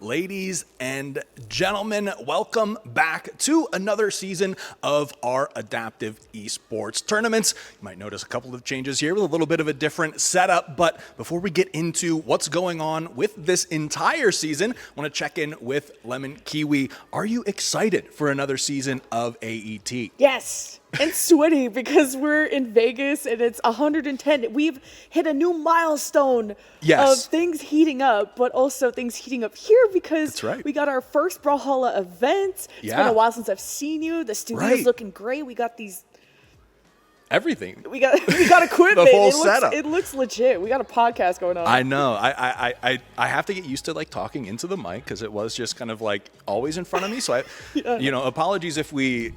Ladies and gentlemen, welcome back to another season of our adaptive esports tournaments. You might notice a couple of changes here with a little bit of a different setup, but before we get into what's going on with this entire season, I want to check in with Lemon Kiwi. Are you excited for another season of AET? Yes. And sweaty because we're in Vegas and it's 110. We've hit a new milestone of things heating up, but also things heating up here because we got our first Brawlhalla event. It's been a while since I've seen you. The studio's looking great. We got these... Everything. We got equipment. The whole setup. It looks legit. We got a podcast going on. I know. I have to get used to like talking into the mic because it was just kind of like always in front of me. So apologies if we,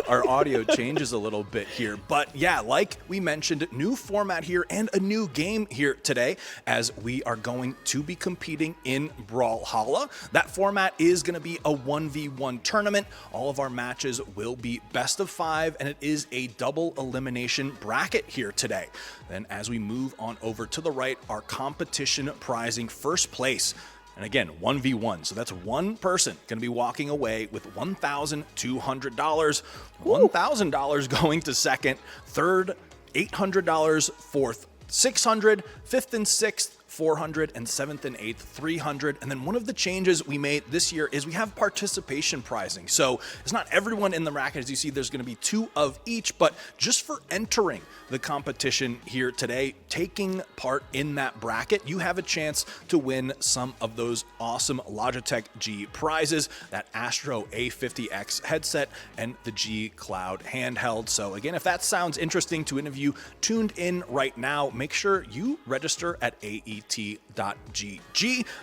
our audio changes a little bit here. But yeah, like we mentioned, new format here and a new game here today as we are going to be competing in Brawlhalla. That format is going to be a 1v1 tournament. All of our matches will be best of 5 and it is a double elimination bracket here today. Then as we move on over to the right, our competition prizing first place. And again, 1v1. So that's one person going to be walking away with $1,200. $1,000 going to second, third, $800, fourth, $600, fifth and sixth, $400, and seventh and eighth, $300. And then one of the changes we made this year is we have participation prizing. So it's not everyone in the bracket. As you see, there's going to be 2 of each, but just for entering the competition here today, taking part in that bracket, you have a chance to win some of those awesome Logitech G prizes, that Astro A50X headset and the G Cloud handheld. So again, if that sounds interesting to any of you tuned in right now, make sure you register at AET.gg,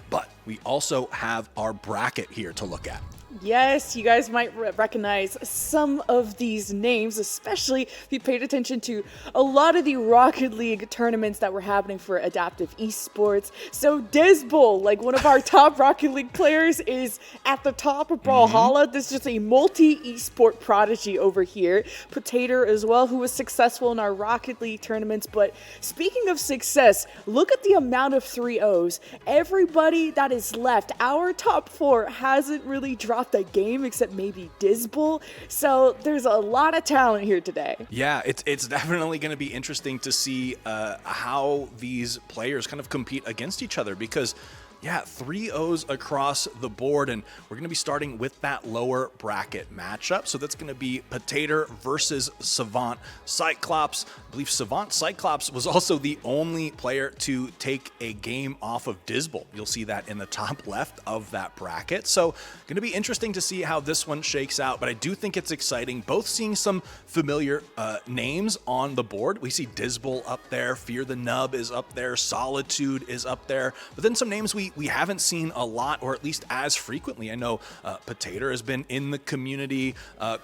but we also have our bracket here to look at. Yes, you guys might recognize some of these names, especially if you paid attention to a lot of the Rocket League tournaments that were happening for adaptive esports. So Dizbol, like one of our top Rocket League players, is at the top of Brawlhalla. This is just a multi-esport prodigy over here. Potato as well, who was successful in our Rocket League tournaments. But speaking of success, look at the amount of 3-0s. Everybody that is left, our top 4 hasn't really dropped the game except maybe Dizbol. So there's a lot of talent here today. Yeah, it's definitely going to be interesting to see how these players kind of compete against each other because 3-0s across the board, and we're going to be starting with that lower bracket matchup. So that's going to be Potato versus Savant Cyclops. I believe Savant Cyclops was also the only player to take a game off of Dizbol. You'll see that in the top left of that bracket. So going to be interesting to see how this one shakes out, but I do think it's exciting. Both seeing some familiar names on the board. We see Dizbol up there, Fear the Nub is up there, Solitude is up there, but then some names we haven't seen a lot, or at least as frequently. I know Potato has been in the community.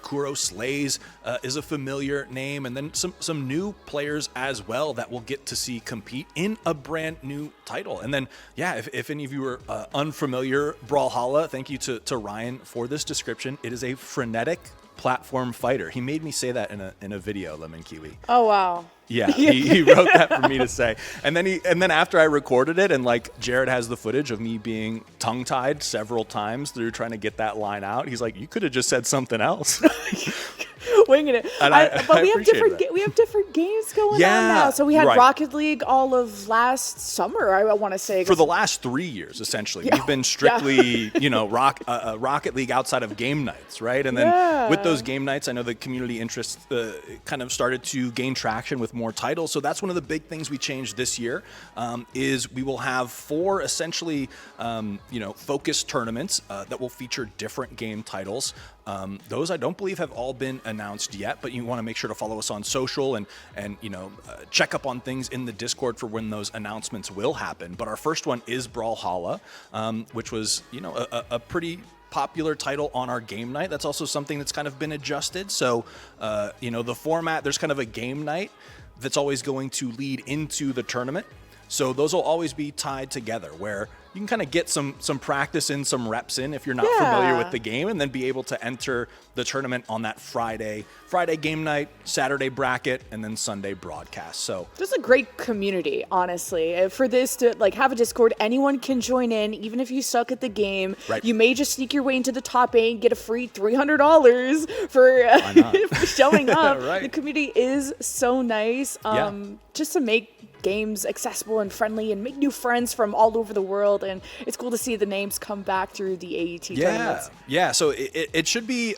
Kuro Slays is a familiar name, and then some new players as well that we'll get to see compete in a brand new title. And then, if any of you are unfamiliar, Brawlhalla, thank you to Ryan for this description. It is a frenetic platform fighter. He made me say that in a video, Lemon Kiwi. Oh, wow. Yeah, he wrote that for me to say. And then after I recorded it, and like Jared has the footage of me being tongue-tied several times through trying to get that line out, he's like, you could have just said something else. Winging it. But we have different games going on now. So we had Rocket League all of last summer, I want to say. For the last 3 years, essentially. We've been strictly, Rocket League outside of game nights, right? And then with those game nights, I know the community interest kind of started to gain traction with more titles. So that's one of the big things we changed this year, is we will have 4 essentially, focused tournaments that will feature different game titles. Those I don't believe have all been announced yet, but you want to make sure to follow us on social and check up on things in the Discord for when those announcements will happen. But our first one is Brawlhalla, which was a pretty popular title on our game night. That's also something that's kind of been adjusted. So the format, there's kind of a game night that's always going to lead into the tournament. So those will always be tied together where you can kind of get some practice in, some reps in if you're not familiar with the game, and then be able to enter the tournament on that Friday game night, Saturday bracket, and then Sunday broadcast. So there's a great community, honestly. For this to like have a Discord, anyone can join in, even if you suck at the game. Right. You may just sneak your way into the top 8 and get a free $300 for showing up. Right. The community is so nice. Just to make games accessible and friendly and make new friends from all over the world, and it's cool to see the names come back through the AET tournaments. Yeah, so it should be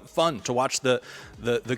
fun to watch the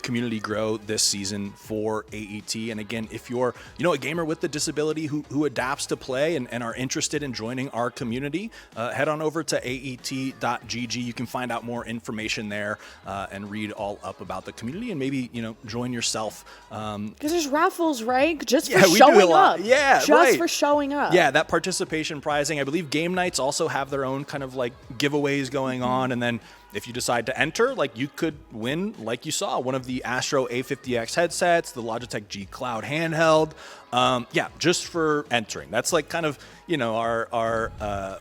community grow this season for AET. And again, if you're a gamer with a disability who adapts to play and are interested in joining our community, head on over to aet.gg. You can find out more information there and read all up about the community, and maybe join yourself. Because there's raffles, right? Just for showing up. Yeah, just for showing up. Yeah, that participation prizing. I believe game nights also have their own kind of like giveaways going on, and then if you decide to enter, like you could win, like you saw, one of the Astro A50X headsets, the Logitech G Cloud handheld. Just for entering. That's like kind of our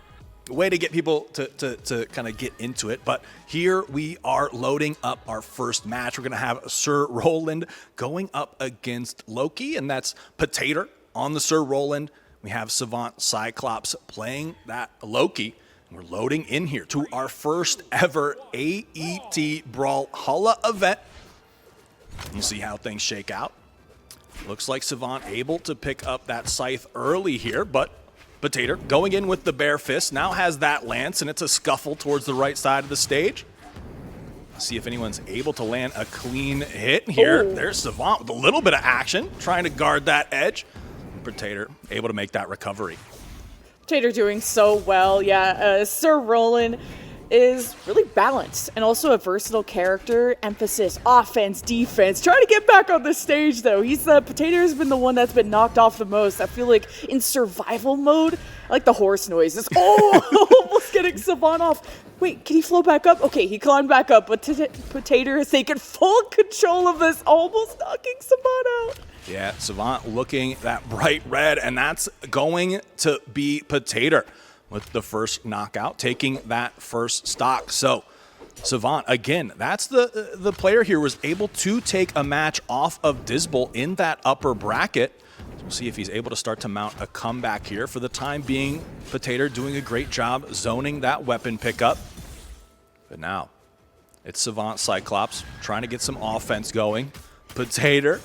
way to get people to kind of get into it. But here we are loading up our first match. We're going to have Sir Roland going up against Loki, and that's Potato on the Sir Roland. We have Savant Cyclops playing that Loki. We're loading in here to our first ever AET Brawlhalla event. We'll see how things shake out. Looks like Savant able to pick up that scythe early here, but Potato going in with the bare fist, now has that lance, and it's a scuffle towards the right side of the stage. Let's see if anyone's able to land a clean hit here. Ooh. There's Savant with a little bit of action, trying to guard that edge. Potato able to make that recovery. Potato doing so well. Sir Roland is really balanced and also a versatile character. Emphasis, offense, defense. Trying to get back on the stage, though. Potato has been the one that's been knocked off the most. I feel like in survival mode, I like the horse noises. Almost getting Savant off. Wait, can he float back up? Okay, he climbed back up, but Potato has taken full control of this, almost knocking Savant out. Yeah, Savant looking that bright red, and that's going to be Potato with the first knockout, taking that first stock. So Savant, again, that's the player here was able to take a match off of Disbel in that upper bracket. We'll see if he's able to start to mount a comeback here. For the time being, Potato doing a great job zoning that weapon pickup. But now it's Savant Cyclops trying to get some offense going. Potato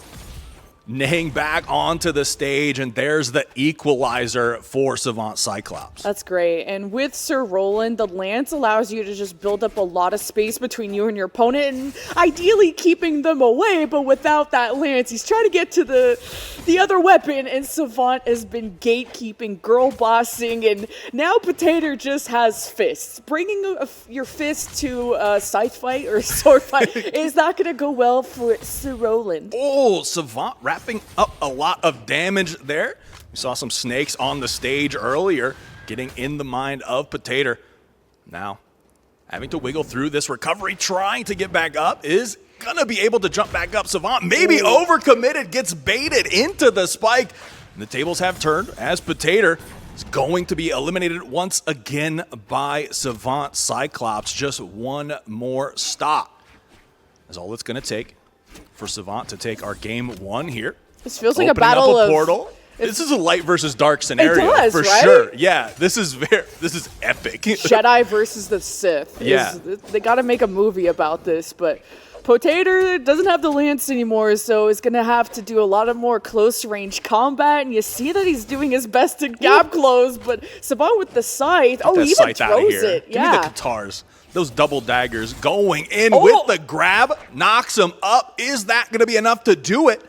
neighing back onto the stage, and there's the equalizer for Savant Cyclops. That's great. And with Sir Roland, the lance allows you to just build up a lot of space between you and your opponent, and ideally keeping them away, but without that lance, he's trying to get to the other weapon, and Savant has been gatekeeping, girl bossing, and now Potato just has fists. Bringing your fist to a scythe fight or sword fight is not going to go well for Sir Roland. Oh, Savant wrapping up a lot of damage there. We saw some snakes on the stage earlier, getting in the mind of Potato. Now, having to wiggle through this recovery, trying to get back up, is gonna be able to jump back up. Savant maybe overcommitted, gets baited into the spike. And the tables have turned as Potato is going to be eliminated once again by Savant Cyclops. Just one more stop is all it's gonna take for Savant to take our game one here. This feels like a battle of portal. This is a light versus dark scenario. It does, for right? sure. Yeah, this is epic. Jedi versus the Sith. They got to make a movie about this, but Potato doesn't have the lance anymore, so it's going to have to do a lot of more close-range combat, and you see that he's doing his best to gap close, but Savant with the scythe, he even throws it. Give me the guitars. Those double daggers going in with the grab, knocks him up. Is that going to be enough to do it?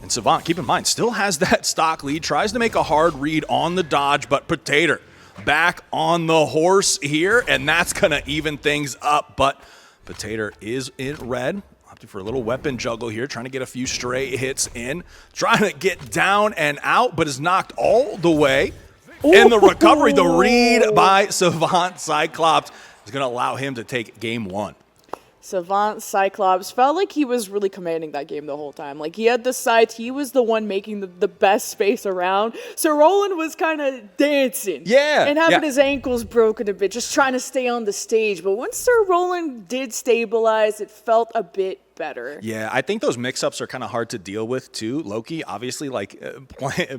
And Savant, keep in mind, still has that stock lead, tries to make a hard read on the dodge, but Potato back on the horse here, and that's going to even things up. But Potato is in red, opting for a little weapon juggle here, trying to get a few stray hits in, trying to get down and out, but is knocked all the way. And the recovery, the read by Savant Cyclops is going to allow him to take game one. Savant Cyclops felt like he was really commanding that game the whole time. Like, he had the sides, he was the one making the best space around. So Roland was kind of dancing. Yeah. And having his ankles broken a bit, just trying to stay on the stage. But once Sir Roland did stabilize, it felt a bit better. Yeah, I think those mix-ups are kind of hard to deal with too. Loki, obviously, like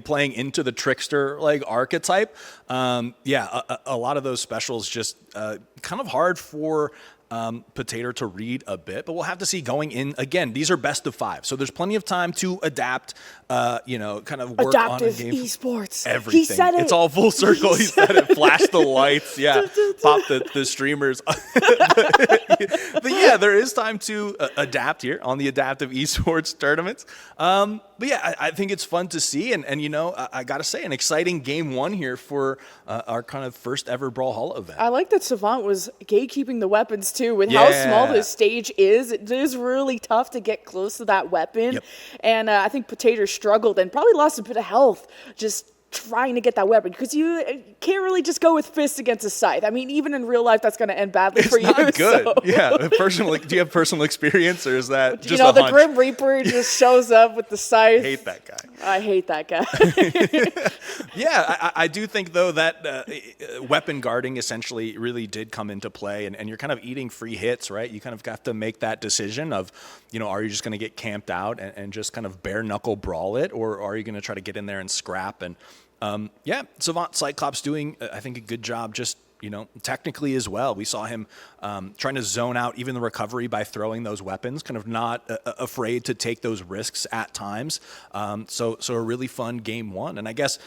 playing into the trickster like archetype. Yeah, a lot of those specials just kind of hard for Potato to read a bit, but we'll have to see going in. Again, these are best of 5, so there's plenty of time to adapt, kind of work Adaptive on a game. Esports. Everything. He said it. It's all full circle. He said it. Flash the lights. Yeah. Pop the streamers. But yeah, there is time to adapt here on the adaptive esports tournaments. But yeah, I think it's fun to see. And I got to say, an exciting game 1 here for our kind of first ever Brawlhalla event. I like that Savant was gatekeeping the weapons too. With how small this stage is, it is really tough to get close to that weapon. Yep. And I think Potato struggled and probably lost a bit of health just trying to get that weapon, because you can't really just go with fists against a scythe. I mean, even in real life, that's going to end badly for you. It's not good. So. Yeah. Personally, do you have personal experience, or is that just the hunch? Grim Reaper just shows up with the scythe. I hate that guy. I hate that guy. Yeah, I do think, though, that weapon guarding essentially really did come into play, and you're kind of eating free hits, right? You kind of got to make that decision of, are you just going to get camped out and just kind of bare knuckle brawl it, or are you going to try to get in there and scrap? And yeah, Savant Cyclops doing, I think, a good job just, technically as well. We saw him trying to zone out even the recovery by throwing those weapons, kind of not afraid to take those risks at times. So a really fun game 1. And I guess,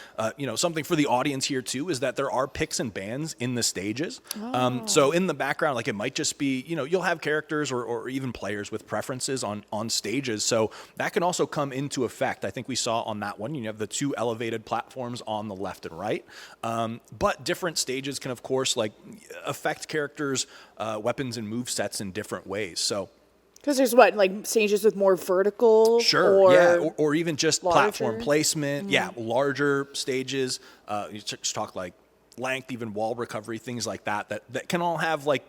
something for the audience here too is that there are picks and bans in the stages. So in the background, like, it might just be, you'll have characters or even players with preferences on stages. So that can also come into effect. I think we saw on that one, you have the 2 elevated platforms on the left and right. But different stages can, of course, like, affect characters' weapons and move sets in different ways. So, because there's like stages with more vertical, or even just larger platform placement. Yeah, larger stages. You just talk like length, even wall recovery, things like that can all have, like,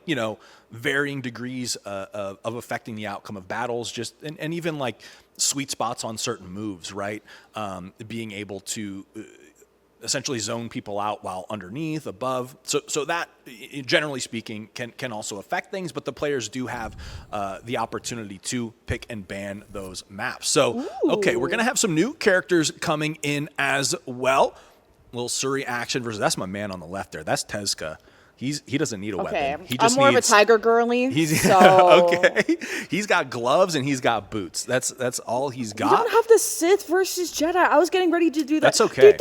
varying degrees of affecting the outcome of battles. Just and even like sweet spots on certain moves, right? Being able to essentially zone people out while underneath, above. So that, generally speaking, can also affect things, but the players do have the opportunity to pick and ban those maps. So, okay, we're going to have some new characters coming in as well. Little Suri action versus, that's my man on the left there. That's Tezka. He doesn't need a weapon. He just I'm more of a tiger girly. So. Okay. He's got gloves and he's got boots. That's all he's got. You don't have the Sith versus Jedi. I was getting ready to do that. That's okay. They're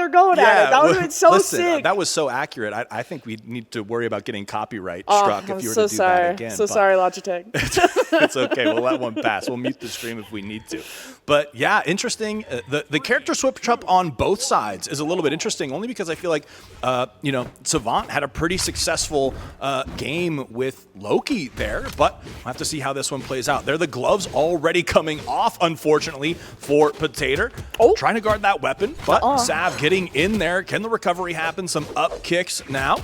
going at it. That would have been so sick. That was so accurate. I think we need to worry about getting copyright struck if you were to do that again. Sorry, Logitech. It's okay. We'll let one pass. We'll mute the stream if we need to. But yeah, interesting. The character switch up on both sides is a little bit interesting, only because I feel like, Savant had a pretty successful game with Loki there, but we'll have to see how this one plays out. There, the gloves already coming off, unfortunately, for Potato. Trying to guard that weapon, but Sav getting in there. Can the recovery happen? Some up kicks now.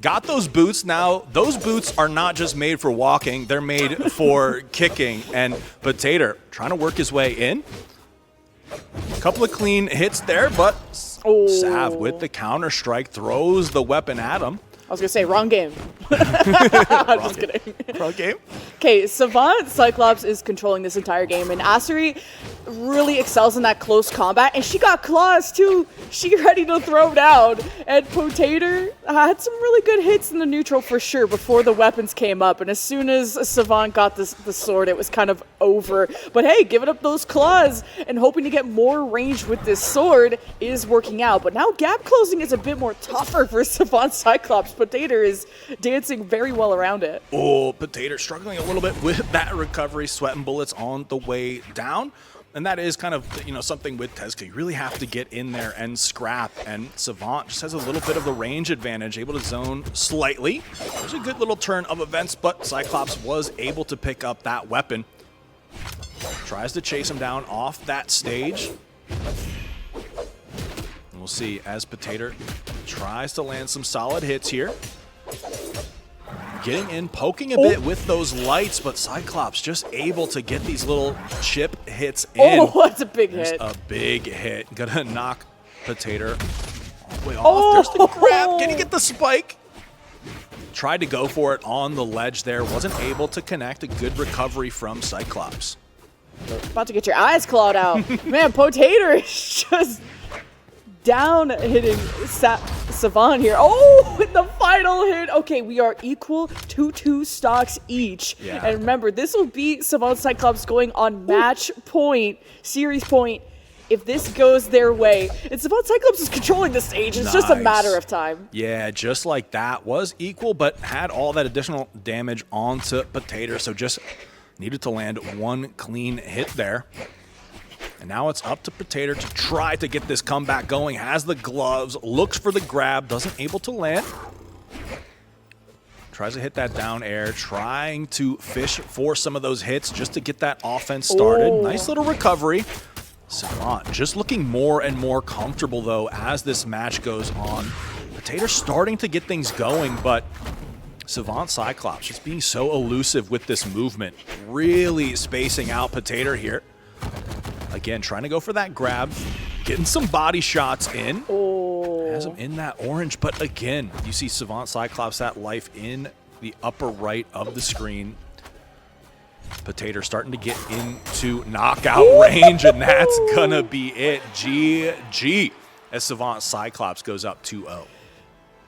Got those boots. Now, those boots are not just made for walking. They're made for kicking. And Potato trying to work his way in. A couple of clean hits there, but Sav with the counter strike throws the weapon at him. I was going to say, wrong game. I'm just kidding. Wrong game? Okay, Savant Cyclops is controlling this entire game, and Asuri really excels in that close combat, and she got claws too. She ready to throw down, and Potato had some really good hits in the neutral for sure before the weapons came up, and as soon as Savant got the sword, it was kind of over. But hey, giving up those claws and hoping to get more range with this sword is working out. But now gap closing is a bit more tougher for Savant Cyclops. Potato is dancing very well around it. Potato struggling a little bit with that recovery, sweating bullets on the way down. And that is kind of, something with Tezka. You really have to get in there and scrap. And Savant just has a little bit of the range advantage, able to zone slightly. There's a good little turn of events, but Cyclops was able to pick up that weapon. Tries to chase him down off that stage. And we'll see as Potato tries to land some solid hits here. getting in, poking a bit with those lights, but Cyclops just able to get these little chip hits in. Oh, that's a big hit. A big hit. Gonna knock Potato all the way off. There's the grab. Can he get the spike? Tried to go for it on the ledge there. Wasn't able to connect. A good recovery from Cyclops. About to get your eyes clawed out. Man, Potato is just down hitting Savant here. Oh, with the final hit. Okay, we are equal to 2 stocks each. Yeah. And remember, this will be Savant Cyclops going on match point, series point, if this goes their way. And Savant Cyclops is controlling the stage. It's just a matter of time. Yeah, just like that. Was equal, but had all that additional damage onto Potato, so just needed to land one clean hit there. And now it's up to Potato to try to get this comeback going. Has the gloves, looks for the grab, doesn't able to land. Tries to hit that down air, trying to fish for some of those hits just to get that offense started. Nice little recovery. Savant just looking more and more comfortable, though, as this match goes on. Potato starting to get things going, but Savant Cyclops just being so elusive with this movement. Really spacing out Potato here. Again, trying to go for that grab. Getting some body shots in. Has him in that orange, but again, you see Savant Cyclops, that life in the upper right of the screen. Potato starting to get into knockout range, and that's gonna be it. GG as Savant Cyclops goes up 2-0.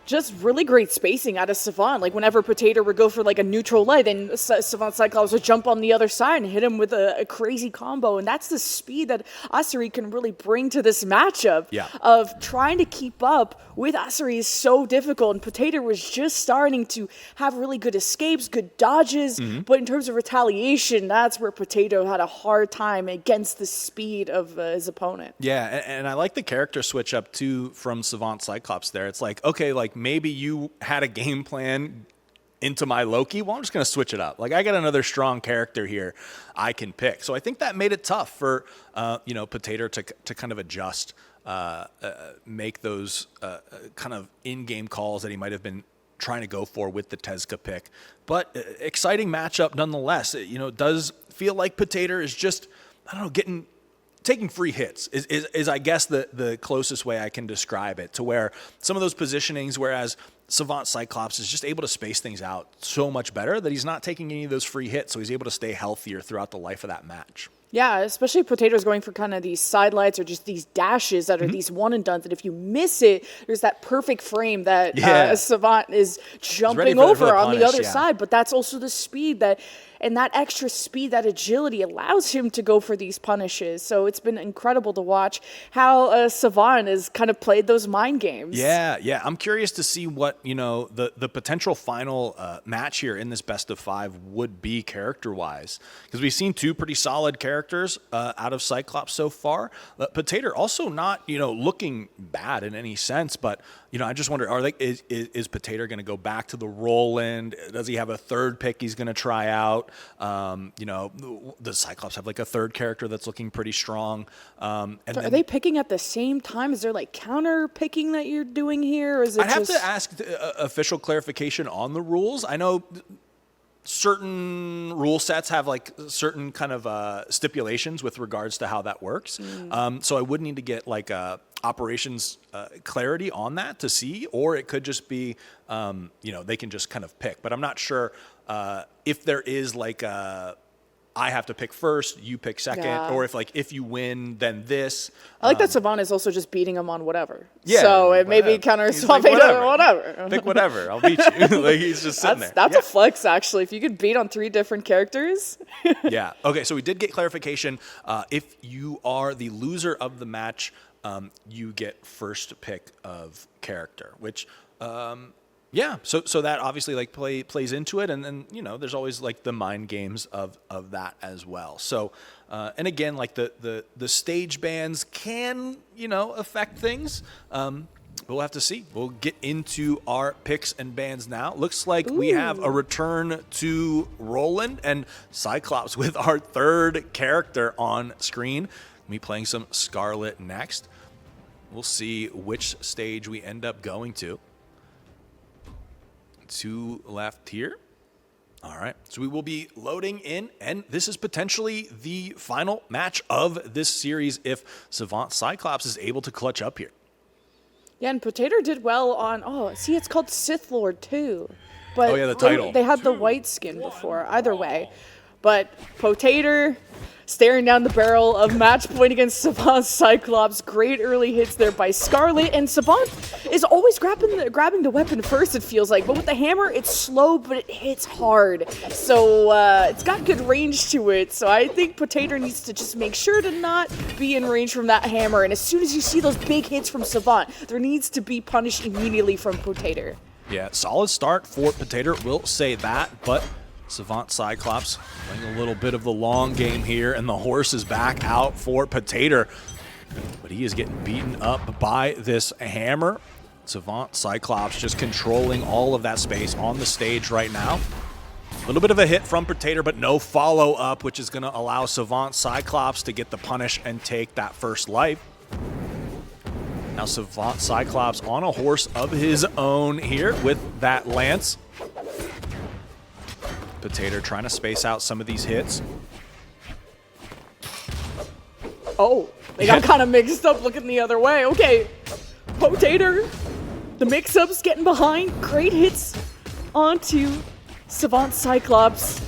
Just really great spacing out of Savant. Like, whenever Potato would go for like a neutral leg, then Savant Cyclops would jump on the other side and hit him with a crazy combo. And that's the speed that Asuri can really bring to this matchup. Yeah. Of trying to keep up with Asuri is so difficult. And Potato was just starting to have really good escapes, good dodges. But in terms of retaliation, that's where Potato had a hard time against the speed of his opponent. Yeah, and I like the character switch up too from Savant Cyclops there. It's like, okay, like maybe you had a game plan into my Loki. Well, I'm just going to switch it up. Like, I got another strong character here I can pick. So I think that made it tough for, Potato to kind of adjust, make those kind of in-game calls that he might have been trying to go for with the Tezca pick. But exciting matchup nonetheless. It does feel like Potato is just, I don't know, taking free hits is I guess the closest way I can describe it, to where some of those positionings, whereas Savant Cyclops is just able to space things out so much better that he's not taking any of those free hits, so he's able to stay healthier throughout the life of that match. Yeah, especially Potato's going for kind of these sidelights or just these dashes that are these one and dones. And if you miss it, there's that perfect frame that Savant is jumping over on the other side. But that's also the speed and that extra speed, that agility allows him to go for these punishes. So it's been incredible to watch how Savant has kind of played those mind games. Yeah. I'm curious to see what, the potential final match here in this best of 5 would be character-wise. Because we've seen 2 pretty solid characters out of Cyclops so far. Potato also not, looking bad in any sense, but, I just wonder, is Potato going to go back to the Roland? Does he have a third pick he's going to try out? The Cyclops have like a third character that's looking pretty strong. Are they picking at the same time? Is there like counter picking that you're doing here? Or is it I'd have to ask official clarification on the rules. I know certain rule sets have like certain kind of stipulations with regards to how that works. So I would need to get like operations clarity on that to see, or it could just be, they can just kind of pick. But I'm not sure if there is like I have to pick first, you pick second, or if you win, then this. I like that Savant is also just beating him on whatever. Yeah, so it may be counter swapping or whatever. Pick whatever. I'll beat you. Like, he's just sitting there. That's a flex, actually. If you could beat on 3 different characters. Yeah. Okay, so we did get clarification. If you are the loser of the match, you get first pick of character, which... so that obviously like plays into it, and then there's always like the mind games of that as well. So and again, like the stage bans can affect things. We'll have to see. We'll get into our picks and bans now. Looks like we have a return to Roland and Cyclops with our third character on screen. Me playing some Scarlet next. We'll see which stage we end up going to. 2 left here. All right, so we will be loading in, and this is potentially the final match of this series if Savant Cyclops is able to clutch up here. Yeah, and Potato did well on, it's called Sith Lord too. But the title. They had the white skin before, either way. But Potato staring down the barrel of match point against Savant Cyclops. Great early hits there by Scarlet, and Savant is always grabbing the weapon first, it feels like. But with the hammer, it's slow, but it hits hard. So it's got good range to it. So I think Potato needs to just make sure to not be in range from that hammer. And as soon as you see those big hits from Savant, there needs to be punish immediately from Potato. Yeah, solid start for Potato, we'll say that, but Savant Cyclops playing a little bit of the long game here, and the horse is back out for Potato. But he is getting beaten up by this hammer. Savant Cyclops just controlling all of that space on the stage right now. A little bit of a hit from Potato, but no follow-up, which is going to allow Savant Cyclops to get the punish and take that first life. Now Savant Cyclops on a horse of his own here with that lance. Potato trying to space out some of these hits. Oh, they got kind of mixed up looking the other way. Okay, Potato, the mix-up's getting behind. Great hits onto Savant Cyclops.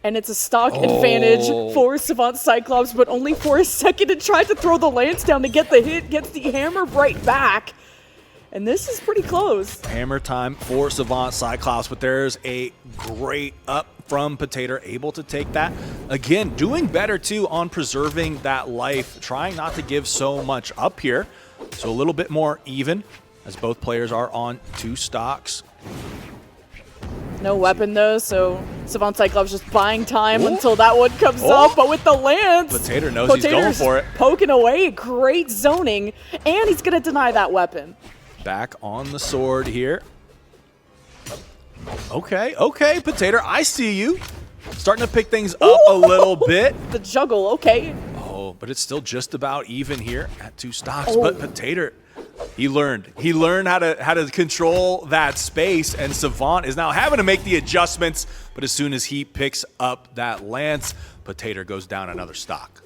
And it's a stock advantage for Savant Cyclops, but only for a second. And tried to throw the lance down to get the hit, gets the hammer right back. And this is pretty close. Hammer time for Savant Cyclops, but there's a great up from Potato, able to take that. Again, doing better too on preserving that life, trying not to give so much up here. So a little bit more even as both players are on 2 stocks. No weapon though, so Savant Cyclops just buying time until that one comes up. But with the lance, Potato knows he's going for it. Poking away, great zoning, and he's gonna deny that weapon. Back on the sword here. Okay, Potato, I see you. Starting to pick things up a little bit. The juggle, okay. Oh, but it's still just about even here at 2 stocks. But Potato, he learned how to control that space, and Savant is now having to make the adjustments. But as soon as he picks up that lance, Potato goes down another stock.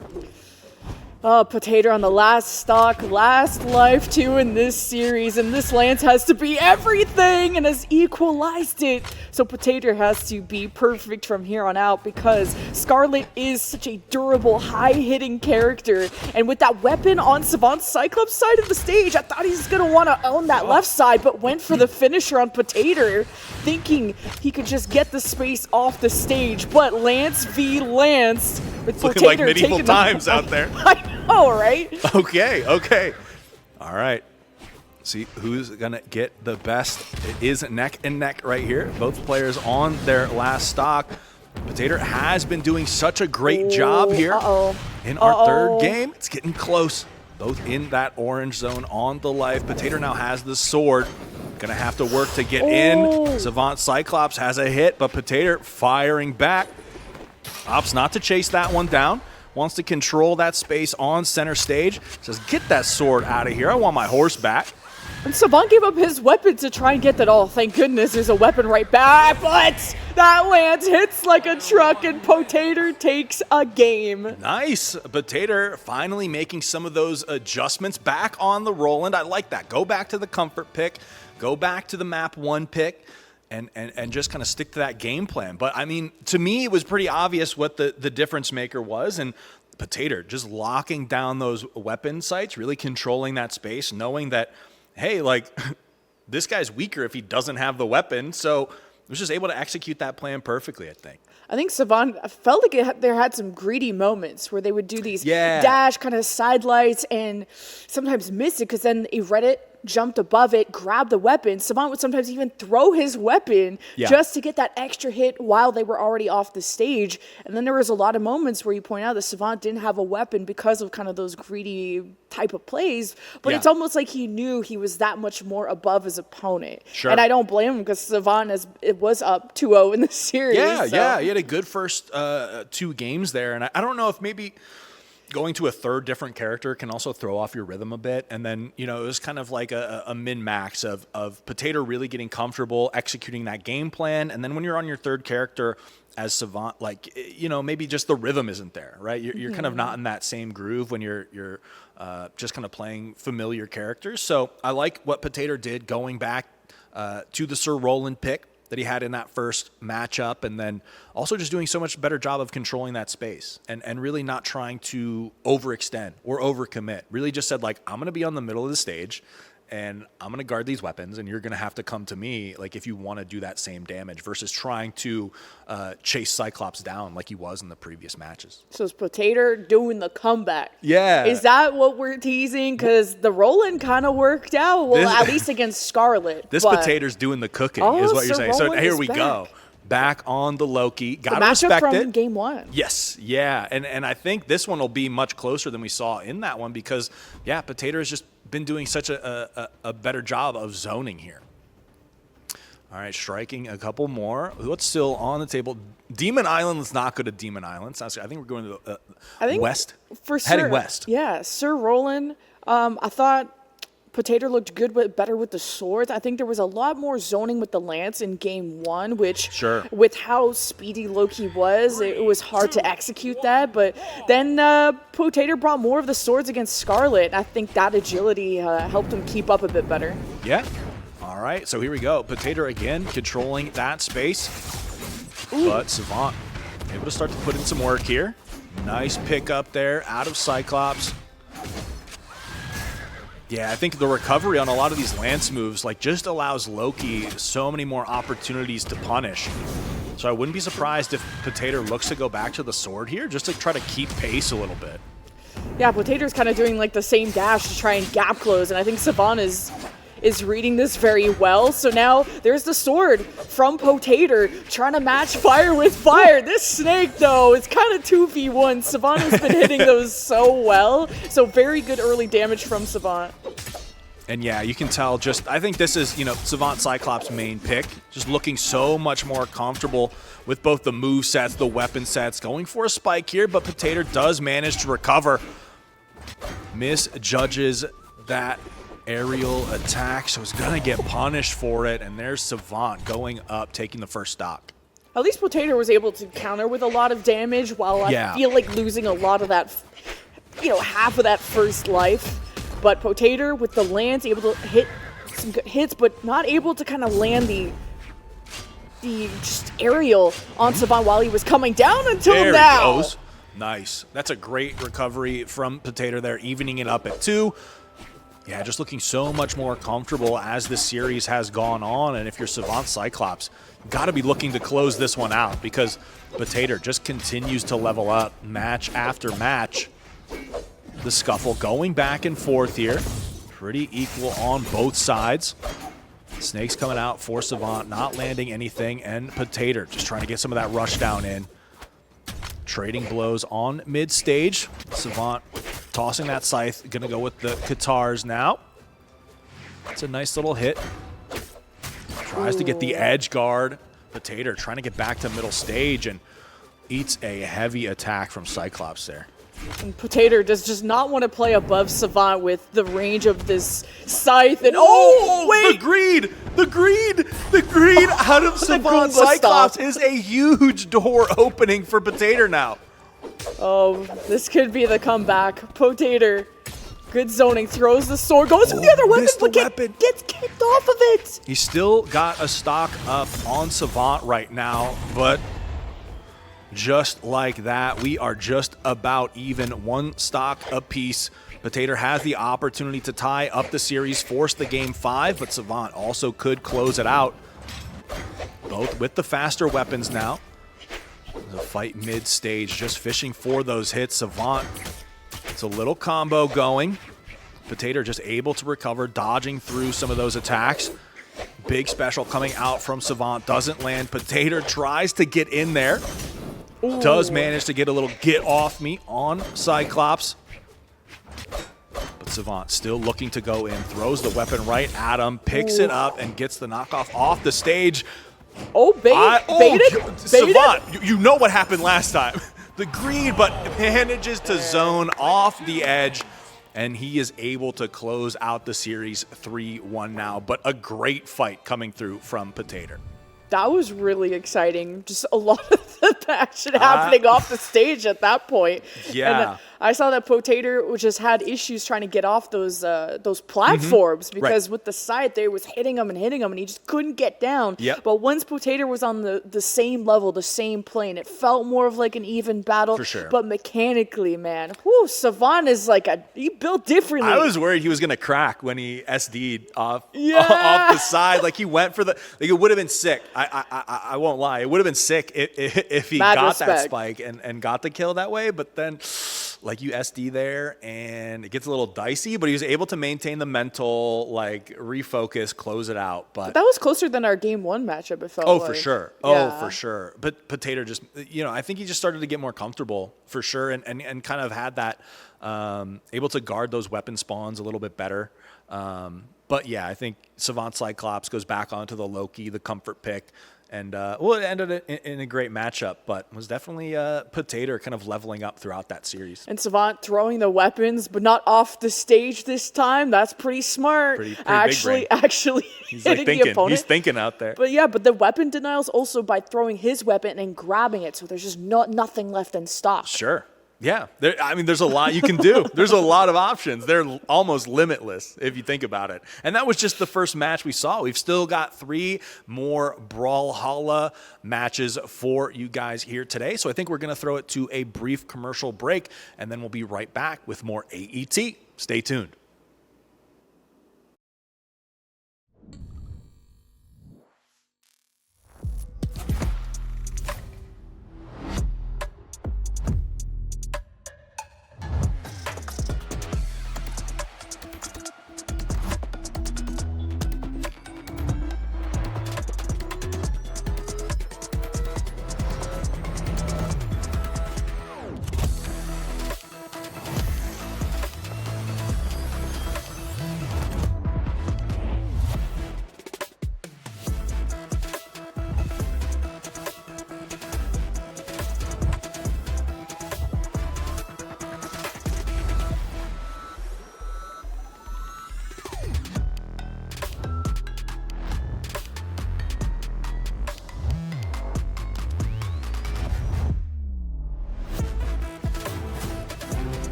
Potato on the last stock, last life too in this series, and this lance has to be everything and has equalized it. So Potato has to be perfect from here on out because Scarlet is such a durable, high-hitting character. And with that weapon on Savant Cyclops' side of the stage, I thought he was going to want to own that left side, but went for the finisher on Potato, thinking he could just get the space off the stage. But Lance v. Lance, with looking Potato like medieval times out there. Oh, right? Okay. All right. See who's going to get the best. It is neck and neck right here. Both players on their last stock. Potato has been doing such a great job here in our third game. It's getting close. Both in that orange zone on the life. Potato now has the sword. Going to have to work to get in. Savant Cyclops has a hit, but Potato firing back. Opts not to chase that one down. Wants to control that space on center stage. Says, get that sword out of here. I want my horse back. And Savant gave up his weapon to try and get that. Oh, thank goodness there's a weapon right back. But that lance hits like a truck and Potato takes a game. Nice. Potato finally making some of those adjustments back on the Roland. I like that. Go back to the comfort pick. Go back to the map 1 pick. And just kind of stick to that game plan. But, I mean, to me, it was pretty obvious what the difference maker was. And Potato just locking down those weapon sites, really controlling that space, knowing that, hey, like, this guy's weaker if he doesn't have the weapon. So was just able to execute that plan perfectly, I think. I think Savant felt like there had some greedy moments where they would do these dash kind of sidelights and sometimes miss it because then he read it, jumped above it, grabbed the weapon. Savant would sometimes even throw his weapon just to get that extra hit while they were already off the stage. And then there was a lot of moments where you point out that Savant didn't have a weapon because of kind of those greedy type of plays. But it's almost like he knew he was that much more above his opponent. Sure. And I don't blame him because Savant was up 2-0 in the series. Yeah, he had a good first 2 games there. And I don't know if maybe going to a third different character can also throw off your rhythm a bit. And then, it was kind of like a min-max of Potato really getting comfortable executing that game plan. And then when you're on your third character as Savant, like, maybe just the rhythm isn't there, right? You're kind of not in that same groove when you're just kind of playing familiar characters. So I like what Potato did going back to the Sir Roland pick that he had in that first matchup, and then also just doing so much better job of controlling that space and really not trying to overextend or overcommit. Really just said, like, I'm going to be on the middle of the stage and I'm going to guard these weapons, and you're going to have to come to me, like, if you want to do that same damage, versus trying to chase Cyclops down like he was in the previous matches. So is Potato doing the comeback? Yeah. Is that what we're teasing? Because the Roland kind of worked out, well, at least against Scarlet. This Potato's doing the cooking, is what you're saying. So here we go. Back on the Loki. Gotta respect it. From game 1. Yes, yeah. And I think this one will be much closer than we saw in that one because, yeah, Potato has just been doing such a better job of zoning here. All right, striking a couple more. What's still on the table? Demon Island. Let's not go to Demon Island. I think we're going to the west. Heading west. Yeah, Sir Roland. I thought Potato looked good, better with the swords. I think there was a lot more zoning with the lance in game 1, which, with how speedy Loki was, it was hard to execute that. But then Potato brought more of the swords against Scarlet. I think that agility helped him keep up a bit better. Yeah. All right, so here we go. Potato again controlling that space. Ooh. But Savant able to start to put in some work here. Nice pick up there out of Cyclops. Yeah, I think the recovery on a lot of these lance moves just allows Loki so many more opportunities to punish. So I wouldn't be surprised if Potato looks to go back to the sword here just to try to keep pace a little bit. Yeah, Potato's kind of doing the same dash to try and gap close, and I think Savant is reading this very well. So now there's the sword from Potato trying to match fire with fire. This snake, though, is kind of 2v1. Savant has been hitting those so well. So very good early damage from Savant. And yeah, you can tell I think this is, Savant Cyclops' main pick. Just looking so much more comfortable with both the move sets, the weapon sets, going for a spike here, but Potato does manage to recover. Misjudges that aerial attack, so he's gonna get punished for it, and there's Savant going up, taking the first stock. At least Potato was able to counter with a lot of damage, while I feel like losing a lot of that, half of that first life. But Potato with the lance, able to hit some good hits, but not able to kind of land the just aerial on Savant while he was coming down until there now. He goes. Nice. That's a great recovery from Potato there, evening it up at 2. Yeah, just looking so much more comfortable as this series has gone on. And if you're Savant Cyclops, got to be looking to close this one out because Potato just continues to level up match after match. The scuffle going back and forth here. Pretty equal on both sides. Snakes coming out for Savant, not landing anything. And Potato just trying to get some of that rush down in. Trading blows on mid-stage. Savant tossing that scythe. Going to go with the Katars now. That's a nice little hit. Tries to get the edge guard. Potato trying to get back to middle stage and eats a heavy attack from Cyclops there. And Potato does just not want to play above Savant with the range of this scythe. And wait! The greed out of Savant Cyclops is a huge door opening for Potato now. Oh, this could be the comeback. Potato, good zoning, throws the sword, goes for the other weapon, but gets kicked off of it. He's still got a stock up on Savant right now, but just like that, we are just about even, one stock apiece. Potato has the opportunity to tie up the series, force the game 5, but Savant also could close it out. Both with the faster weapons now. The fight mid-stage, just fishing for those hits. Savant, it's a little combo going. Potato just able to recover, dodging through some of those attacks. Big special coming out from Savant, doesn't land. Potato tries to get in there. Ooh. Does manage to get a little get off me on Cyclops. But Savant still looking to go in, throws the weapon right at him, picks it up, and gets the knockoff off the stage. Oh, baited? Savant, you know what happened last time. the green, but manages to zone off the edge. And he is able to close out the series 3-1 now. But a great fight coming through from Potato. That was really exciting. Just a lot of the action happening off the stage at that point. Yeah. And I saw that Potato just had issues trying to get off those platforms because with the side they was hitting him, and he just couldn't get down. Yep. But once Potato was on the same level, the same plane, it felt more of like an even battle. For sure. But mechanically, man, Savant is like he built differently. I was worried he was going to crack when he SD'd off the side. Like he went for it would have been sick. I won't lie. It would have been sick if he got that spike and got the kill that way. But then, like, you SD there, and it gets a little dicey. But he was able to maintain the mental, like, refocus, close it out. But that was closer than our game 1 matchup, it felt like. For sure. Yeah. Oh, for sure. But Potato just, I think he just started to get more comfortable, for sure, and kind of had that, able to guard those weapon spawns a little bit better. But yeah, I think Savant Cyclops goes back onto the Loki, the comfort pick. And, it ended in a great matchup, but was definitely Potato kind of leveling up throughout that series. And Savant throwing the weapons, but not off the stage this time. That's pretty smart. Pretty actually He's hitting like thinking. the opponent. He's thinking out there. But the weapon denials also by throwing his weapon and grabbing it, so there's just nothing left in stock. Sure. Yeah, there's a lot you can do. There's a lot of options. They're almost limitless if you think about it. And that was just the first match we saw. We've still got 3 more Brawlhalla matches for you guys here today. So I think we're going to throw it to a brief commercial break, and then we'll be right back with more AET. Stay tuned.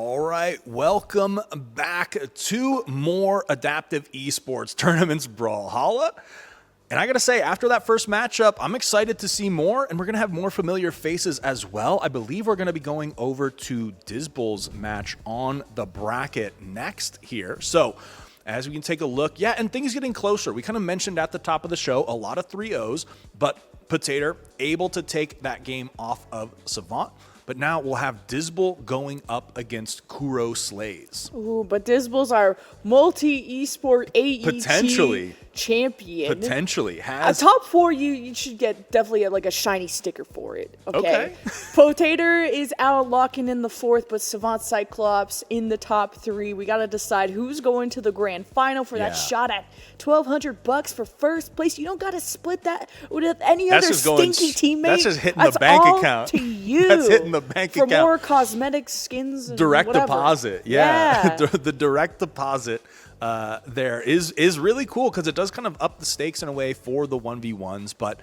All right, welcome back to more Adaptive Esports Tournaments Brawlhalla. And I got to say, after that first matchup, I'm excited to see more, and we're going to have more familiar faces as well. I believe we're going to be going over to Dizbul's match on the bracket next here. So as we can take a look, yeah, and things getting closer. We kind of mentioned at the top of the show, a lot of 3-0s, but Potato able to take that game off of Savant. But now we'll have Dizbul going up against Kuro Slays. Ooh, but Dizbul's our multi-esport AET Potentially. champion. Potentially. A top 4, you should get definitely like a shiny sticker for it. Okay. Potato is out locking in the 4th, but Savant Cyclops in the top 3. We got to decide who's going to the grand final for that shot at $1,200 for first place. You don't got to split that with any other stinky teammate. That's just hitting the bank account. To you. That's hitting the bank account. For more cosmetic skins and direct whatever. Deposit. Yeah. The direct deposit there is really cool because it does kind of up the stakes in a way for the 1v1s. But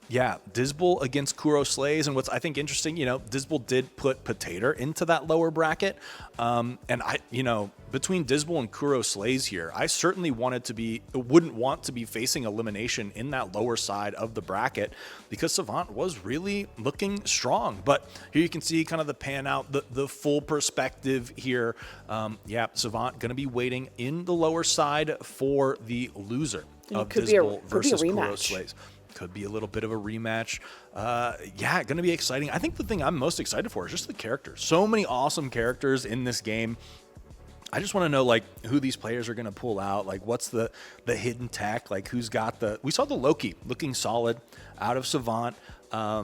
yeah, Dizbul against Kuro Slays. And what's I think interesting, Dizbul did put Potato into that lower bracket. And between Dizbul and Kuro Slays here, I certainly wouldn't want to be facing elimination in that lower side of the bracket because Savant was really looking strong. But here you can see kind of the pan out, the full perspective here. Yeah, Savant going to be waiting in the lower side for the loser of Dizbul versus Kuro Slays. Could be a little bit of a rematch. Yeah, going to be exciting. I think the thing I'm most excited for is just the characters. So many awesome characters in this game. I just want to know who these players are going to pull out. What's the hidden tech? Who's got we saw the Loki looking solid out of Savant. We saw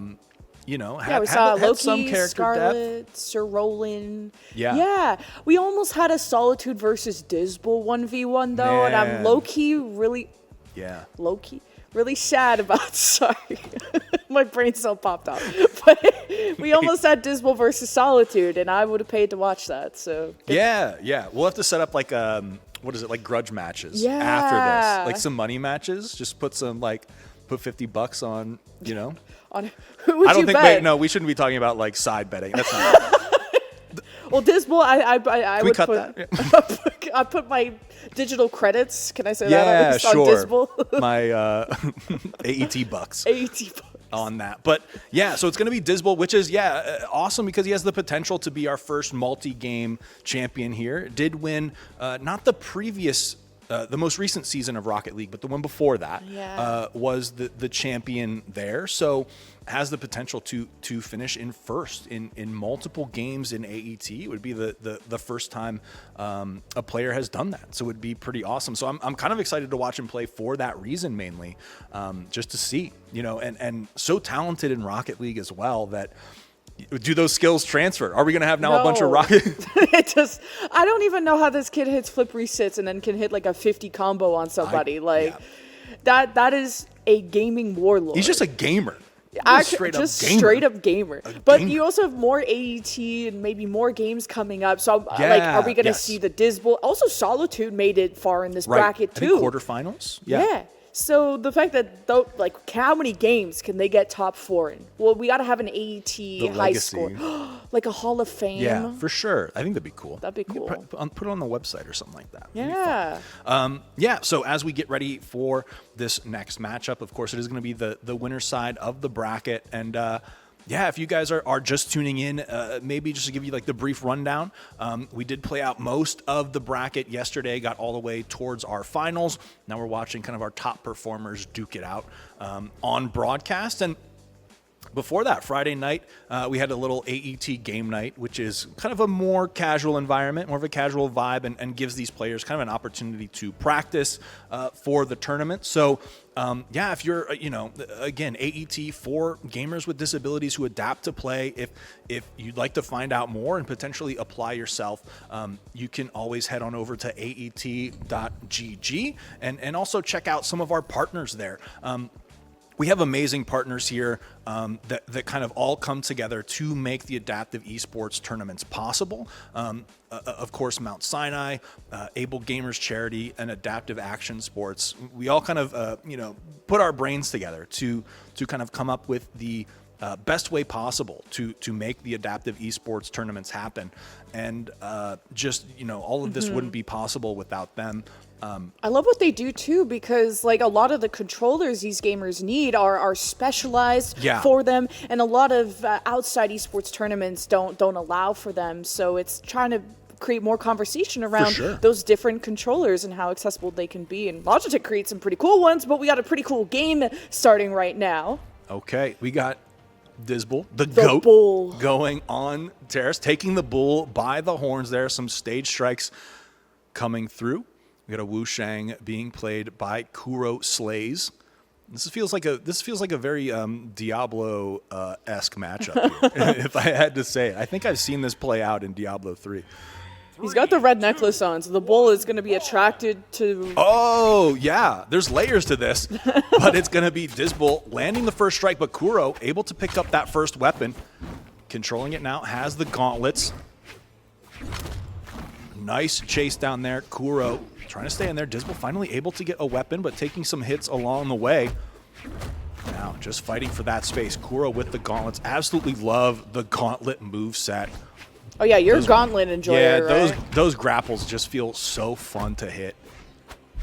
Loki, some character Scarlet, depth. Sir Roland. Yeah. We almost had a Solitude versus Dizbul 1v1 though, Man. and I'm low-key really sad about. Sorry, my brain cell popped off. But we almost had Dizbul versus Solitude, and I would have paid to watch that. So yeah, we'll have to set up grudge matches after this, some money matches. Just put some put $50 on On who would I don't you think. bet? No, we shouldn't be talking about side betting. That's not. Well, Dizbul, I Can would we cut put. that? I put my digital credits. Can I say that? Yeah, At least sure. On Dizbul. My AET bucks. AET bucks. On that. But yeah, so it's going to be Dizbul, which is, awesome because he has the potential to be our first multi-game champion here. Did win not the previous, the most recent season of Rocket League, but the one before that was the champion there. So has the potential to finish in first in multiple games in AET. It would be the first time a player has done that. So it would be pretty awesome. So I'm kind of excited to watch him play for that reason mainly, just to see, and so talented in Rocket League as well that do those skills transfer? Are we going to have now a bunch of Rocket? I don't even know how this kid hits flip resets and then can hit a 50 combo on somebody. That is a gaming warlord. He's just a gamer. Straight up gamer. But you also have more AET and maybe more games coming up. So, are we going to see the Dizbul? Also, Solitude made it far in this bracket, too. I think quarterfinals? Yeah. So, the fact that, how many games can they get top 4 in? Well, we got to have an AET high score. A Hall of Fame. Yeah, for sure. I think that'd be cool. That'd be cool. Put it on the website or something like that. Yeah. So as we get ready for this next matchup, of course, it is going to be the winner side of the bracket. And if you guys are just tuning in, maybe just to give you the brief rundown, we did play out most of the bracket yesterday, got all the way towards our finals. Now we're watching kind of our top performers duke it out on broadcast. And before that, Friday night, we had a little AET game night, which is kind of a more casual environment, more of a casual vibe, and gives these players kind of an opportunity to practice for the tournament. So, if you're, again, AET for gamers with disabilities who adapt to play, if you'd like to find out more and potentially apply yourself, you can always head on over to aet.gg and also check out some of our partners there. We have amazing partners here that kind of all come together to make the adaptive esports tournaments possible. Of course, Mount Sinai, Able Gamers Charity, and Adaptive Action Sports. We all kind of, put our brains together to kind of come up with the best way possible to make the adaptive esports tournaments happen. And just, all of this wouldn't be possible without them. I love what they do too, because like a lot of the controllers these gamers need are specialized for them, and a lot of outside esports tournaments don't allow for them. So it's trying to create more conversation around those different controllers and how accessible they can be. And Logitech creates some pretty cool ones, but we got a pretty cool game starting right now. Okay, we got Disbel, the goat, bull, going on terrace, taking the bull by the horns there. Some stage strikes coming through. We got a Wu Shang being played by Kuro Slays. This feels like a very Diablo-esque matchup here, if I had to say it. I think I've seen this play out in Diablo 3. He's got the red necklace on, so the bull is going to be attracted to... Oh, yeah. There's layers to this, but it's going to be Disbel landing the first strike, but Kuro able to pick up that first weapon. Controlling it now, has the gauntlets. Nice chase down there. Kuro trying to stay in there. Disbel finally able to get a weapon, but taking some hits along the way. Now just fighting for that space. Kuro with the gauntlets. Absolutely love the gauntlet moveset. Oh yeah, you're a gauntlet enjoyer, right? those grapples just feel so fun to hit.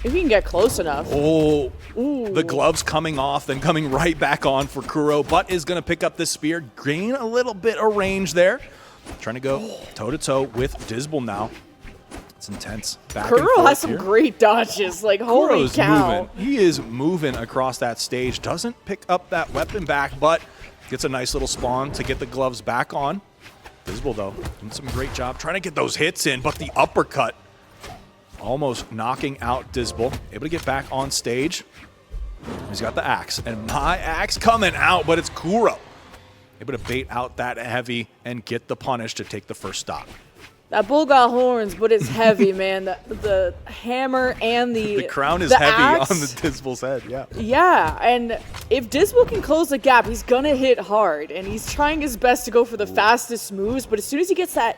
If you can get close enough. Oh, the gloves coming off, then coming right back on for Kuro, but is going to pick up this spear, gain a little bit of range there. Trying to go toe-to-toe with Disbel now. It's intense. Kuro has some great dodges. Like, holy cow. He is moving across that stage. Doesn't pick up that weapon back, but gets a nice little spawn to get the gloves back on. Disbel, though, doing some great job trying to get those hits in, but the uppercut almost knocking out Disbel. Able to get back on stage. He's got the axe, and my axe coming out, but it's Kuro. Able to bait out that heavy and get the punish to take the first stock. That bull got horns, but it's heavy, man. The hammer and the crown is heavy axe on the Disbel's head, yeah. Yeah, and if Disbel can close the gap, he's gonna hit hard, and he's trying his best to go for the fastest moves, but as soon as he gets that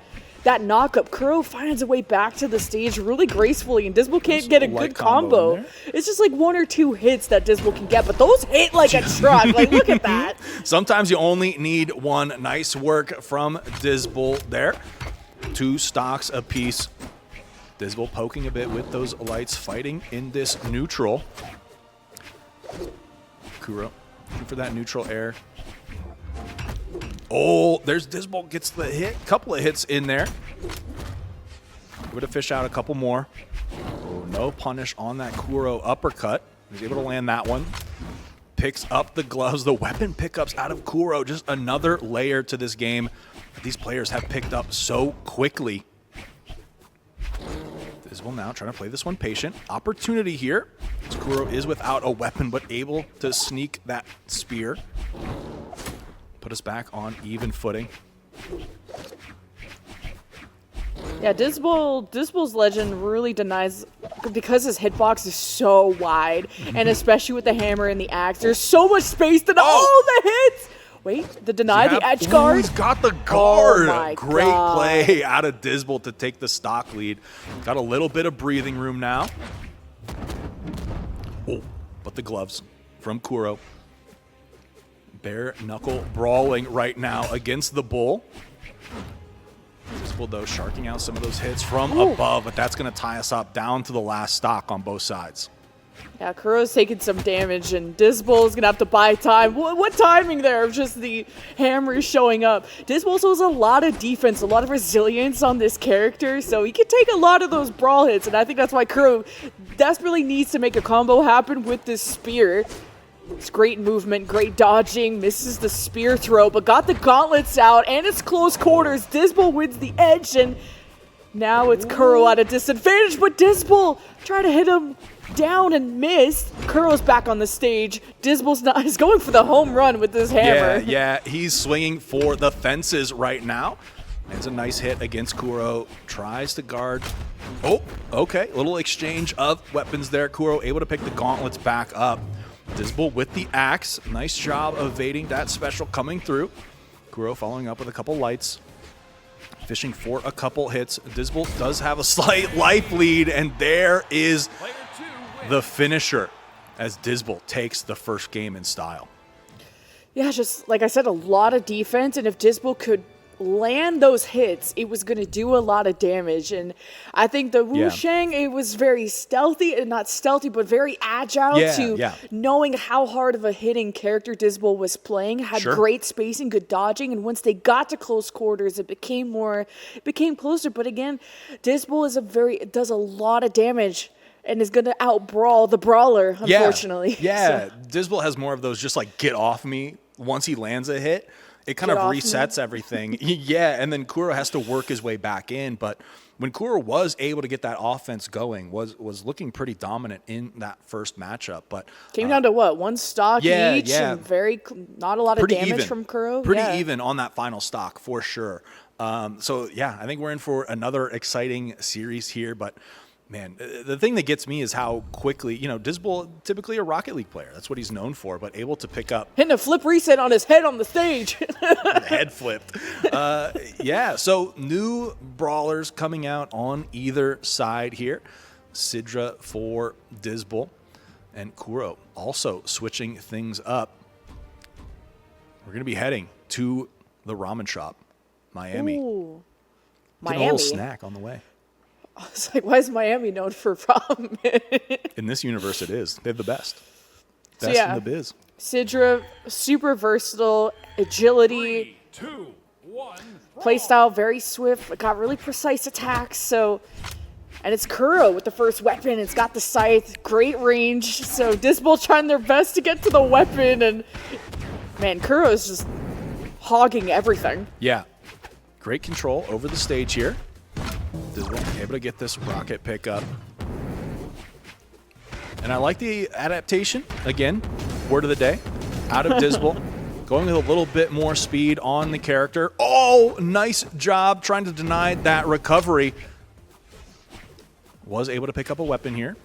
knock-up, Kuro finds a way back to the stage really gracefully, and Disbel can't get a good combo. It's just like 1 or 2 hits that Disbel can get, but those hit like a truck. Like, look at that. Sometimes you only need one. Nice work from Disbel there. 2 stocks apiece. Disbel poking a bit with those lights, fighting in this neutral. Kuro looking for that neutral air. Oh, there's Disbel, gets the hit. Couple of hits in there. Able to fish out a couple more. Oh, no punish on that Kuro uppercut. He's able to land that one. Picks up the gloves. The weapon pickups out of Kuro. Just another layer to this game that these players have picked up so quickly. Disbel now trying to play this one patient. Opportunity here. Kuro is without a weapon, but able to sneak that spear. Put us back on even footing. Yeah, Disbel's legend really denies, because his hitbox is so wide, and especially with the hammer and the axe, there's so much space to the hits. Wait, the deny, the edge guard. He's got the guard. Oh my Great God. play out of Disbel to take the stock lead. Got a little bit of breathing room now. Oh, but the gloves from Kuro. Bare knuckle brawling right now against the bull. Disbel, though, sharking out some of those hits from above, but that's going to tie us up down to the last stock on both sides. Yeah, Kuro's taking some damage, and Disbel is going to have to buy time. What timing there of just the hammer showing up. Disbel also has a lot of defense, a lot of resilience on this character, so he can take a lot of those brawl hits, and I think that's why Kuro desperately needs to make a combo happen with this spear. It's great movement, great dodging, misses the spear throw, but got the gauntlets out, and it's close quarters. Disbel wins the edge, and now it's Kuro at a disadvantage, but Disbel try to hit him down and missed. Kuro's back on the stage. Disbel's not, he's going for the home run with this hammer. Yeah, he's swinging for the fences right now. It's a nice hit against Kuro. Tries to guard. Oh, okay. A little exchange of weapons there. Kuro able to pick the gauntlets back up. Disbel with the axe. Nice job evading that special coming through. Kuro following up with a couple lights. Fishing for a couple hits. Disbel does have a slight life lead, and there is the finisher as Disbel takes the first game in style. Yeah, just like I said, a lot of defense, and if Disbel could land those hits, it was going to do a lot of damage. And I think the Wu Shang, it was very stealthy, and not stealthy, but very agile knowing how hard of a hitting character Disbel was playing, had great spacing, good dodging, and once they got to close quarters, it became closer. But again, Disbel does a lot of damage and is going to out-brawl the Brawler, unfortunately. Yeah, Disbel has more of those just like get off me once he lands a hit. It kind of resets everything. Yeah, and then Kuro has to work his way back in. But when Kuro was able to get that offense going, was looking pretty dominant in that first matchup. But came down to what, one stock each, and not a lot of damage from Kuro. Pretty even on that final stock for sure. So yeah, I think we're in for another exciting series here. But man, the thing that gets me is how quickly, Disbel, typically a Rocket League player. That's what he's known for, but able to pick up. Hitting a flip reset on his head on the stage. Head flipped. So new brawlers coming out on either side here. Sidra for Disbel, and Kuro also switching things up. We're going to be heading to the ramen shop, Miami. Ooh. Get a little snack on the way. I was like, why is Miami known for ramen? In this universe, it is. They have the best. Best in the biz. Sidra, super versatile, agility. 3, 2, 1. Playstyle, very swift. Got really precise attacks. And it's Kuro with the first weapon. It's got the scythe. Great range. So Disbel trying their best to get to the weapon. And man, Kuro is just hogging everything. Yeah. Great control over the stage here. Disbel able to get this rocket pickup. And I like the adaptation. Again, word of the day. Out of Disbel. Going with a little bit more speed on the character. Oh, nice job trying to deny that recovery. Was able to pick up a weapon here.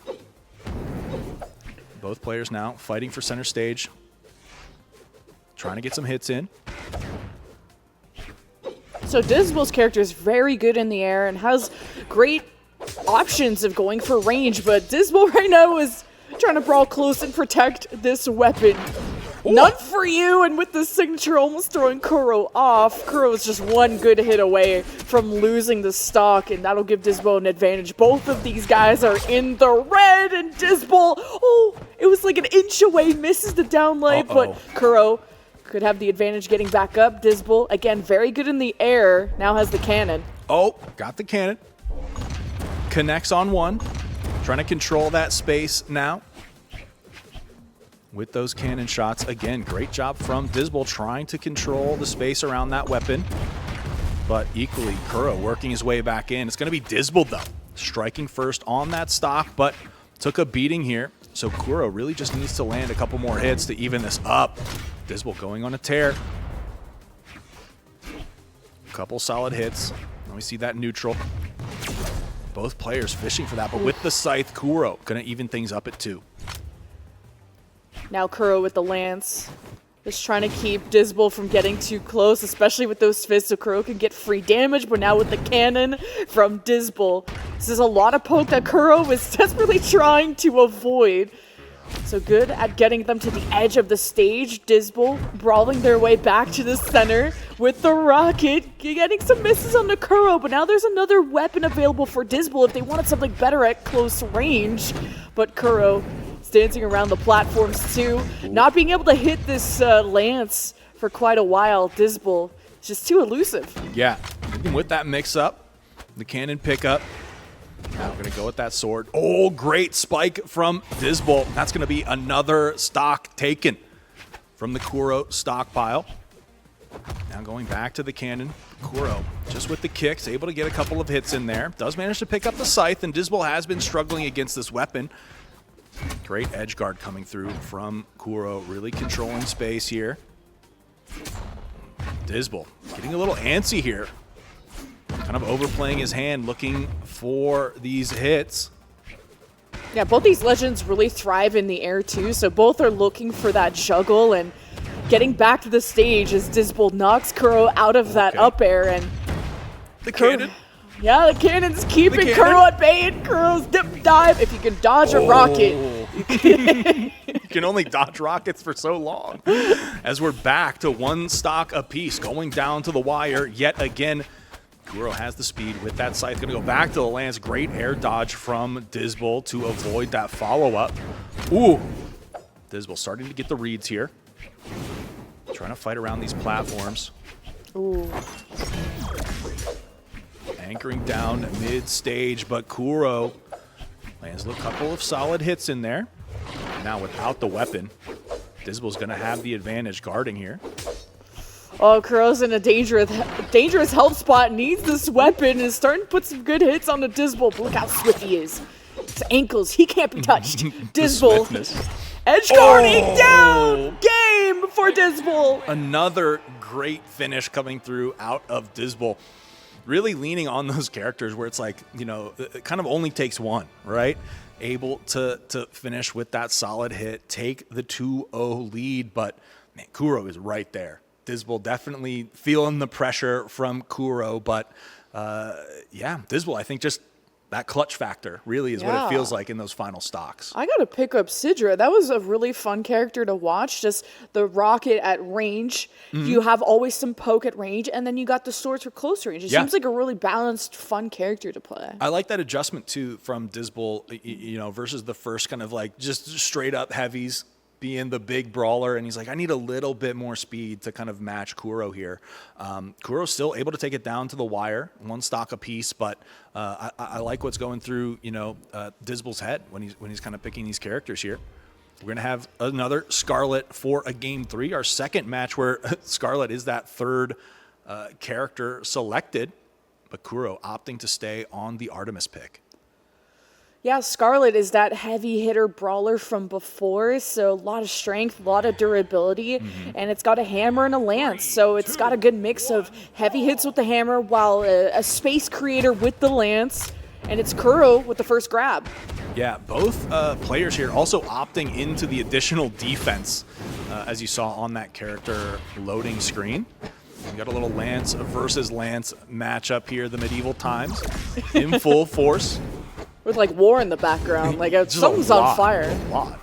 Both players now fighting for center stage. Trying to get some hits in. So Disbel's character is very good in the air and has great options of going for range, but Disbel right now is trying to brawl close and protect this weapon. Ooh. None for you, and with the signature almost throwing Kuro off. Kuro is just one good hit away from losing the stock, and that'll give Disbel an advantage. Both of these guys are in the red, and Disbel, it was like an inch away, misses the downlight, but Kuro could have the advantage getting back up. Disbel, again, very good in the air, now has the cannon. Oh, got the cannon. Connects on one. Trying to control that space now. With those cannon shots. Again, great job from Disbel trying to control the space around that weapon. But equally, Kuro working his way back in. It's going to be Disbel, though. Striking first on that stock, but took a beating here. So Kuro really just needs to land a couple more hits to even this up. Disbel going on a tear. Couple solid hits. Let me see that neutral. Both players fishing for that, but with the scythe, Kuro going to even things up at 2. Now Kuro with the lance. Just trying to keep Disbel from getting too close, especially with those fists, so Kuro can get free damage, but now with the cannon from Disbel. This is a lot of poke that Kuro was desperately trying to avoid. So good at getting them to the edge of the stage. Disbel brawling their way back to the center with the rocket, getting some misses on the Kuro, but now there's another weapon available for Disbel if they wanted something better at close range. But Kuro dancing around the platforms too, not being able to hit this lance for quite a while. Disbel is just too elusive. Yeah, even with that mix-up, the cannon pickup. Now we're going to go with that sword. Oh, great spike from Disbel. That's going to be another stock taken from the Kuro stockpile. Now going back to the cannon. Kuro, just with the kicks, able to get a couple of hits in there. Does manage to pick up the scythe, and Disbel has been struggling against this weapon. Great edge guard coming through from Kuro, really controlling space here. Disbel getting a little antsy here. Kind of overplaying his hand, looking for these hits. Yeah, both these legends really thrive in the air too, so both are looking for that juggle and getting back to the stage as Disbel knocks Kuro out of that up air. And the cannon. Yeah, the cannon's keeping Kuro at bay, and Kuro's dip dive. If you can dodge a rocket, you can can only dodge rockets for so long. As we're back to one stock apiece, going down to the wire yet again. Kuro has the speed with that scythe. Going to go back to the lance. Great air dodge from Disbel to avoid that follow-up. Ooh. Disbel starting to get the reads here. Trying to fight around these platforms. Ooh. Anchoring down mid-stage, but Kuro lands a couple of solid hits in there. Now without the weapon, Disbel's going to have the advantage guarding here. Oh, Kuro's in a dangerous help spot, needs this weapon, and is starting to put some good hits on the Disbel. But look how swift he is. His ankles, he can't be touched. Disbel, edge guarding down! Game for Disbel! Another great finish coming through out of Disbel. Really leaning on those characters where it's like, you know, it kind of only takes one, right? Able to finish with that solid hit, take the 2-0 lead, but man, Kuro is right there. Disbel definitely feeling the pressure from Kuro, but yeah, Disbel, I think just that clutch factor really is what it feels like in those final stocks. I gotta pick up Sidra. That was a really fun character to watch. Just the rocket at range. You have always some poke at range, and then you got the swords for close range. It seems like a really balanced, fun character to play. I like that adjustment too from Disbel, you know, versus the first kind of like just straight up heavies being the big brawler, and he's like, I need a little bit more speed to kind of match Kuro here. Kuro's still able to take it down to the wire, one stock apiece, but I like what's going through, you know, Disbel's head when he's kind of picking these characters here. We're gonna have another Scarlet for a game 3, our second match where Scarlet is that third character selected, but Kuro opting to stay on the Artemis pick. Yeah, Scarlet is that heavy hitter brawler from before, so a lot of strength, a lot of durability, and it's got a hammer and a lance, so it's got a good mix of heavy hits with the hammer while a space creator with the lance, and it's Kuro with the first grab. Yeah, both players here also opting into the additional defense, as you saw on that character loading screen. We got a little lance versus lance matchup here, the medieval times, in full force. With like war in the background, like something's on fire. A lot.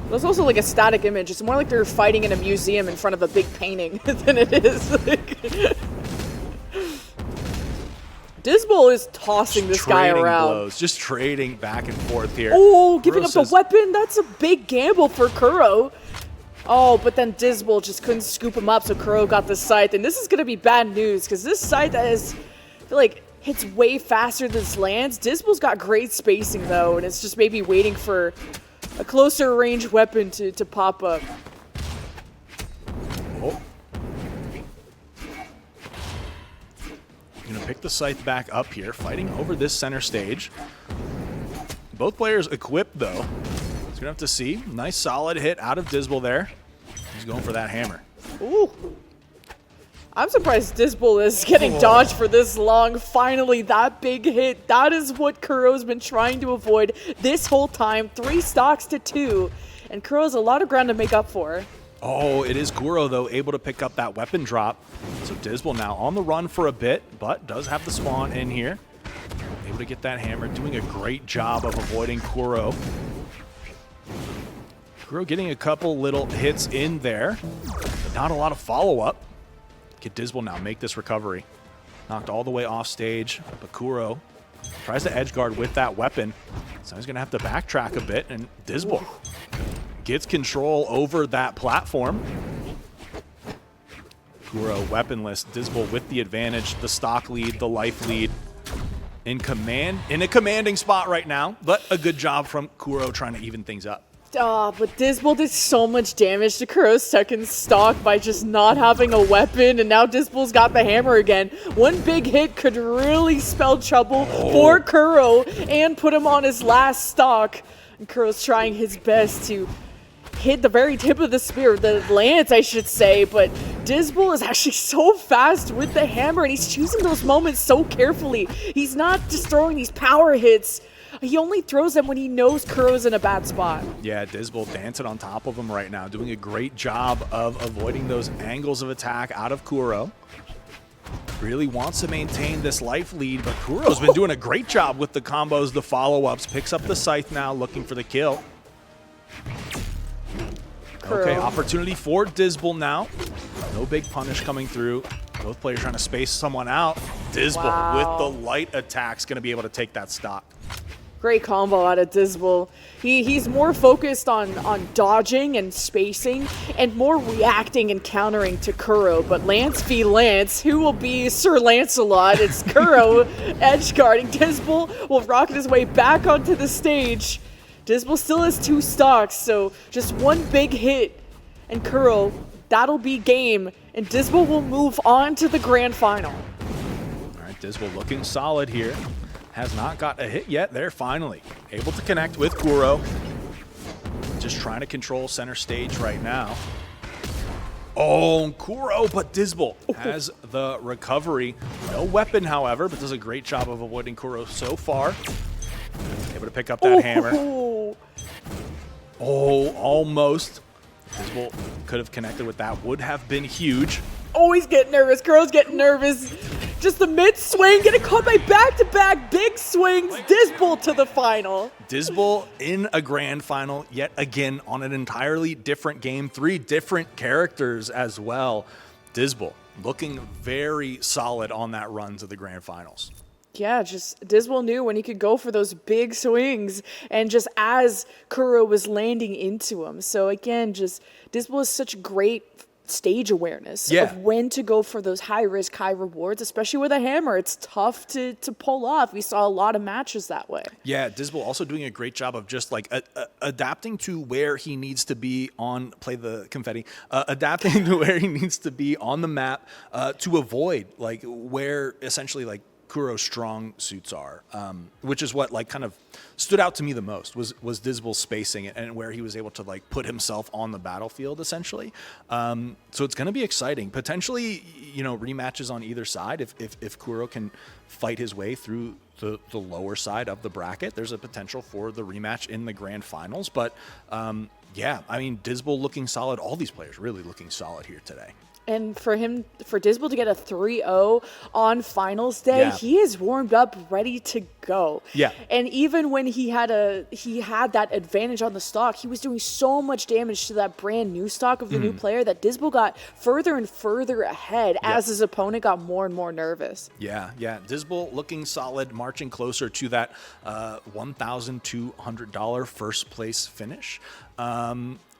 There's also like a static image. It's more like they're fighting in a museum in front of a big painting than it is. Disbel is tossing this guy around. Blows, just trading back and forth here. Oh, giving up the weapon. That's a big gamble for Kuro. Oh, but then Disbel just couldn't scoop him up, so Kuro got the scythe. And this is going to be bad news, because this scythe is, I feel like, hits way faster than this lands. Disbel's got great spacing, though, and it's just maybe waiting for a closer range weapon to pop up. Oh. Gonna pick the scythe back up here, fighting over this center stage. Both players equipped, though. He's gonna have to see. Nice solid hit out of Disbel there. He's going for that hammer. Ooh. I'm surprised Disbel is getting dodged for this long. Finally, that big hit. That is what Kuro's been trying to avoid this whole time. 3 stocks to 2. And Kuro's a lot of ground to make up for. Oh, it is Kuro, though, able to pick up that weapon drop. So Disbel now on the run for a bit, but does have the spawn in here. Able to get that hammer, doing a great job of avoiding Kuro. Kuro getting a couple little hits in there, but not a lot of follow-up. Get Disbel now, make this recovery. Knocked all the way off stage, but Kuro tries to edge guard with that weapon. So he's gonna have to backtrack a bit, and Disbel gets control over that platform. Kuro weaponless, Disbel with the advantage, the stock lead, the life lead. In a commanding spot right now, but a good job from Kuro trying to even things up. Oh, but Disbel did so much damage to Kuro's second stock by just not having a weapon, and now Disbel's got the hammer again. One big hit could really spell trouble for Kuro and put him on his last stock. And Kuro's trying his best to hit the very tip of the spear, the lance, I should say, but Disbel is actually so fast with the hammer, and he's choosing those moments so carefully. He's not just throwing these power hits. He only throws them when he knows Kuro's in a bad spot. Yeah, Disbel dancing on top of him right now, doing a great job of avoiding those angles of attack out of Kuro. really wants to maintain this life lead, but Kuro's been doing a great job with the combos, the follow-ups. Picks up the scythe now, looking for the kill. Okay, opportunity for Disbel now. No big punish coming through. Both players trying to space someone out. Disbel with the light attacks going to be able to take that stock. Great combo out of Disbel. He's more focused on dodging and spacing and more reacting and countering to Kuro. But Lance v. Lance, who will be Sir Lancelot? It's Kuro edge guarding. Disbel will rocket his way back onto the stage. Disbel still has 2 stocks, so just one big hit. And Kuro, that'll be game. And Disbel will move on to the grand final. All right, Disbel looking solid here. Has not got a hit yet. They're finally able to connect with Kuro. Just trying to control center stage right now. Oh, Kuro, but Disbel has the recovery. No weapon, however, but does a great job of avoiding Kuro so far. Able to pick up that hammer. Oh, almost. Disbel could have connected with that. Would have been huge. Always get nervous. Kuro's getting nervous. Just the mid swing, getting caught by back-to-back big swings. Disbel to the final. Disbel in a grand final yet again on an entirely different game. 3 different characters as well. Disbel looking very solid on that run to the grand finals. Yeah, just Disbel knew when he could go for those big swings and just as Kuro was landing into him. So again, just Disbel has such great stage awareness of when to go for those high risk, high rewards, especially with a hammer. It's tough to pull off. We saw a lot of matches that way. Yeah, Disbel also doing a great job of just like adapting to where he needs to be on, play the confetti, adapting to where he needs to be on the map to avoid like where essentially like Kuro's strong suits are, which is what like kind of stood out to me the most was Disbel's spacing and where he was able to like put himself on the battlefield essentially. So it's going to be exciting. Potentially, you know, rematches on either side. If Kuro can fight his way through the lower side of the bracket, there's a potential for the rematch in the grand finals. But yeah, I mean, Disbel looking solid. All these players really looking solid here today. And for Disbel to get a 3-0 on finals day, he is warmed up, ready to go. Yeah. And even when he had that advantage on the stock, he was doing so much damage to that brand new stock of the new player that Disbel got further and further ahead as his opponent got more and more nervous. Yeah. Disbel looking solid, marching closer to that $1,200 first place finish.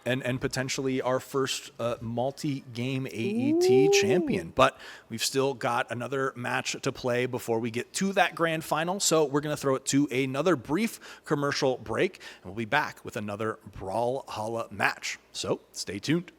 And potentially our first multi-game AET champion. But we've still got another match to play before we get to that grand final. So we're going to throw it to another brief commercial break, and we'll be back with another Brawlhalla match. So stay tuned.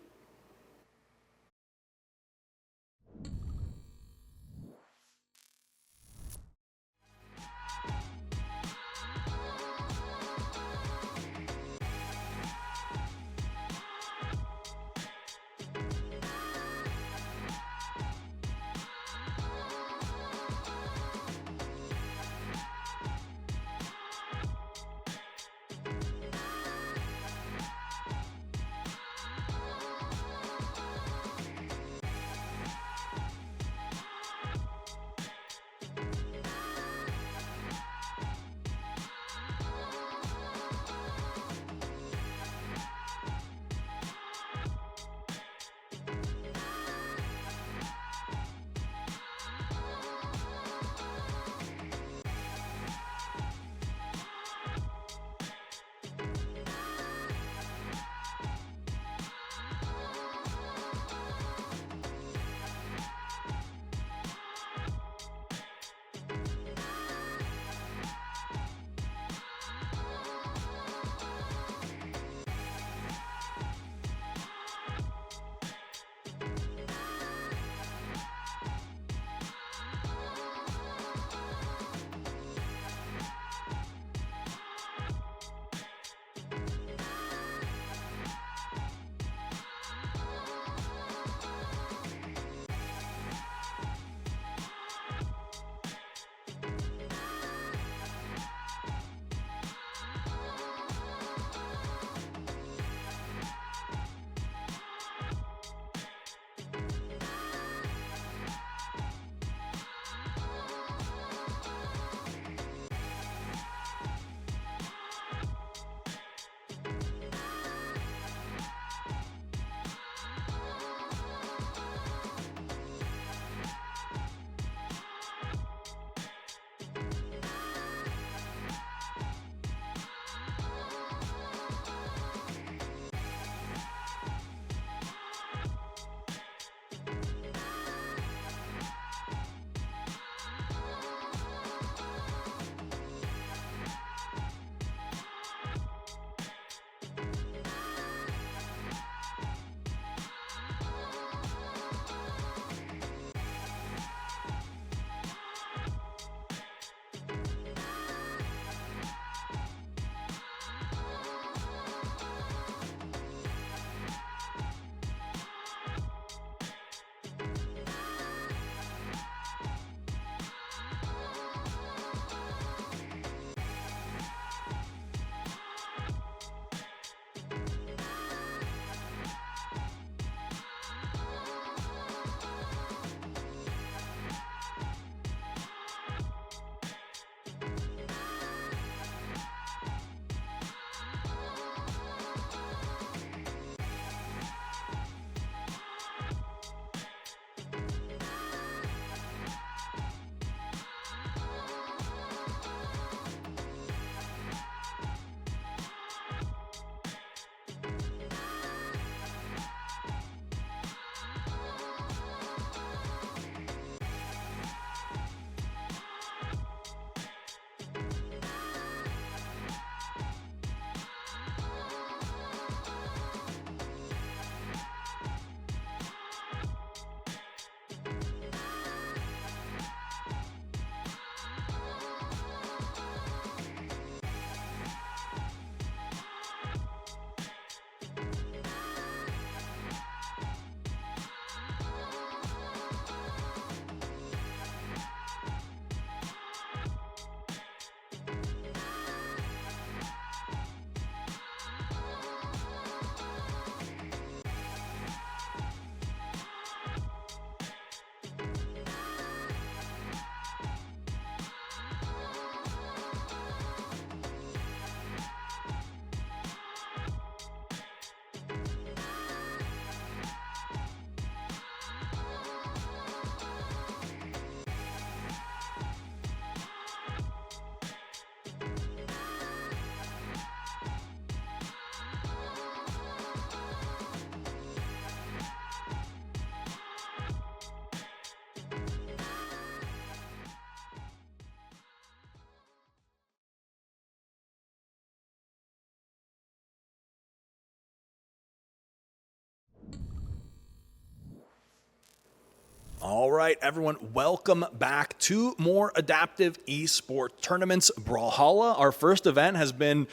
All right, everyone, welcome back to more adaptive esports tournaments. Brawlhalla, our first event, has been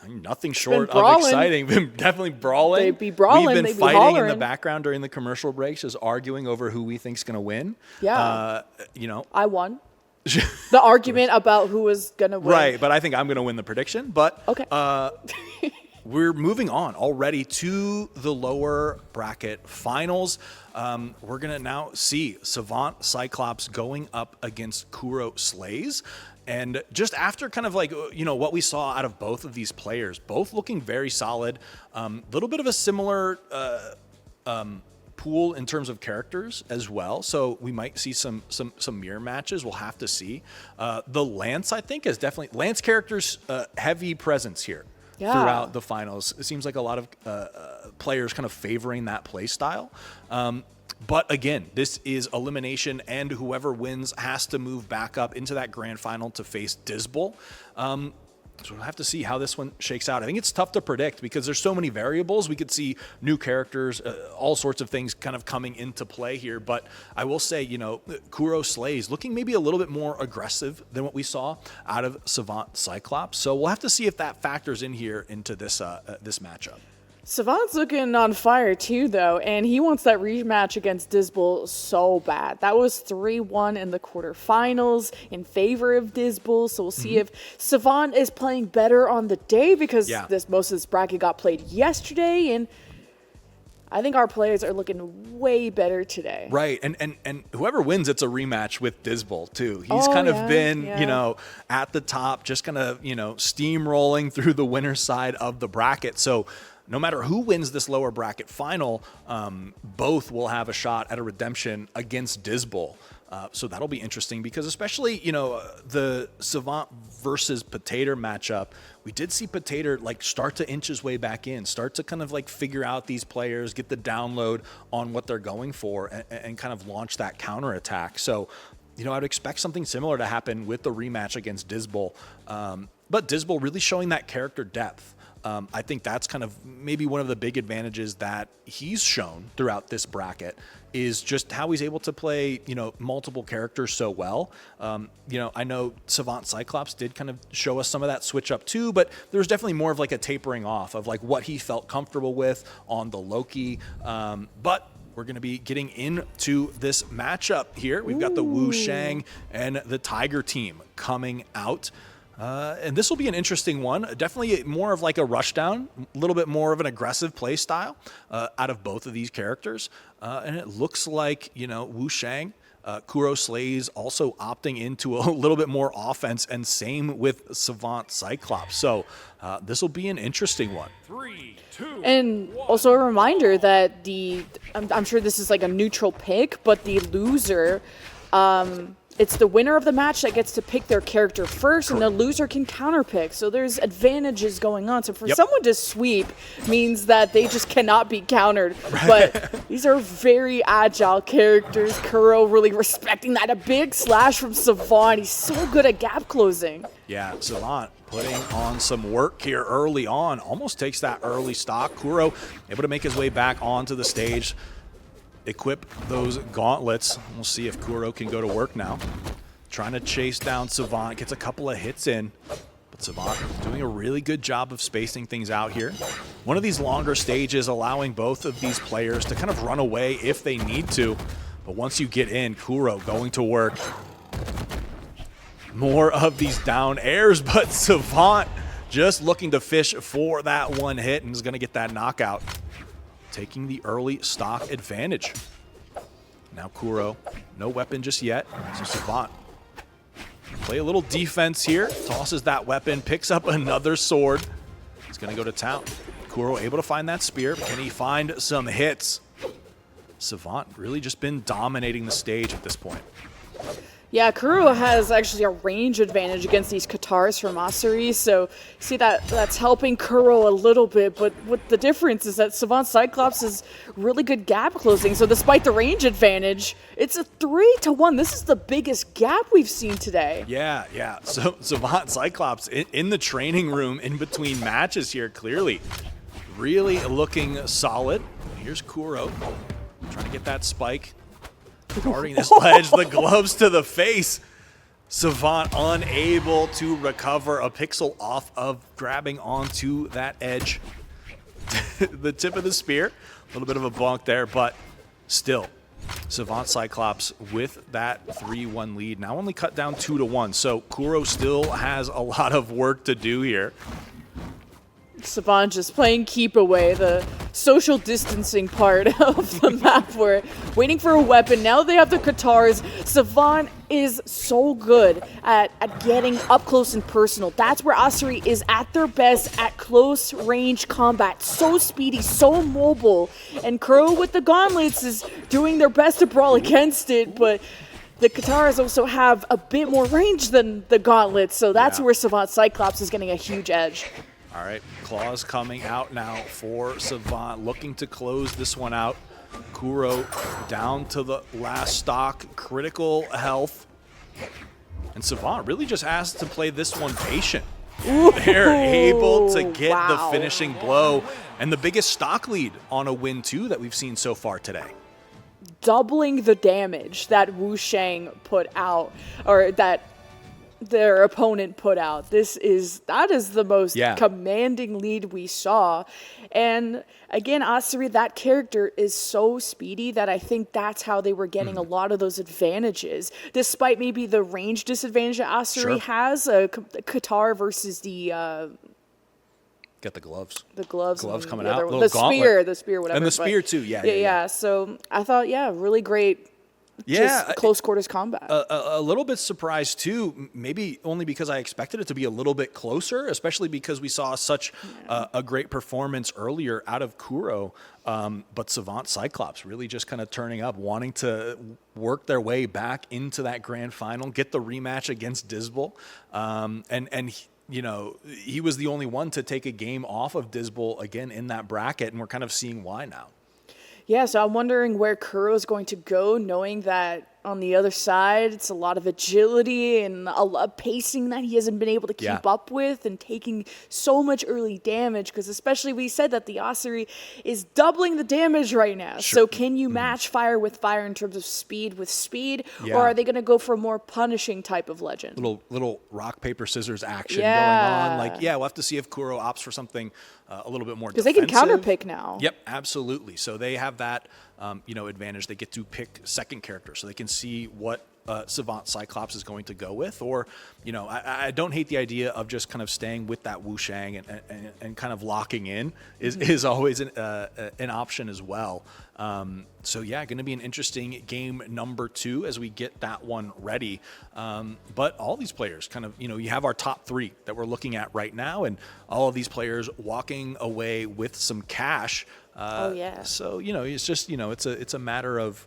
nothing short of exciting. Been definitely brawling. They be brawling. We've been they be fighting hollering. in the background during the commercial breaks, just arguing over who we think's going to win. Yeah. I won. The argument about who was going to win. Right, but I think I'm going to win the prediction. But okay. We're moving on already to the lower bracket finals. We're going to now see Savant Cyclops going up against Kuro Slays. And just after kind of like, what we saw out of both of these players, both looking very solid, little bit of a similar pool in terms of characters as well. So we might see some mirror matches. We'll have to see. The Lance, I think, is definitely Lance characters heavy presence here. Yeah. Throughout the finals. It seems like a lot of players kind of favoring that play style. But again, this is elimination, and whoever wins has to move back up into that grand final to face Disbel. So we'll have to see how this one shakes out. I think it's tough to predict because there's so many variables. We could see new characters, all sorts of things kind of coming into play here. But I will say, Kuro Slays looking maybe a little bit more aggressive than what we saw out of Savant Cyclops. So we'll have to see if that factors in here into this this matchup. Savant's looking on fire too, though, and he wants that rematch against Disbel so bad. That was 3-1 in the quarterfinals in favor of Disbel, so we'll see if Savant is playing better on the day because most of this bracket got played yesterday, and I think our players are looking way better today. Right, and whoever wins, it's a rematch with Disbel too. He's kind of been, at the top, just kind of, steamrolling through the winner's side of the bracket. So no matter who wins this lower bracket final, both will have a shot at a redemption against Disbel. So that'll be interesting because especially, the Savant versus Potato matchup, we did see Potato start to inch his way back in, start to kind of figure out these players, get the download on what they're going for and kind of launch that counterattack. So, I'd expect something similar to happen with the rematch against Disbel. But Disbel really showing that character depth. I think that's kind of maybe one of the big advantages that he's shown throughout this bracket is just how he's able to play, multiple characters so well. I know Savant Cyclops did kind of show us some of that switch up too, but there was definitely more of a tapering off of what he felt comfortable with on the Loki. But we're going to be getting into this matchup here. We've got the Wu Shang and the Tiger team coming out. And this will be an interesting one. Definitely more of a rushdown, a little bit more of an aggressive play style out of both of these characters. And it looks like, Wu Shang, Kuro Slays also opting into a little bit more offense, and same with Savant Cyclops. So this will be an interesting one. 3, 2, and also a reminder that I'm sure this is a neutral pick, but the loser, it's the winner of the match that gets to pick their character first, and the loser can counterpick. So there's advantages going on. So for someone to sweep means that they just cannot be countered. Right. But these are very agile characters. Kuro really respecting that. A big slash from Savant. He's so good at gap closing. Yeah, Savant putting on some work here early on. Almost takes that early stock. Kuro able to make his way back onto the stage. Equip those gauntlets. We'll see if Kuro can go to work now. Trying to chase down Savant. Gets a couple of hits in. But Savant doing a really good job of spacing things out here. One of these longer stages allowing both of these players to kind of run away if they need to. But once you get in, Kuro going to work. More of these down airs, but Savant just looking to fish for that one hit and is going to get that knockout. Taking the early stock advantage. Now Kuro, no weapon just yet. So Savant, play a little defense here. Tosses that weapon, picks up another sword. He's going to go to town. Kuro able to find that spear. Can he find some hits? Savant really just been dominating the stage at this point. Yeah, Kuro has actually a range advantage against these Katars from Asari, so see that's helping Kuro a little bit, but what the difference is that Savant Cyclops is really good gap closing, so despite the range advantage, it's a 3-1. This is the biggest gap we've seen today. Yeah. So Savant Cyclops in the training room in between matches here, clearly really looking solid. Here's Kuro trying to get that spike. guarding this ledge, the gloves to the face. Savant unable to recover a pixel off of grabbing onto that edge. The tip of the spear, a little bit of a bonk there, but still, Savant Cyclops with that 3-1 lead. Now only cut down 2-1, so Kuro still has a lot of work to do here. Savant just playing keep away, the social distancing part of the map. We're waiting for a weapon. Now they have the Katars. Savant is so good at getting up close and personal. That's where Asuri is at their best, at close range combat. So speedy, so mobile. And Kuro with the gauntlets is doing their best to brawl against it, but the Katars also have a bit more range than the gauntlets, so that's where Savant Cyclops is getting a huge edge. All right, claws coming out now for Savant, looking to close this one out. Kuro down to the last stock, critical health. And Savant really just has to play this one patient. Ooh, they're able to get the finishing blow and the biggest stock lead on a win, too, that we've seen so far today. Doubling the damage that Wu Shang put out, or that their opponent put out. That is the most commanding lead we saw. And again, Asuri, that character is so speedy that I think that's how they were getting a lot of those advantages, despite maybe the range disadvantage that Asuri has. Qatar versus the Get the gloves. The gloves coming out. The spear, whatever. And the spear too. Yeah. So I thought, really great. Just close quarters combat. A little bit surprised too, maybe only because I expected it to be a little bit closer, especially because we saw such a great performance earlier out of Kuro. But Savant Cyclops really just kind of turning up, wanting to work their way back into that grand final, get the rematch against Disbel. He was the only one to take a game off of Disbel again in that bracket, and we're kind of seeing why now. Yeah, so I'm wondering where Kuro is going to go, knowing that on the other side, it's a lot of agility and a lot of pacing that he hasn't been able to keep up with, and taking so much early damage, because especially we said that the Asuri is doubling the damage right now. Sure. So can you match fire with fire in terms of speed with speed, or are they going to go for a more punishing type of legend? Little rock, paper, scissors action going on. We'll have to see if Kuro opts for something a little bit more defensive. Because they can counterpick now. Yep, absolutely. So they have that advantage. They get to pick second character, so they can see what Savant Cyclops is going to go with. Or, I don't hate the idea of just kind of staying with that Wu Shang and kind of locking in is always an option as well. Going to be an interesting game number 2 as we get that one ready. But all these players kind of, you have our top 3 that we're looking at right now, and all of these players walking away with some cash. So, it's just, it's a matter of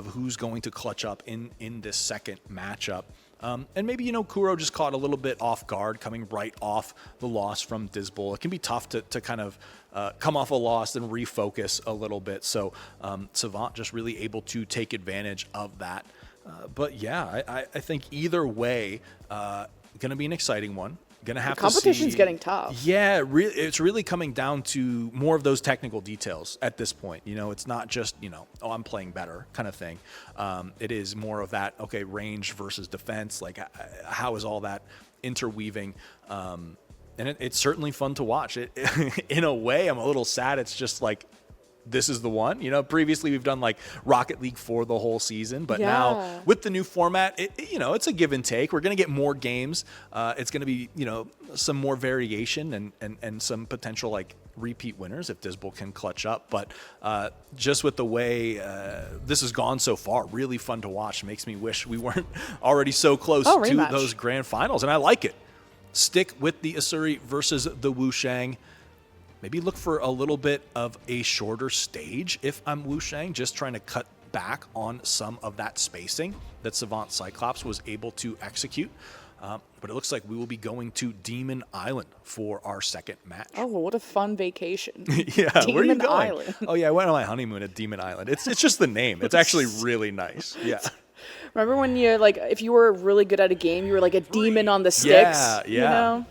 who's going to clutch up in this second matchup. And maybe, Kuro just caught a little bit off guard coming right off the loss from Disbel. It can be tough to kind of come off a loss and refocus a little bit. So Savant just really able to take advantage of that. I think either way, going to be an exciting one. Gonna have to see. Competition's getting tough. Yeah, it's really coming down to more of those technical details at this point. It's not just I'm playing better kind of thing. It is more of that range versus defense. Like how is all that interweaving? And it's certainly fun to watch. In a way, I'm a little sad. It's just like, this is the one. Previously we've done like Rocket League for the whole season, but now with the new format, it's a give and take. We're going to get more games. It's going to be, some more variation and some potential like repeat winners if Disbel can clutch up. But just with the way this has gone so far, really fun to watch. Makes me wish we weren't already so close to those grand finals. And I like it. Stick with the Asuri versus the Wu Shang. Maybe look for a little bit of a shorter stage if I'm Wu Shang, just trying to cut back on some of that spacing that Savant Cyclops was able to execute. But it looks like we will be going to Demon Island for our second match. Oh, what a fun vacation. Where are you going? Island. Oh, yeah, I went on my honeymoon at Demon Island. It's just the name. It's actually really nice. Yeah. Remember when you're like, if you were really good at a game, you were like a demon on the sticks? Yeah.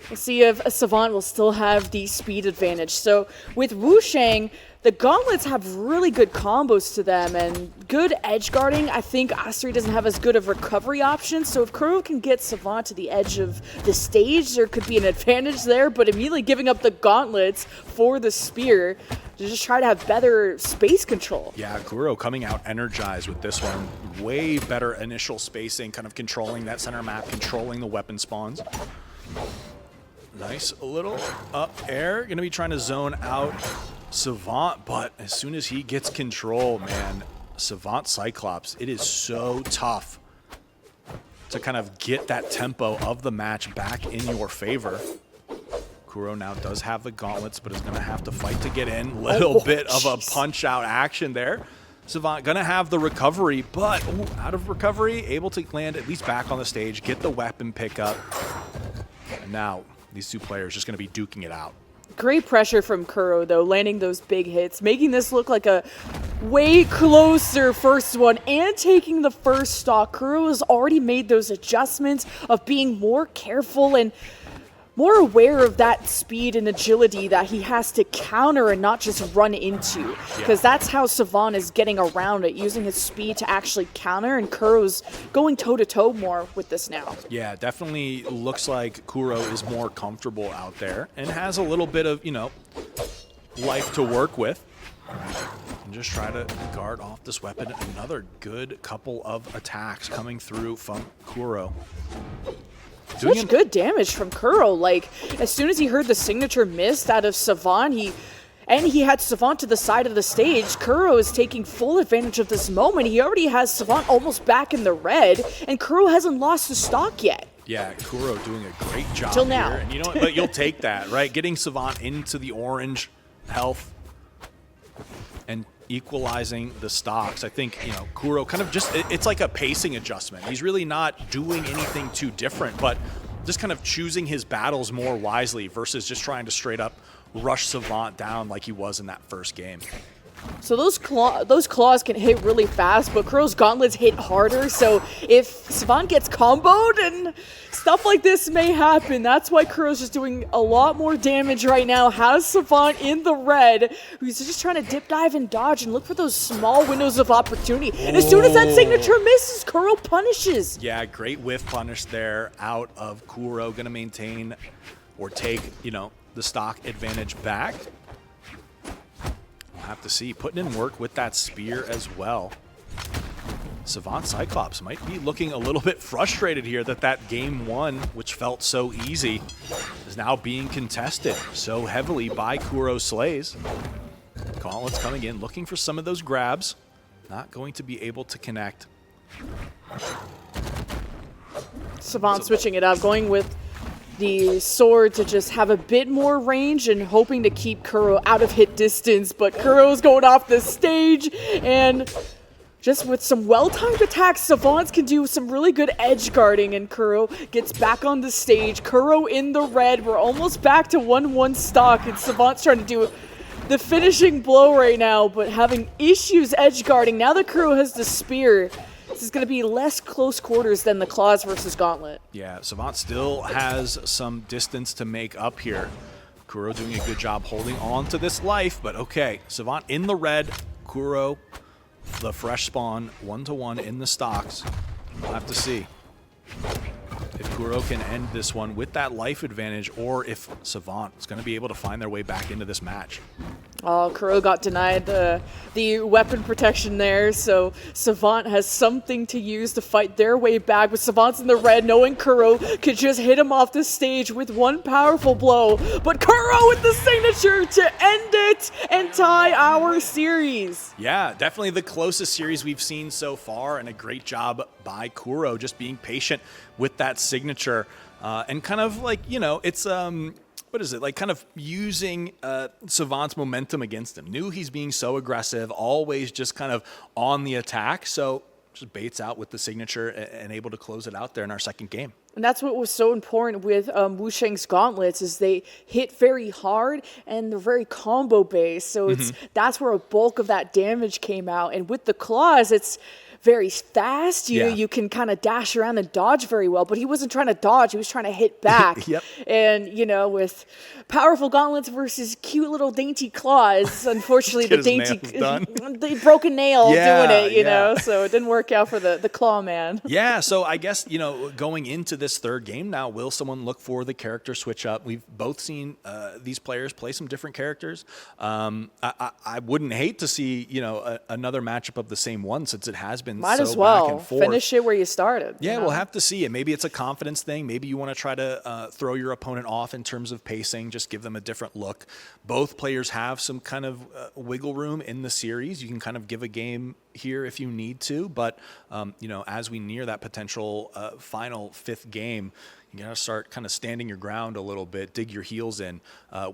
We'll see if a Savant will still have the speed advantage. So with Wu Shang, the gauntlets have really good combos to them and good edge guarding. I think Astori doesn't have as good of recovery options, so if Kuro can get Savant to the edge of the stage, there could be an advantage there, but immediately giving up the gauntlets for the spear to just try to have better space control. Yeah, Kuro coming out energized with this one. Way better initial spacing, kind of controlling that center map, controlling the weapon spawns. Nice little up air. Going to be trying to zone out Savant, but as soon as he gets control, man, Savant Cyclops, it is so tough to kind of get that tempo of the match back in your favor. Kuro now does have the gauntlets, but is going to have to fight to get in. Little bit of a punch-out action there. Savant going to have the recovery, but out of recovery, able to land at least back on the stage, get the weapon pickup. And now these two players just going to be duking it out. Great pressure from Kuro, though, landing those big hits, making this look like a way closer first one and taking the first stock. Kuro has already made those adjustments of being more careful and more aware of that speed and agility that he has to counter and not just run into. Because that's how Savant is getting around it, using his speed to actually counter, and Kuro's going toe-to-toe more with this now. Yeah, definitely looks like Kuro is more comfortable out there and has a little bit of, life to work with. And just try to guard off this weapon. Another good couple of attacks coming through from Kuro. Such good damage from Kuro. Like, as soon as he heard the signature missed out of Savant, he had Savant to the side of the stage. Kuro is taking full advantage of this moment. He already has Savant almost back in the red, and Kuro hasn't lost the stock yet. Yeah, Kuro doing a great job till now. Here. And you know what? But you'll take that, right? Getting Savant into the orange health and equalizing the stocks. I think, Kuro kind of just, it's like a pacing adjustment. He's really not doing anything too different, but just kind of choosing his battles more wisely versus just trying to straight up rush Savant down like he was in that first game. So those claws can hit really fast, but Kuro's gauntlets hit harder. So if Savant gets comboed, and stuff like this may happen. That's why Kuro's just doing a lot more damage right now. Has Savant in the red, who's just trying to dip dive and dodge and look for those small windows of opportunity. And as soon as that signature misses, Kuro punishes. Yeah, great whiff punish there out of Kuro. Going to maintain or take, the stock advantage back. Have to see, putting in work with that spear as well. Savant Cyclops might be looking a little bit frustrated here that game one, which felt so easy, is now being contested so heavily by Kuro Slays. Gauntlets coming in, looking for some of those grabs. Not going to be able to connect. Savant switching it up, going with the sword to just have a bit more range and hoping to keep Kuro out of hit distance, but Kuro's going off the stage, and just with some well-timed attacks, Savants can do some really good edge guarding, and Kuro gets back on the stage. Kuro in the red. We're almost back to 1-1 stock, and Savant's trying to do the finishing blow right now, but having issues edge guarding. Now that Kuro has the spear, this is going to be less close quarters than the claws versus gauntlet. Yeah, Savant still has some distance to make up here. Kuro doing a good job holding on to this life, but okay. Savant in the red. Kuro, the fresh spawn, 1-1 in the stocks. We'll have to see if Kuro can end this one with that life advantage, or if Savant is going to be able to find their way back into this match. Oh, Kuro got denied the weapon protection there, so Savant has something to use to fight their way back. With Savant's in the red, knowing Kuro could just hit him off the stage with one powerful blow. But Kuro with the signature to end it and tie our series. Yeah, definitely the closest series we've seen so far, and a great job by Kuro just being patient with that signature. And kind of like, it's... what is it, like kind of using Savant's momentum against him. Knew he's being so aggressive, always just kind of on the attack, so just baits out with the signature and able to close it out there in our second game. And that's what was so important with Wu Sheng's gauntlets, is they hit very hard and they're very combo based, so that's where a bulk of that damage came out. And with the claws, it's very fast. Yeah. You can kind of dash around and dodge very well, but he wasn't trying to dodge. He was trying to hit back. Yep. And, with powerful gauntlets versus cute little dainty claws, unfortunately, the they broke a nail doing it, you know, so it didn't work out for the claw man. Yeah, so I guess, going into this third game now, will someone look for the character switch up? We've both seen these players play some different characters. I wouldn't hate to see, another matchup of the same one, since it has been Might so as well back and forth. finish it where you started. Yeah, we'll have to see it. Maybe it's a confidence thing. Maybe you want to try to throw your opponent off in terms of pacing, just give them a different look. Both players have some kind of wiggle room in the series. You can kind of give a game here if you need to, but as we near that potential final fifth game, you got to start kind of standing your ground a little bit, dig your heels in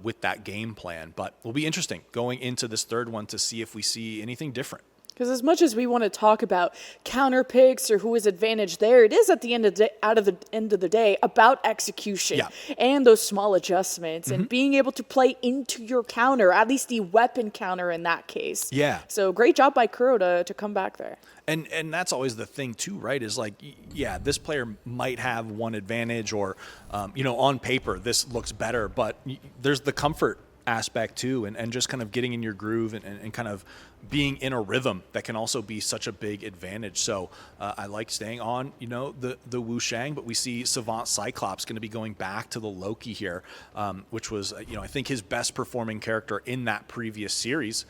with that game plan. But it'll be interesting going into this third one to see if we see anything different. Because as much as we want to talk about counter picks or who is advantaged there, it is at the end of the day about execution and those small adjustments and being able to play into your counter, at least the weapon counter in that case. Yeah. So great job by Kuro to come back there. And that's always the thing too, right? Is like, this player might have one advantage, or on paper this looks better, but there's the comfort aspect too, and just kind of getting in your groove and kind of being in a rhythm that can also be such a big advantage. So I like staying on the Wu Shang, but we see Savant Cyclops going to be going back to the Loki here, which was I think his best performing character in that previous series.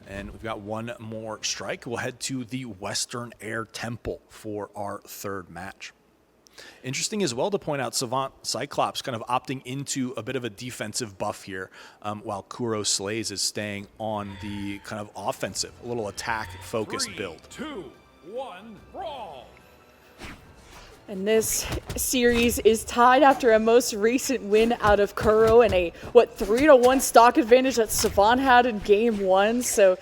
And we've got one more strike. We'll head to the Western Air Temple for our third match. Interesting as well to point out, Savant Cyclops kind of opting into a bit of a defensive buff here, while Kuro Slays is staying on the kind of offensive, a little attack-focused build. 3, 2, 1, brawl! And this series is tied after a most recent win out of Kuro and a 3-1 stock advantage that Savant had in game one. So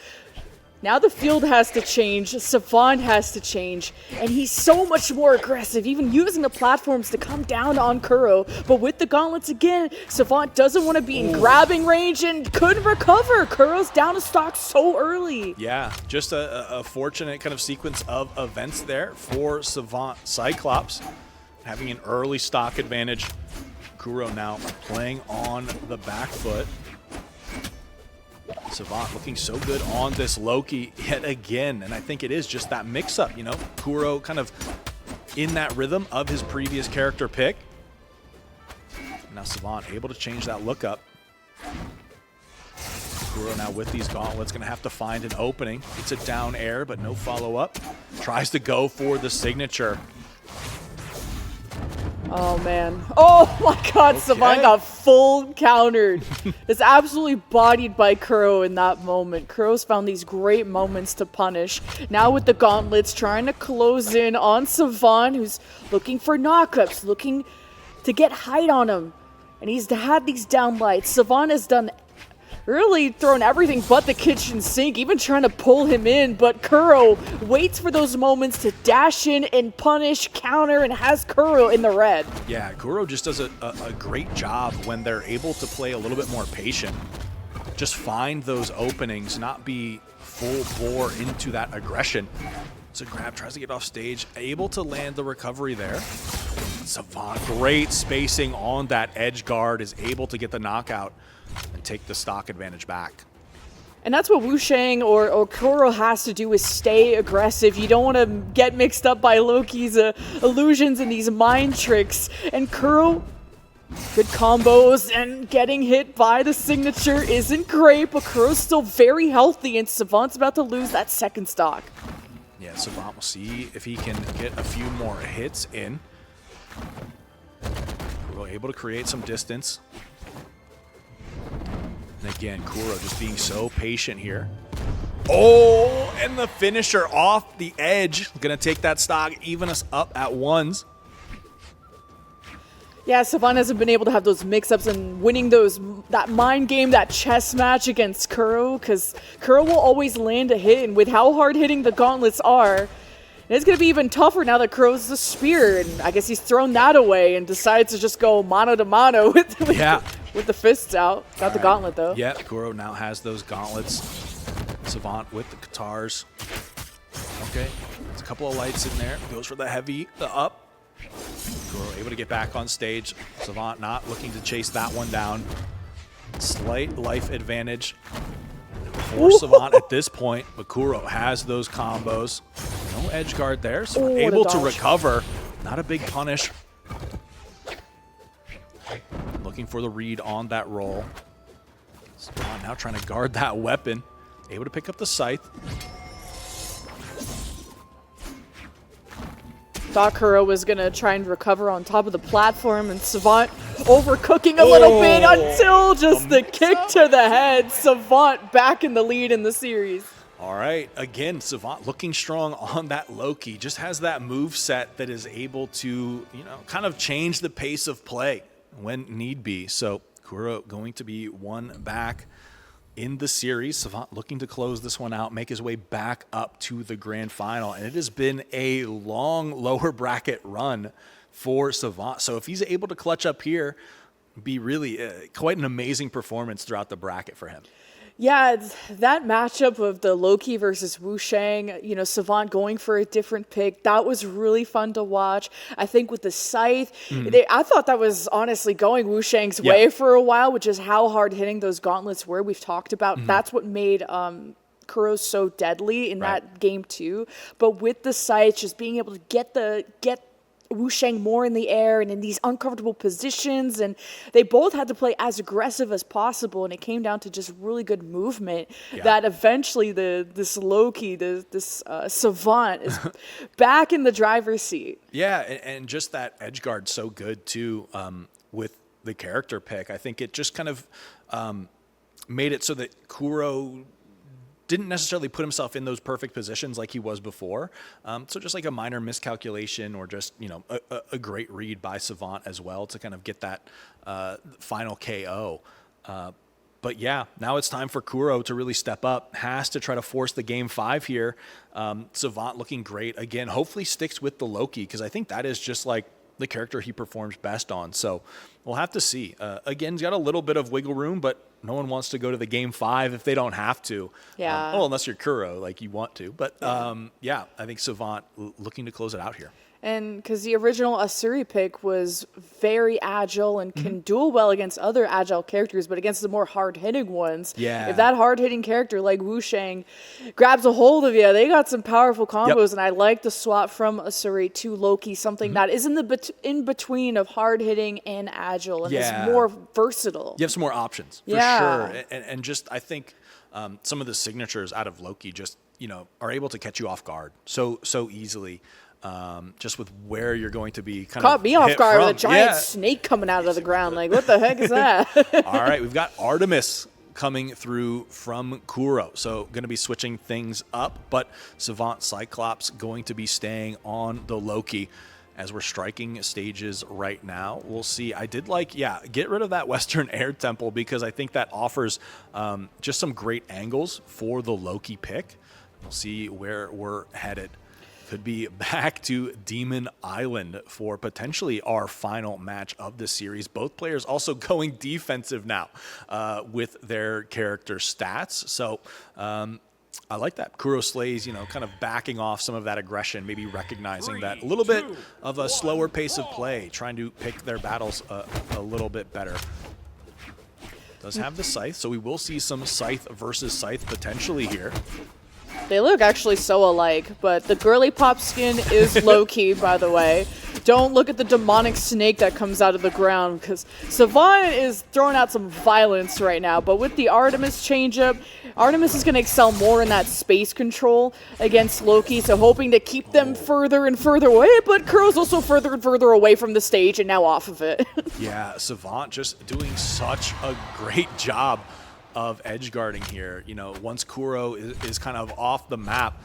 now the field has to change, Savant has to change, and he's so much more aggressive, even using the platforms to come down on Kuro. But with the gauntlets again, Savant doesn't want to be in grabbing range and couldn't recover. Kuro's down to stock so early. Yeah, just a fortunate kind of sequence of events there for Savant Cyclops, having an early stock advantage. Kuro now playing on the back foot. Savant looking so good on this Loki yet again, and I think it is just that mix-up, Kuro kind of in that rhythm of his previous character pick. Now Savant able to change that look up. Kuro now with these gauntlets going to have to find an opening. It's a down air, but no follow-up. Tries to go for the signature. Oh, man. Oh, my God. Okay. Savant got full countered. It's absolutely bodied by Kuro in that moment. Kuro's found these great moments to punish. Now with the gauntlets, trying to close in on Savant, who's looking for knockups, looking to get height on him. And he's had these downlights. Savant has done really thrown everything but the kitchen sink, even trying to pull him in, but Kuro waits for those moments to dash in and punish, counter, and has Kuro in the red. Yeah, Kuro just does a great job when they're able to play a little bit more patient. Just find those openings, not be full bore into that aggression. So grab, tries to get off stage, able to land the recovery there. Savant, great spacing on that edge guard, is able to get the knockout and take the stock advantage back. And that's what Wu Shang or Kuro has to do, is stay aggressive. You don't want to get mixed up by Loki's illusions and these mind tricks. And Kuro, good combos, and getting hit by the signature isn't great, but Kuro's still very healthy, and Savant's about to lose that second stock. Yeah, Savant will see if he can get a few more hits in. Kuro able to create some distance. And again, Kuro just being so patient here. Oh, and the finisher off the edge. Gonna take that stock, even us up at ones. Yeah, Savant hasn't been able to have those mix-ups and winning that mind game, that chess match against Kuro, because Kuro will always land a hit, and with how hard-hitting the gauntlets are, it's going to be even tougher now that Kuro's the spear, and I guess he's thrown that away and decides to just go mano to mano with the fists out. Got the gauntlet, though. Yeah, Kuro now has those gauntlets. Savant with the guitars. Okay, There's a couple of lights in there. Goes for the heavy up. Kuro able to get back on stage. Savant not looking to chase that one down. Slight life advantage for Savant at this point, but Kuro has those combos. No edge guard there, so able to recover. Not a big punish. Looking for the read on that roll. Savant now trying to guard that weapon. Able to pick up the scythe. Thought Kuro was going to try and recover on top of the platform, and Savant overcooking a little bit until just the kick to the head. Savant back in the lead in the series. All right, again, Savant looking strong on that Loki. Just has that move set that is able to, kind of change the pace of play when need be. So Kuro going to be one back in the series. Savant looking to close this one out, make his way back up to the grand final. And it has been a long lower bracket run for Savant. So if he's able to clutch up here, be really quite an amazing performance throughout the bracket for him. Yeah, that matchup of the Loki versus Wu Shang, Savant going for a different pick, that was really fun to watch. I think with the scythe, I thought that was honestly going Wu Shang's way for a while, which is how hard hitting those gauntlets were. We've talked about that's what made Kuro so deadly in that game too. But with the scythe, just being able to get Wu Shang more in the air and in these uncomfortable positions, and they both had to play as aggressive as possible, and it came down to just really good movement that eventually this Loki, this Savant is back in the driver's seat. Yeah, and just that edge guard so good too with the character pick. I think it just kind of made it so that Kuro didn't necessarily put himself in those perfect positions like he was before. So just like a minor miscalculation or just, a great read by Savant as well to kind of get that final KO. But yeah, now it's time for Kuro to really step up. Has to try to force the game 5 here. Savant looking great. Again, hopefully sticks with the Loki, because I think that is just like the character he performs best on. So we'll have to see. Again, he's got a little bit of wiggle room, but no one wants to go to the game 5 if they don't have to. Yeah. Unless you're Kuro, like you want to. But I think Savant looking to close it out here. And because the original Asuri pick was very agile and can duel well against other agile characters, but against the more hard-hitting ones, if that hard-hitting character like Wu Shang grabs a hold of you, they got some powerful combos. And I like the swap from Asuri to Loki, something that is in the in-between of hard-hitting and agile, and is more versatile. You have some more options, for sure. And just, I think some of the signatures out of Loki just, are able to catch you off guard so easily. Just with where you're going to be caught me off guard with a giant snake coming out of the ground. Like, what the heck is that? All right, we've got Artemis coming through from Kuro. So going to be switching things up, but Savant Cyclops going to be staying on the Loki as we're striking stages right now. We'll see. I did get rid of that Western Air Temple, because I think that offers just some great angles for the Loki pick. We'll see where we're headed. Could be back to Demon Island for potentially our final match of the series. Both players also going defensive now with their character stats. So I like that. Kuro slays, kind of backing off some of that aggression, maybe recognizing that a little bit of a slower pace of play, trying to pick their battles a little bit better. Does have the scythe, so we will see some scythe versus scythe potentially here. They look actually so alike, but the girly pop skin is low-key, by the way. Don't look at the demonic snake that comes out of the ground, because Savant is throwing out some violence right now. But with the Artemis change-up, Artemis is going to excel more in that space control against Loki, so hoping to keep them further and further away, but Kuro's also further and further away from the stage and now off of it. Yeah, Savant just doing such a great job of edge guarding here. Once Kuro is kind of off the map,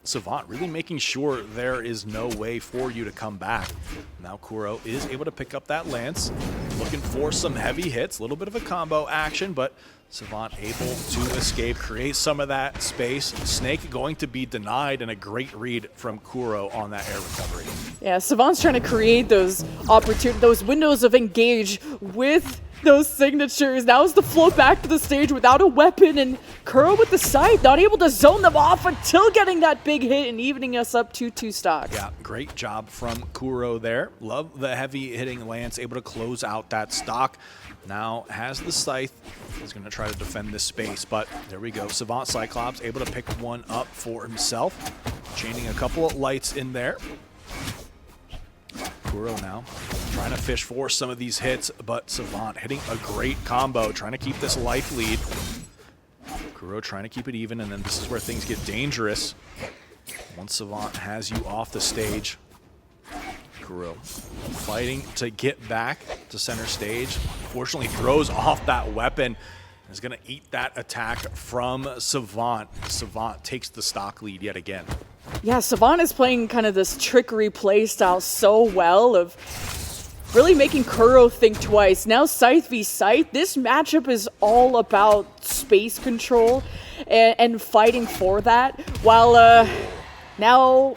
Savant really making sure there is no way for you to come back. Now Kuro is able to pick up that lance, looking for some heavy hits, a little bit of a combo action, but Savant able to escape, create some of that space. Snake going to be denied, and a great read from Kuro on that air recovery. Yeah, Savant's trying to create those windows of engage with those signatures. Now is the flow back to the stage without a weapon, and Kuro with the scythe, not able to zone them off until getting that big hit and evening us up 2-2 stocks. Yeah, great job from Kuro there. Love the heavy hitting lance, able to close out that stock. Now has the scythe. He's going to try to defend this space, but there we go. Savant Cyclops able to pick one up for himself. Chaining a couple of lights in there. Kuro now trying to fish for some of these hits, but Savant hitting a great combo, trying to keep this life lead. Kuro trying to keep it even, and then this is where things get dangerous. Once Savant has you off the stage, Kuro fighting to get back to center stage. Unfortunately, throws off that weapon. Is going to eat that attack from Savant. Savant takes the stock lead yet again. Yeah, Savant is playing kind of this trickery play style so well of really making Kuro think twice. Now Scythe v Scythe, this matchup is all about space control and fighting for that. While now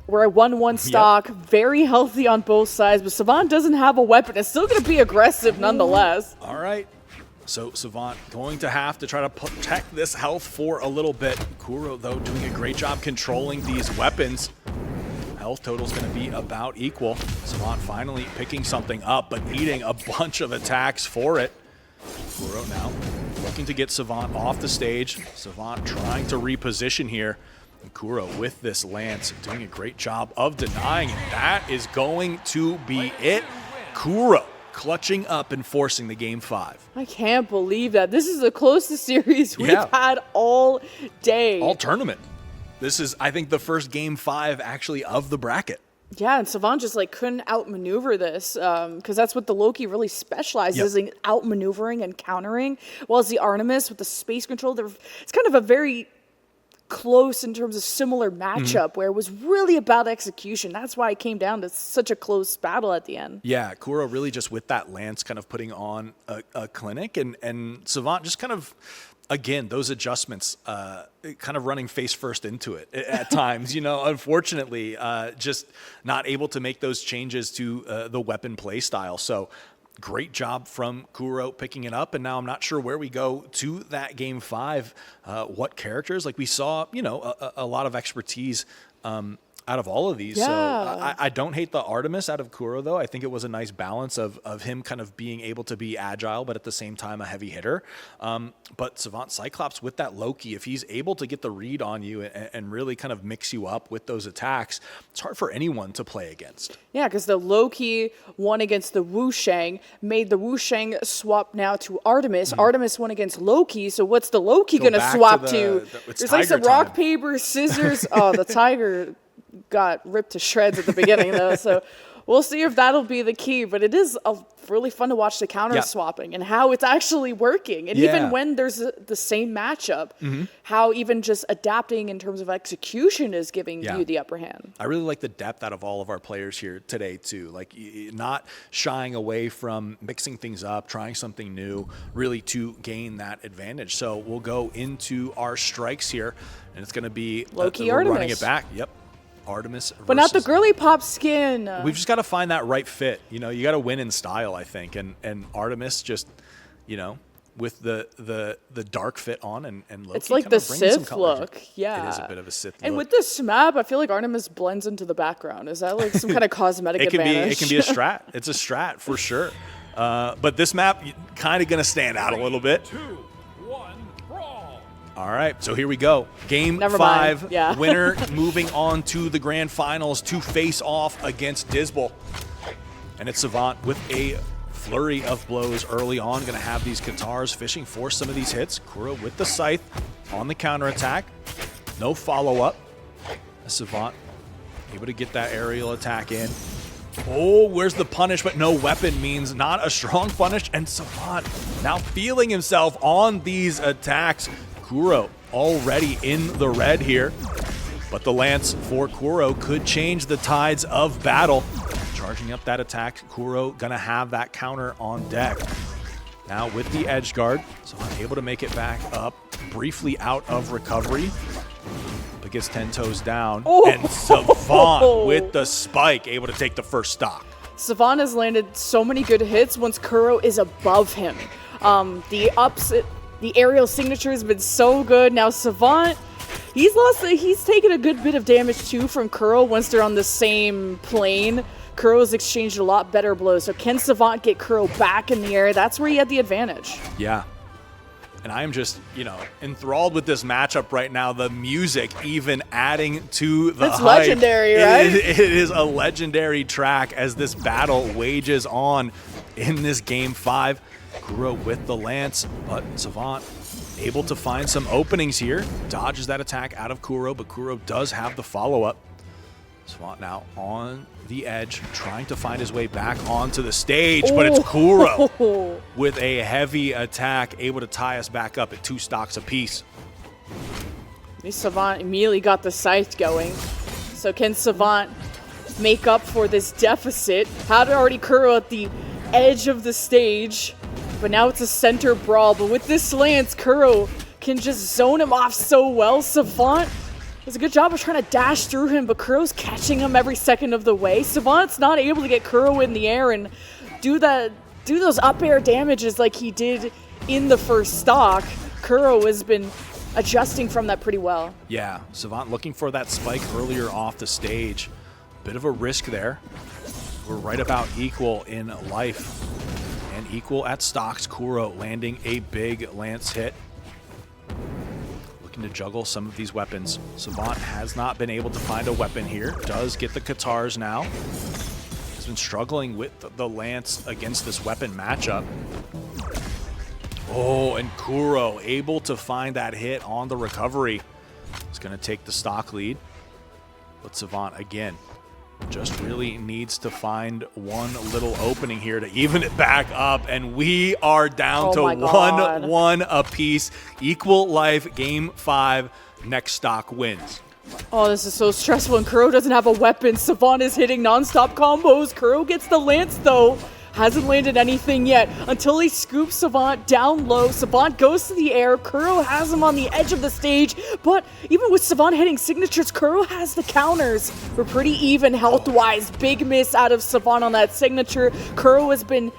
we're at 1-1 stock, very healthy on both sides, but Savant doesn't have a weapon. It's still going to be aggressive nonetheless. All right. So Savant going to have to try to protect this health for a little bit. Kuro, though, doing a great job controlling these weapons. Health total's going to be about equal. Savant finally picking something up, but needing a bunch of attacks for it. Kuro now looking to get Savant off the stage. Savant trying to reposition here. And Kuro with this lance doing a great job of denying, and that is going to be it. Kuro clutching up and forcing the game 5. I can't believe that. This is the closest series we've had all day. All tournament. This is, I think, the first game 5 actually of the bracket. Yeah, and Savant just like couldn't outmaneuver this because that's what the Loki really specializes in, outmaneuvering and countering. While as the Artemis with the space control, it's kind of a very close in terms of similar matchup where it was really about execution. That's why it came down to such a close battle at the end. Yeah, Kuro really just with that lance kind of putting on a clinic, and Savant just kind of, again, those adjustments kind of running face first into it at times, you know, unfortunately, just not able to make those changes to the weapon play style. So great job from Kuro picking it up, and now I'm not sure where we go to that game 5. What characters? Like we saw, you know, a lot of expertise out of all of these. Yeah. So I don't hate the Artemis out of Kuro, though. I think it was a nice balance of him kind of being able to be agile, but at the same time a heavy hitter. But Savant Cyclops with that Loki, if he's able to get the read on you and really kind of mix you up with those attacks, it's hard for anyone to play against. Yeah, because the Loki won against the Wushang, made the Wushang swap now to Artemis. Artemis won against Loki, so what's the Loki going to swap to? It's like some rock, paper, scissors. Oh, the tiger got ripped to shreds at the beginning, though, so we'll see if that'll be the key. But it is really fun to watch the counter swapping and how it's actually working. And even when there's the same matchup, how even just adapting in terms of execution is giving you the upper hand. I really like the depth out of all of our players here today, too. Like, not shying away from mixing things up, trying something new, really to gain that advantage. So we'll go into our strikes here, and it's going to be Loki Artemis. Artemis. Running it back. Yep. Artemis but not the girly pop skin. We've just got to find that right fit. You know, you got to win in style, I think. And Artemis just, you know, with the dark fit on and Loki. It's like the Sith look. Yeah. It is a bit of a Sith look. And with this map, I feel like Artemis blends into the background. Is that like some kind of cosmetic advantage? It can be a strat. It's a strat for sure. But this map kind of going to stand out a little bit. 2, 1, brawl. All right, so here we go. Game Never 5, mind. Yeah. winner moving on to the grand finals to face off against Disbel. And it's Savant with a flurry of blows early on. Going to have these Katars fishing for some of these hits. Kuro with the scythe on the counterattack. No follow-up. Savant able to get that aerial attack in. Oh, where's the punish? But no weapon means not a strong punish. And Savant now feeling himself on these attacks. Kuro already in the red here. But the lance for Kuro could change the tides of battle. Charging up that attack, Kuro gonna have that counter on deck. Now with the edge guard, so able to make it back up, briefly out of recovery. But gets 10 toes down, and Savant with the spike, able to take the first stock. Savant has landed so many good hits once Kuro is above him. The aerial signature has been so good. Now Savant, he's taken a good bit of damage too from Kuro once they're on the same plane. Kuro's exchanged a lot better blows. So can Savant get Kuro back in the air? That's where he had the advantage. Yeah. And I am just, enthralled with this matchup right now. The music even adding to the hype. It's legendary, right? It is a legendary track as this battle wages on in this Game 5. Kuro with the lance, but Savant able to find some openings here. Dodges that attack out of Kuro, but Kuro does have the follow-up. Savant now on the edge, trying to find his way back onto the stage, but it's Kuro with a heavy attack, able to tie us back up at 2 stocks apiece. Savant immediately got the scythe going. So can Savant make up for this deficit? Had already Kuro at the edge of the stage, but now it's a center brawl. But with this lance, Kuro can just zone him off so well. Savant does a good job of trying to dash through him, but Kuro's catching him every second of the way. Savant's not able to get Kuro in the air and do those up air damages like he did in the first stock. Kuro has been adjusting from that pretty well. Yeah, Savant looking for that spike earlier off the stage. Bit of a risk there. We're right about equal in life and equal at stocks. Kuro landing a big lance hit. Looking to juggle some of these weapons. Savant has not been able to find a weapon here. Does get the Katars now. Has been struggling with the lance against this weapon matchup. Oh, and Kuro able to find that hit on the recovery. He's going to take the stock lead. But Savant, again, just really needs to find one little opening here to even it back up. And we are down to 1-1 apiece. Equal life, Game 5. Next stock wins. Oh, this is so stressful, and Kuro doesn't have a weapon. Savant is hitting non-stop combos. Kuro gets the lance, though. Hasn't landed anything yet until he scoops Savant down low. Savant goes to the air. Kuro has him on the edge of the stage, but even with Savant hitting signatures, Kuro has the counters. We're pretty even health-wise. Big miss out of Savant on that signature. Kuro has been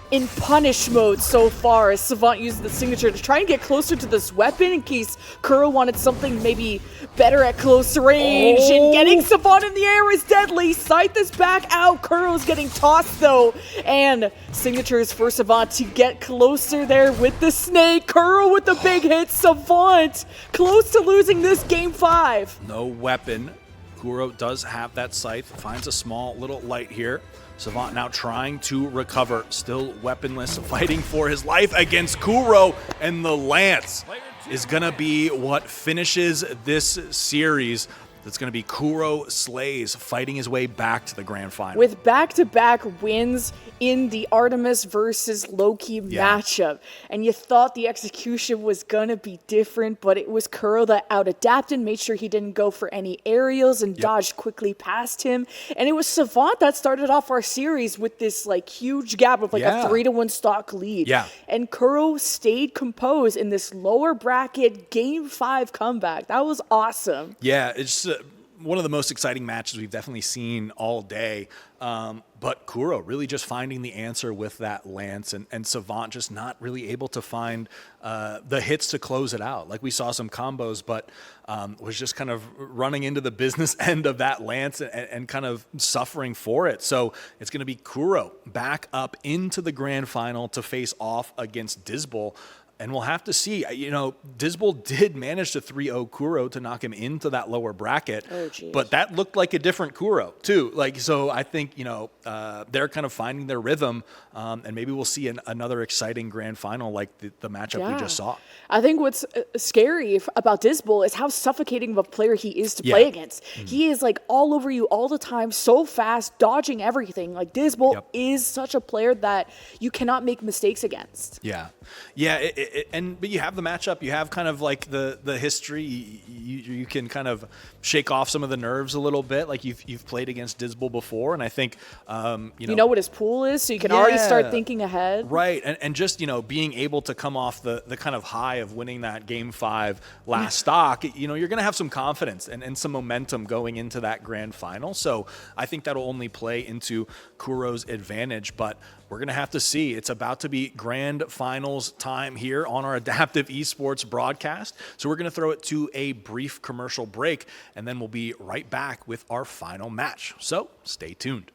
in punish mode so far as Savant uses the signature to try and get closer to this weapon in case Kuro wanted something maybe better at close range. And getting Savant in the air is deadly. Scythe is back out. Kuro's getting tossed though. And signatures for Savant to get closer there with the snake. Kuro with the big hit. Savant close to losing this Game 5. No weapon. Kuro does have that scythe. Finds a small little light here. Savant now trying to recover, still weaponless, fighting for his life against Kuro, and the lance is gonna be what finishes this series. That's gonna be Kuro slays, fighting his way back to the grand final. With back-to-back wins in the Artemis versus Loki matchup. And you thought the execution was gonna be different, but it was Kuro that out-adapted, made sure he didn't go for any aerials and dodged quickly past him. And it was Savant that started off our series with this huge gap of a 3-1 stock lead. Yeah. And Kuro stayed composed in this lower bracket Game 5 comeback. That was awesome. Yeah, it's one of the most exciting matches we've definitely seen all day. But Kuro really just finding the answer with that lance, and Savant just not really able to find the hits to close it out. Like we saw some combos, but was just kind of running into the business end of that lance and kind of suffering for it. So it's going to be Kuro back up into the grand final to face off against Disbel. And we'll have to see. Disbel did manage to 3-0 Kuro to knock him into that lower bracket. Oh, geez. But that looked like a different Kuro, too. So I think, they're kind of finding their rhythm. And maybe we'll see another exciting grand final like the matchup we just saw. I think what's scary about Disbel is how suffocating of a player he is to play against. He is all over you all the time, so fast, dodging everything. Disbel is such a player that you cannot make mistakes against. Yeah. Yeah, But you have the matchup, you have kind of like the history. You can kind of shake off some of the nerves a little bit. Like you've played against Disbel before, and I think you know what his pool is, so you can already start thinking ahead. Right, and just being able to come off the kind of high of winning that Game 5 last stock, you're going to have some confidence and some momentum going into that grand final. So I think that'll only play into Kuro's advantage, but we're going to have to see. It's about to be grand finals time here on our Adaptive Esports broadcast. So we're going to throw it to a brief commercial break, and then we'll be right back with our final match. So stay tuned.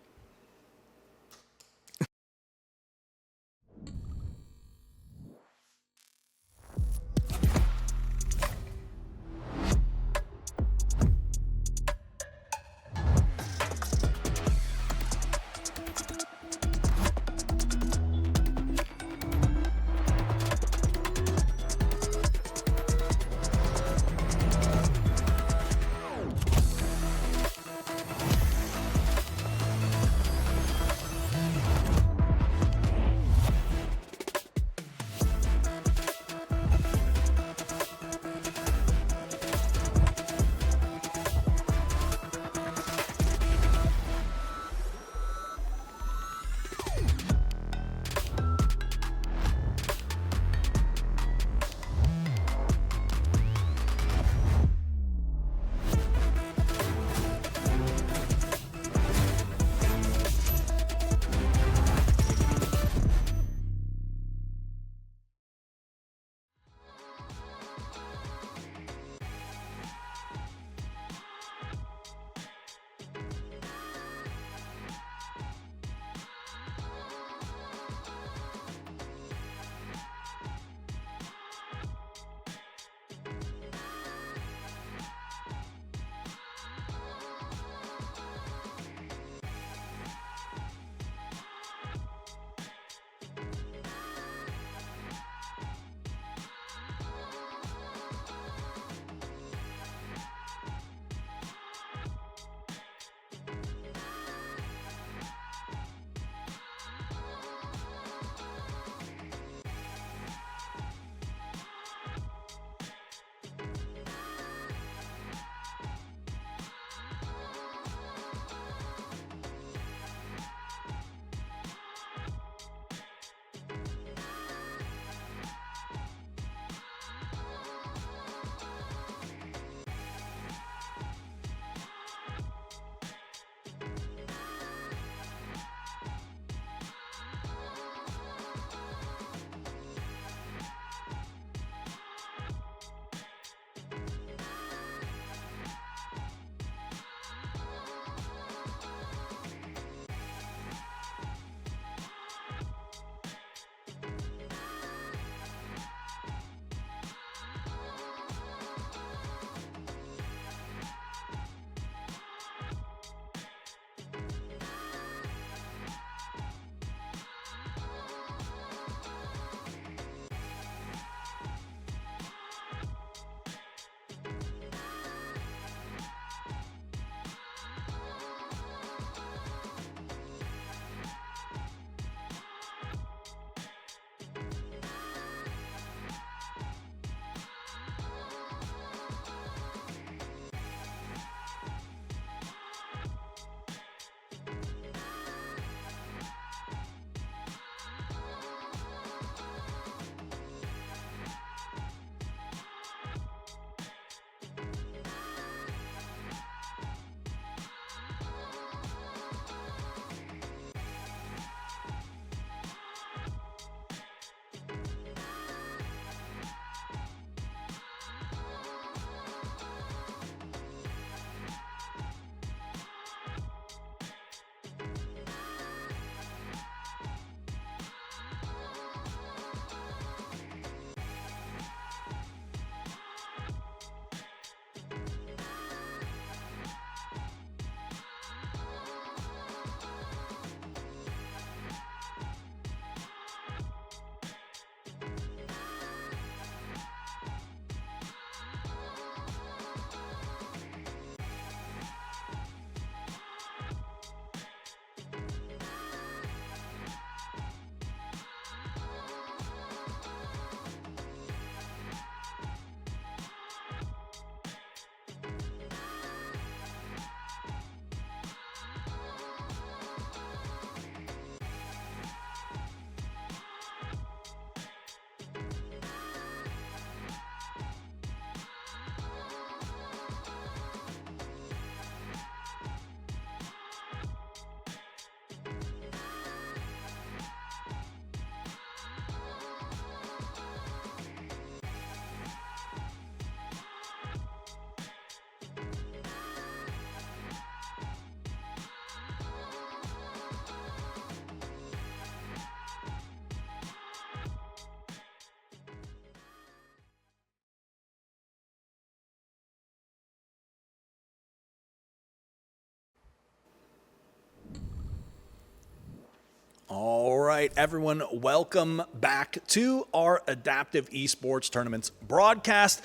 right, everyone, welcome back to our Adaptive Esports Tournaments broadcast.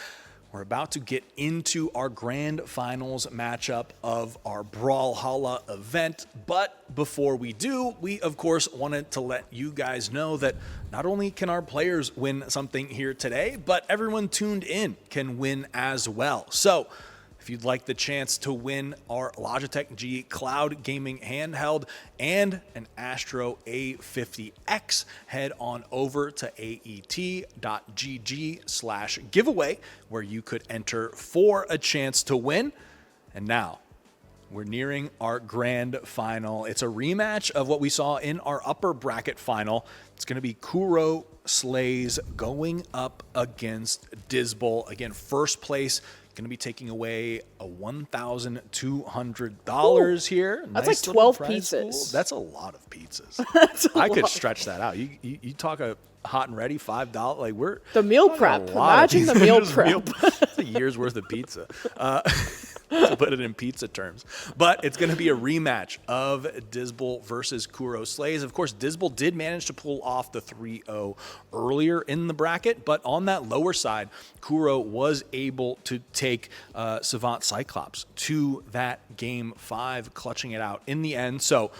We're about to get into our grand finals matchup of our Brawlhalla event, but before we do, we of course wanted to let you guys know that not only can our players win something here today, but everyone tuned in can win as well. So if you'd like the chance to win our Logitech G Cloud Gaming handheld and an Astro A50X, head on over to aet.gg/giveaway where you could enter for a chance to win. And now we're nearing our grand final. It's a rematch of what we saw in our upper bracket final. It's going to be Kuro Slays going up against Dizbol. Again, first place. Going to be taking away a $1,200 here. That's nice like 12 pizzas. pizzas. That's a lot of pizzas. I could stretch that out. You talk a hot and ready $5. Like we're the meal prep. Imagine the meal prep. It's a year's worth of pizza. To put it in pizza terms. But it's going to be a rematch of Dizbol versus Kuro Slays. Of course, Dizbol did manage to pull off the 3-0 earlier in the bracket, but on that lower side, Kuro was able to take Savant Cyclops to that game 5, clutching it out in the end. So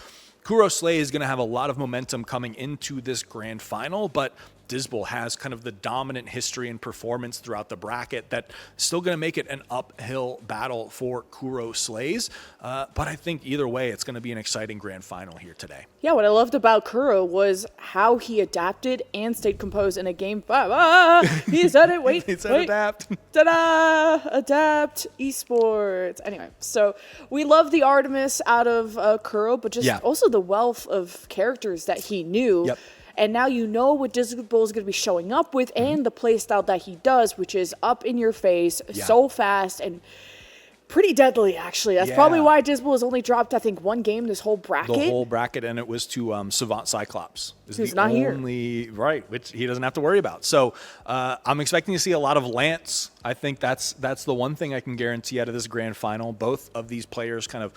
Kuro Slays is going to have a lot of momentum coming into this grand final, but Dizbol has kind of the dominant history and performance throughout the bracket that is still going to make it an uphill battle for Kuro Slays. But I think either way, it's going to be an exciting grand final here today. Yeah, what I loved about Kuro was how he adapted and stayed composed in a game 5. He said it, wait. He said adapt. Ta-da! Adapt Esports. Anyway, so we love the Artemis out of Kuro, but just also the wealth of characters that he knew. Yep. And now you know what Dizbol is going to be showing up with and the playstyle that he does, which is up in your face, so fast, and pretty deadly, actually. That's probably why Dizbol has only dropped, I think, one game this whole bracket. The whole bracket, and it was to Savant Cyclops. Who's not here. Right, which he doesn't have to worry about. So I'm expecting to see a lot of Lance. I think that's the one thing I can guarantee out of this grand final. Both of these players kind of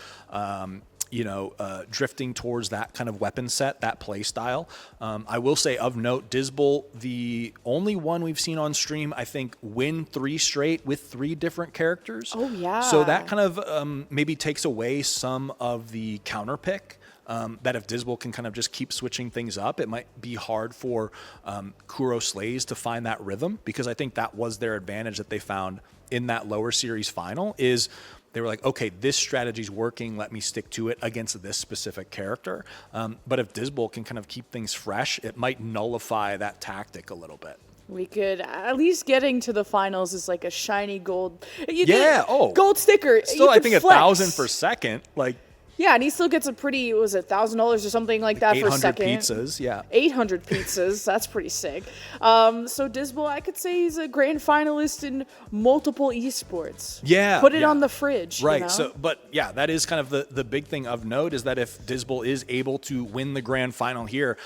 drifting towards that kind of weapon set, that play style. I will say of note, Dizbol, the only one we've seen on stream, I think, win 3 straight with 3 different characters. Oh, yeah. So that kind of maybe takes away some of the counter pick. That if Dizbol can kind of just keep switching things up, it might be hard for Kuro Slays to find that rhythm, because I think that was their advantage that they found in that lower series final is they were like, okay, this strategy's working. Let me stick to it against this specific character. But if Dizbol can kind of keep things fresh, it might nullify that tactic a little bit. We could at least getting to the finals is like a shiny gold. Gold sticker. Still, I think 1,000 per second. Like. Yeah, and he still gets a pretty, was it $1,000 or something like that for a second? 800 pizzas, yeah. 800 pizzas, that's pretty sick. So Dizbol, I could say he's a grand finalist in multiple esports. Yeah. Put it on the fridge. Right, you know? So, but yeah, that is kind of the big thing of note is that if Dizbol is able to win the grand final here,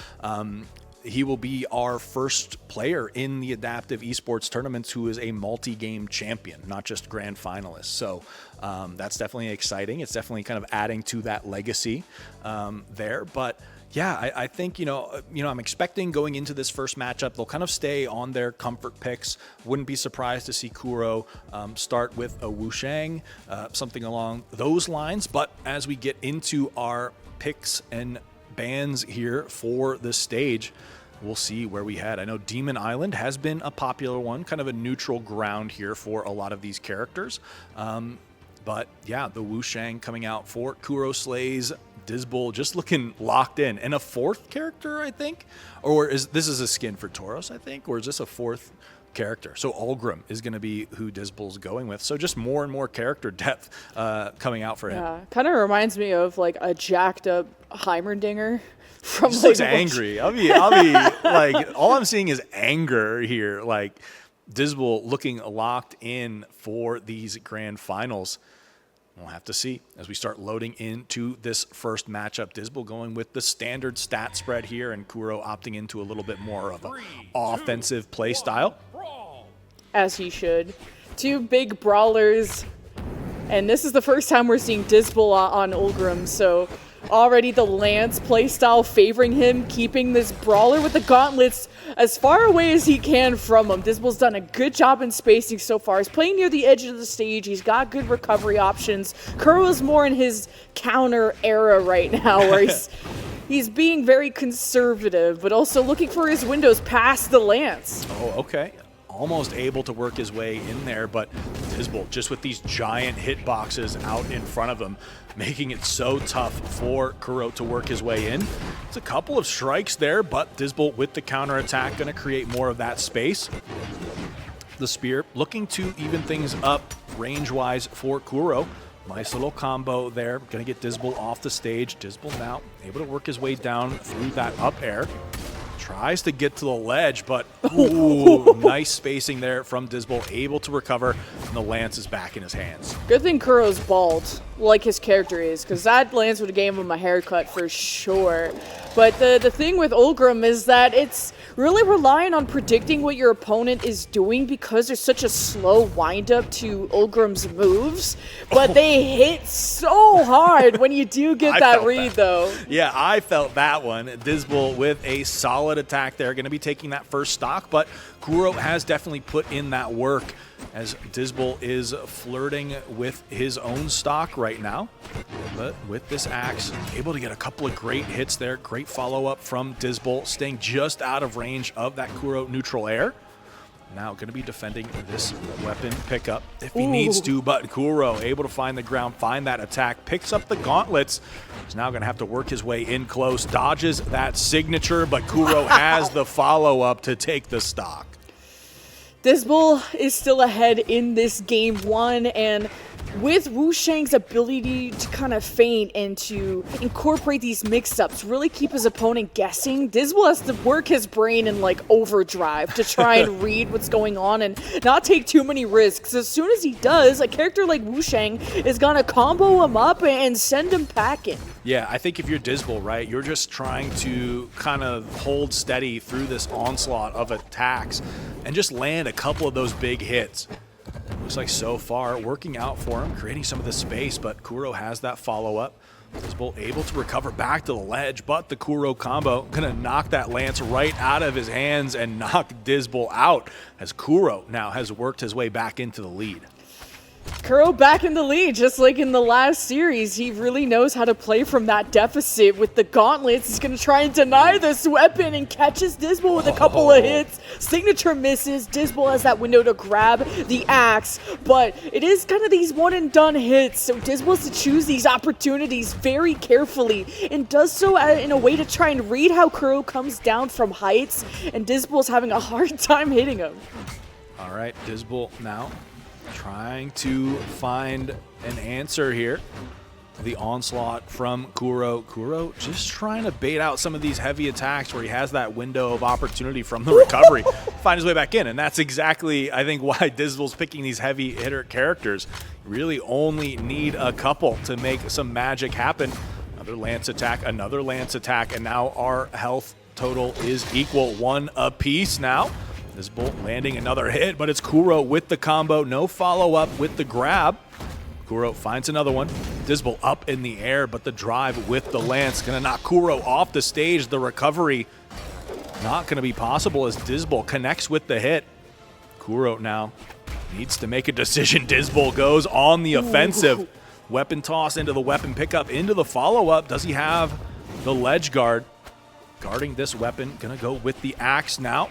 he will be our first player in the Adaptive Esports tournaments who is a multi-game champion, not just grand finalist. So that's definitely exciting. It's definitely kind of adding to that legacy there. But yeah, I think, I'm expecting going into this first matchup, they'll kind of stay on their comfort picks. Wouldn't be surprised to see Kuro start with a Wushang, something along those lines. But as we get into our picks and bans here for the stage, we'll see where we head. I know Demon Island has been a popular one, kind of a neutral ground here for a lot of these characters. But yeah, the Wushang coming out for Kuro Slays, Dizbol just looking locked in. And a 4th character, I think? Or this is a skin for Tauros, I think? Or is this a 4th character? So Ulgrim is going to be who Dizbol's going with. So just more and more character depth coming out for him. Yeah, kind of reminds me of like a jacked up Heimerdinger. He just looks angry. I'll be like, all I'm seeing is anger here. Like Dizbol looking locked in for these grand finals. We'll have to see as we start loading into this first matchup. Dizbol going with the standard stat spread here, and Kuro opting into a little bit more of an offensive play style. As he should. 2 big brawlers. And this is the first time we're seeing Dizbol on Ulgrim, so Already the Lance playstyle favoring him, keeping this Brawler with the gauntlets as far away as he can from him. Disbel's done a good job in spacing so far. He's playing near the edge of the stage. He's got good recovery options. Kuro is more in his counter era right now, where he's being very conservative, but also looking for his windows past the Lance. Oh, okay. Almost able to work his way in there, but Disbel just with these giant hitboxes out in front of him, making it so tough for Kuro to work his way in. It's a couple of strikes there, but Disbel with the counterattack going to create more of that space. The spear looking to even things up range-wise for Kuro. Nice little combo there. Going to get Disbel off the stage. Disbel now able to work his way down through that up air. Tries to get to the ledge, but ooh, nice spacing there from Disbel, able to recover, and the Lance is back in his hands. Good thing Kuro's bald, like his character is, because that Lance would have gave him a haircut for sure. But the thing with Ulgrim is that it's really relying on predicting what your opponent is doing, because there's such a slow windup to Ulgrim's moves. But they hit so hard when you do get that read, though. Yeah, I felt that one. Disbel with a solid attack there, going to be taking that first stock, but Kuro has definitely put in that work as Disbel is flirting with his own stock right now. But with this axe, able to get a couple of great hits there. Great follow-up from Disbel, staying just out of range of that Kuro neutral air. Now going to be defending this weapon pickup if he needs to, but Kuro able to find the ground, find that attack, picks up the gauntlets. He's now going to have to work his way in close, dodges that signature, but Kuro has the follow-up to take the stock. Disbel is still ahead in this game one, and with Wu Shang's ability to kind of feint and to incorporate these mix-ups, really keep his opponent guessing, Disbel has to work his brain in like overdrive to try and read what's going on and not take too many risks. As soon as he does, a character like Wu Shang is gonna combo him up and send him packing. Yeah, I think if you're Disbel, right, you're just trying to kind of hold steady through this onslaught of attacks and just land a couple of those big hits. Looks like so far working out for him, creating some of the space, but Kuro has that follow-up. Disbel able to recover back to the ledge, but the Kuro combo gonna knock that Lance right out of his hands and knock Disbel out as Kuro now has worked his way back into the lead. Kuro back in the lead, just like in the last series. He really knows how to play from that deficit with the gauntlets. He's going to try and deny this weapon and catches Disbel with a couple of hits. Signature misses. Disbel has that window to grab the axe, but it is kind of these one-and-done hits, so Disbel has to choose these opportunities very carefully and does so in a way to try and read how Kuro comes down from heights, and Disbel's having a hard time hitting him. All right, Disbel now trying to find an answer here. The onslaught from Kuro. Kuro just trying to bait out some of these heavy attacks where he has that window of opportunity from the recovery. Find his way back in, and that's exactly, I think, why Disbel's picking these heavy hitter characters. You really only need a couple to make some magic happen. Another Lance attack, and now our health total is equal, one apiece now. Disbel landing another hit, but it's Kuro with the combo. No follow-up with the grab. Kuro finds another one. Disbel up in the air, but the drive with the Lance gonna knock Kuro off the stage. The recovery not gonna be possible as Disbel connects with the hit. Kuro now needs to make a decision. Disbel goes on the offensive. Weapon toss into the weapon pickup, into the follow-up. Does he have the ledge guard? Guarding this weapon, gonna go with the axe now.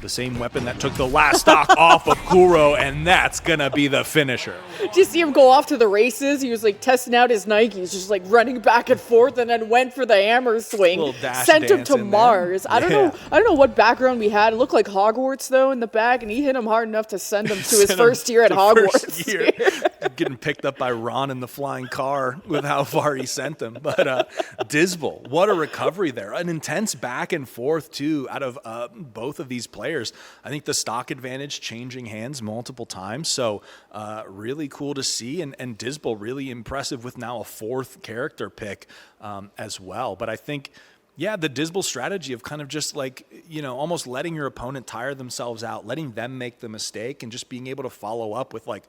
The same weapon that took the last stock off of Kuro, and that's gonna be the finisher. Did you see him go off to the races? He was like testing out his Nikes, just like running back and forth, and then went for the hammer swing. Sent him to Mars. I don't know what background we had. It looked like Hogwarts though in the back, and he hit him hard enough to send him to his first year at Hogwarts. Getting picked up by Ron in the flying car with how far he sent him. But Disbel, what a recovery there. An intense back and forth too out of both of these players. I think the stock advantage changing hands multiple times. So really cool to see. And Disbel really impressive with now a fourth character pick as well. But I think, yeah, the Disbel strategy of kind of just like, you know, almost letting your opponent tire themselves out, letting them make the mistake, and just being able to follow up with like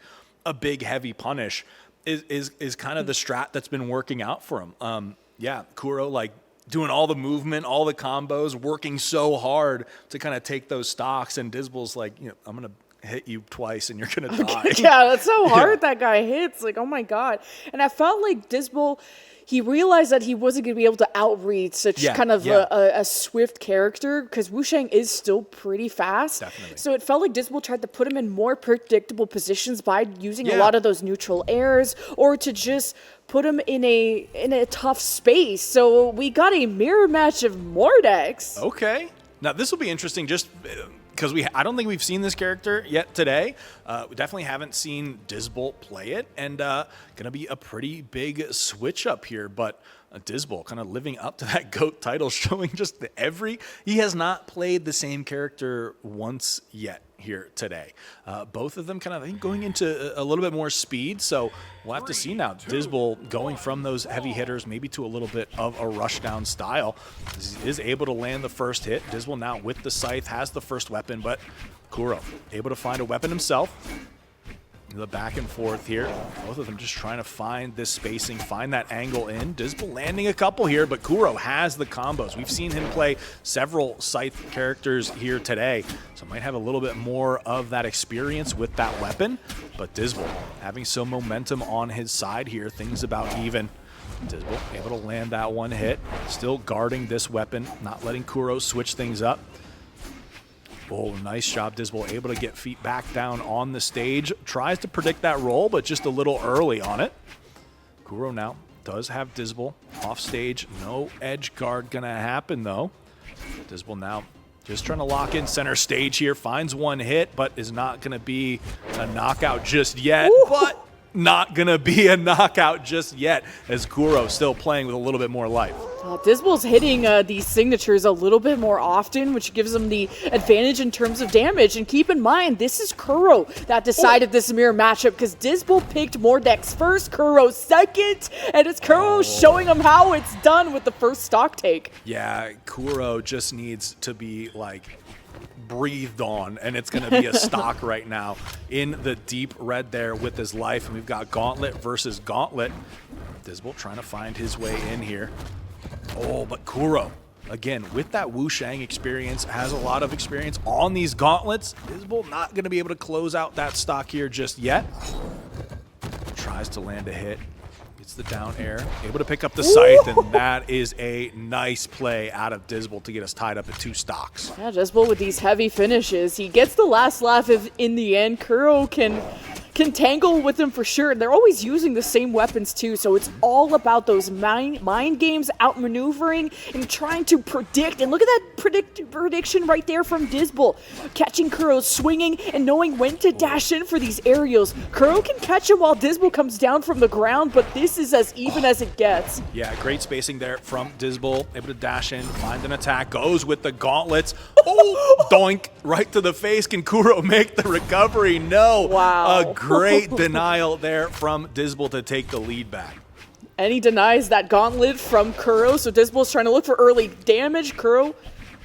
a big heavy punish is kind of the strat that's been working out for him. yeah, Kuro like doing all the movement, all the combos, working so hard to kind of take those stocks, and Disbel's like, you know, I'm gonna hit you twice and you're gonna die. Yeah, that's so hard that guy hits. Like, oh my god. And I felt like Disbel, he realized that he wasn't going to be able to outread such kind of a swift character, because Wu Shang is still pretty fast. Definitely. So it felt like Disbel tried to put him in more predictable positions by using a lot of those neutral airs, or to just put him in a tough space. So we got a mirror match of Mordex. Okay. Now this will be interesting, just because I don't think we've seen this character yet today. We definitely haven't seen Disbel play it, and gonna be a pretty big switch up here. But Disbel kind of living up to that GOAT title, showing just he has not played the same character once yet here today. Both of them kind of, I think, going into a little bit more speed, so we'll have to see now. Disbel going from those heavy hitters maybe to a little bit of a rushdown style. He is able to land the first hit. Disbel now with the scythe has the first weapon, but Kuro able to find a weapon himself. The back and forth here. Both of them just trying to find this spacing, find that angle in. Disbel landing a couple here, but Kuro has the combos. We've seen him play several scythe characters here today, so might have a little bit more of that experience with that weapon. But Disbel having some momentum on his side here, things about even. Disbel able to land that one hit, still guarding this weapon, not letting Kuro switch things up. Oh, nice job, Disbel, able to get feet back down on the stage. Tries to predict that roll, but just a little early on it. Kuro now does have Disbel off stage. No edge guard gonna happen, though. Disbel now just trying to lock in center stage here. Finds one hit, but is not gonna be a knockout just yet. Ooh. But not gonna be a knockout just yet, as Kuro still playing with a little bit more life. Disbel's hitting these signatures a little bit more often, which gives him the advantage in terms of damage. And keep in mind, this is Kuro that decided this mirror matchup, because Disbel picked Mordex first, Kuro second, and it's Kuro showing him how it's done with the first stock take. Yeah, Kuro just needs to be like breathed on, and it's going to be a stock right now in the deep red there with his life. And we've got Gauntlet versus Gauntlet. Disbel trying to find his way in here. Oh, but Kuro, again, with that Wu Shang experience, has a lot of experience on these gauntlets. Disbel not going to be able to close out that stock here just yet. Tries to land a hit. Gets the down air. Able to pick up the scythe, and that is a nice play out of Disbel to get us tied up at 2 stocks. Yeah, Disbel with these heavy finishes. He gets the last laugh if in the end. Kuro can tangle with them for sure. They're always using the same weapons too, so it's all about those mind games, outmaneuvering, and trying to predict. And look at that prediction right there from Disbel. Catching Kuro swinging and knowing when to dash in for these aerials. Kuro can catch him while Disbel comes down from the ground, but this is as even as it gets. Yeah, great spacing there from Disbel. Able to dash in, find an attack, goes with the gauntlets. Oh, doink, right to the face. Can Kuro make the recovery? No. Wow. Great denial there from Disbel to take the lead back. And he denies that gauntlet from Kuro, so Disbel's trying to look for early damage. Kuro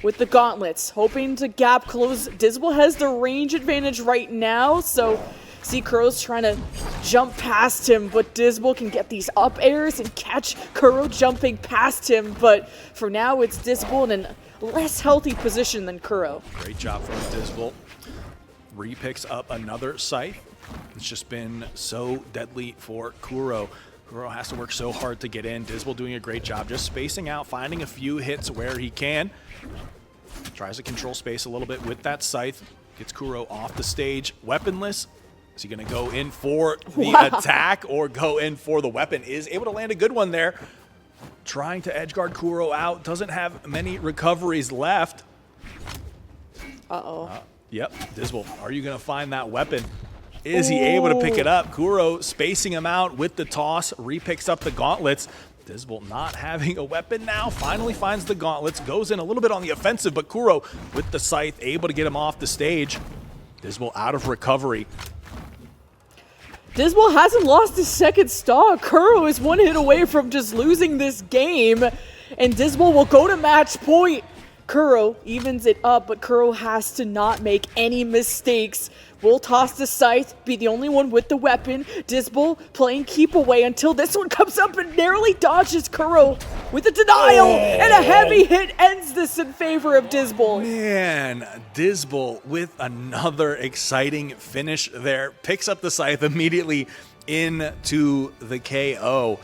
with the gauntlets, hoping to gap close. Disbel has the range advantage right now, so see Kuro's trying to jump past him, but Disbel can get these up airs and catch Kuro jumping past him. But for now, it's Disbel in a less healthy position than Kuro. Great job from Disbel. Picks up another scythe. It's just been so deadly for Kuro. Kuro has to work so hard to get in. Disbel doing a great job, just spacing out, finding a few hits where he can. Tries to control space a little bit with that scythe. Gets Kuro off the stage, weaponless. Is he going to go in for the attack or go in for the weapon? Is able to land a good one there. Trying to edgeguard Kuro out. Doesn't have many recoveries left. Yep, Disbel, are you going to find that weapon? Is he able to pick it up? Kuro spacing him out with the toss. Repicks up the gauntlets. Disbel not having a weapon now. Finally finds the gauntlets. Goes in a little bit on the offensive, but Kuro with the scythe able to get him off the stage. Disbel out of recovery. Disbel hasn't lost his second stock. Kuro is one hit away from just losing this game. And Disbel will go to match point. Kuro evens it up, but Kuro has to not make any mistakes. Will toss the scythe, be the only one with the weapon. Disbel playing keep away until this one comes up and narrowly dodges Kuro with a denial, and a heavy hit ends this in favor of Disbel. Man, Disbel with another exciting finish there. Picks up the scythe immediately into the KO.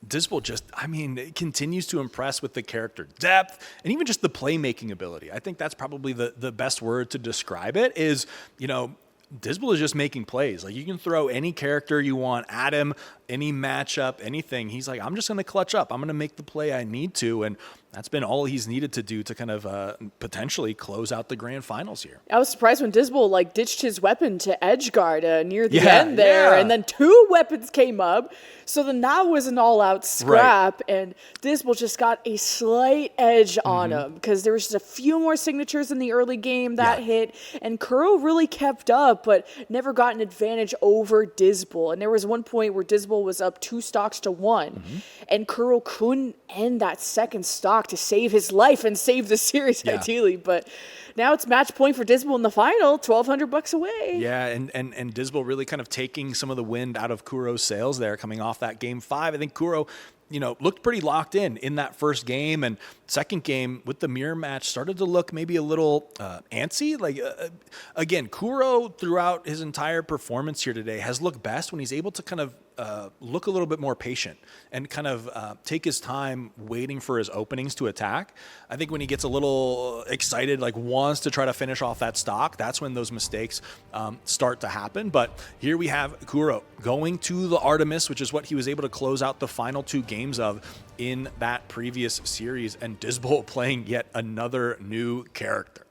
Disbel just, I mean, it continues to impress with the character depth and even just the playmaking ability. I think that's probably the best word to describe it is, you know, Disbel is just making plays. Like, you can throw any character you want at him, any matchup, anything. He's like, I'm just going to clutch up. I'm going to make the play I need to. And that's been all he's needed to do to kind of potentially close out the grand finals here. I was surprised when Disbel like ditched his weapon to edgeguard near the end there, and then two weapons came up. So then that was an all-out scrap, and Disbel just got a slight edge on him because there was just a few more signatures in the early game that hit, and Kuro really kept up, but never got an advantage over Disbel. And there was one point where Disbel was up 2 stocks to 1, and Kuro couldn't end that second stock to save his life and save the series ideally, but now it's match point for Disbel in the final, $1,200 away. Yeah, and Disbel really kind of taking some of the wind out of Kuro's sails there coming off that game 5. I think Kuro, you know, looked pretty locked in that first game, and second game with the mirror match started to look maybe a little antsy. Like, again, Kuro throughout his entire performance here today has looked best when he's able to kind of look a little bit more patient and kind of take his time waiting for his openings to attack. I think when he gets a little excited, like wants to try to finish off that stock, that's when those mistakes start to happen. But here we have Kuro going to the Artemis, which is what he was able to close out the final 2 games of in that previous series, and Disbel playing yet another new character.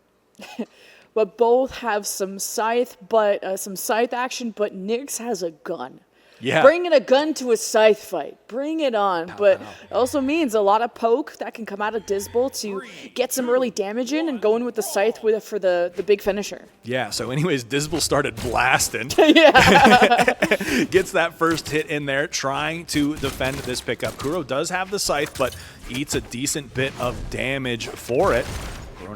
But both have some scythe action, but Nyx has a gun. Yeah. Bringing a gun to a scythe fight. Bring it on. But it also means a lot of poke that can come out of Disbel to get some early damage in and go in with the scythe for the big finisher. Yeah, so anyways, Disbel started blasting. Gets that first hit in there, trying to defend this pickup. Kuro does have the scythe, but eats a decent bit of damage for it.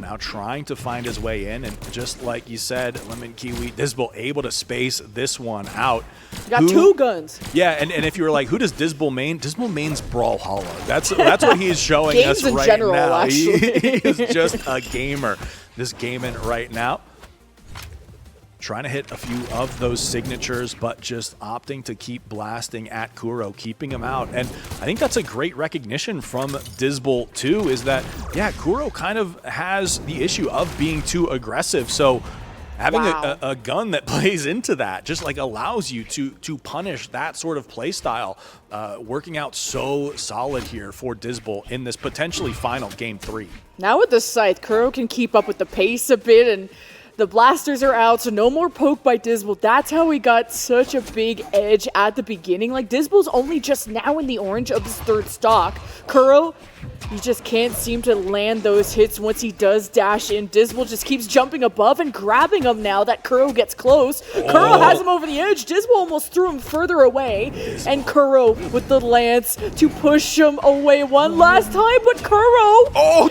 Now trying to find his way in, and just like you said, Lemon Kiwi, Disbel able to space this one out. Got 2 guns. Yeah, and if you were like, who does Disbel main? Disbel mains Brawlhalla. That's what he's showing us Games in right general, now. actually. He is just a gamer. This gaming right now. Trying to hit a few of those signatures, but just opting to keep blasting at Kuro, keeping him out. And I think that's a great recognition from Disbel too, is that, yeah, Kuro kind of has the issue of being too aggressive. So having a gun that plays into that just like allows you to punish that sort of play style, working out so solid here for Disbel in this potentially final game 3. Now with the scythe, Kuro can keep up with the pace a bit, and the blasters are out, so no more poke by Disbel. That's how we got such a big edge at the beginning. Like, Disbel's only just now in the orange of his 3rd stock. Kuro, he just can't seem to land those hits once he does dash in. Disbel just keeps jumping above and grabbing him now that Kuro gets close. Kuro has him over the edge. Disbel almost threw him further away. And Kuro with the lance to push him away one last time. But Kuro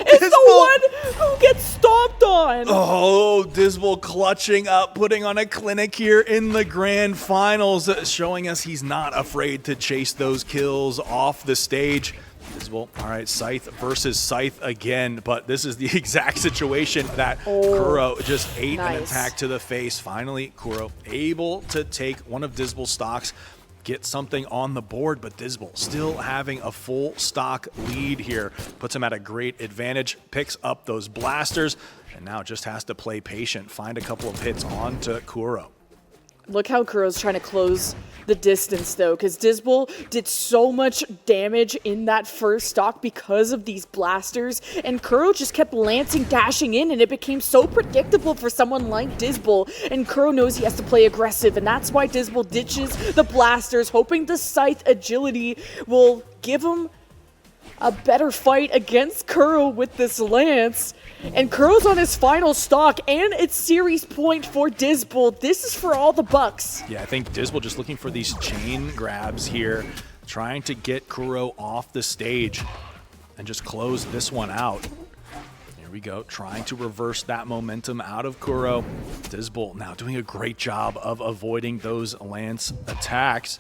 is the one who gets stomped on. Oh, Disbel clutching up, putting on a clinic here in the grand finals, showing us he's not afraid to chase those kills off the stage. Disbel, all right, Scythe versus Scythe again, but this is the exact situation that Kuro just ate an attack to the face. Finally, Kuro able to take one of Disbel's stocks, get something on the board, but Disbel still having a full stock lead here. Puts him at a great advantage, picks up those blasters, and now just has to play patient, find a couple of hits onto Kuro. Look how Kuro's trying to close the distance, though, because Disbel did so much damage in that first stock because of these blasters, and Kuro just kept lancing, dashing in, and it became so predictable for someone like Disbel, and Kuro knows he has to play aggressive, and that's why Disbel ditches the blasters, hoping the Scythe agility will give him a better fight against Kuro with this lance. And Kuro's on his final stock, and it's series point for Disbel. This is for all the bucks. Yeah, I think Disbel just looking for these chain grabs here, trying to get Kuro off the stage and just close this one out. Here we go, trying to reverse that momentum out of Kuro. Disbel now doing a great job of avoiding those lance attacks.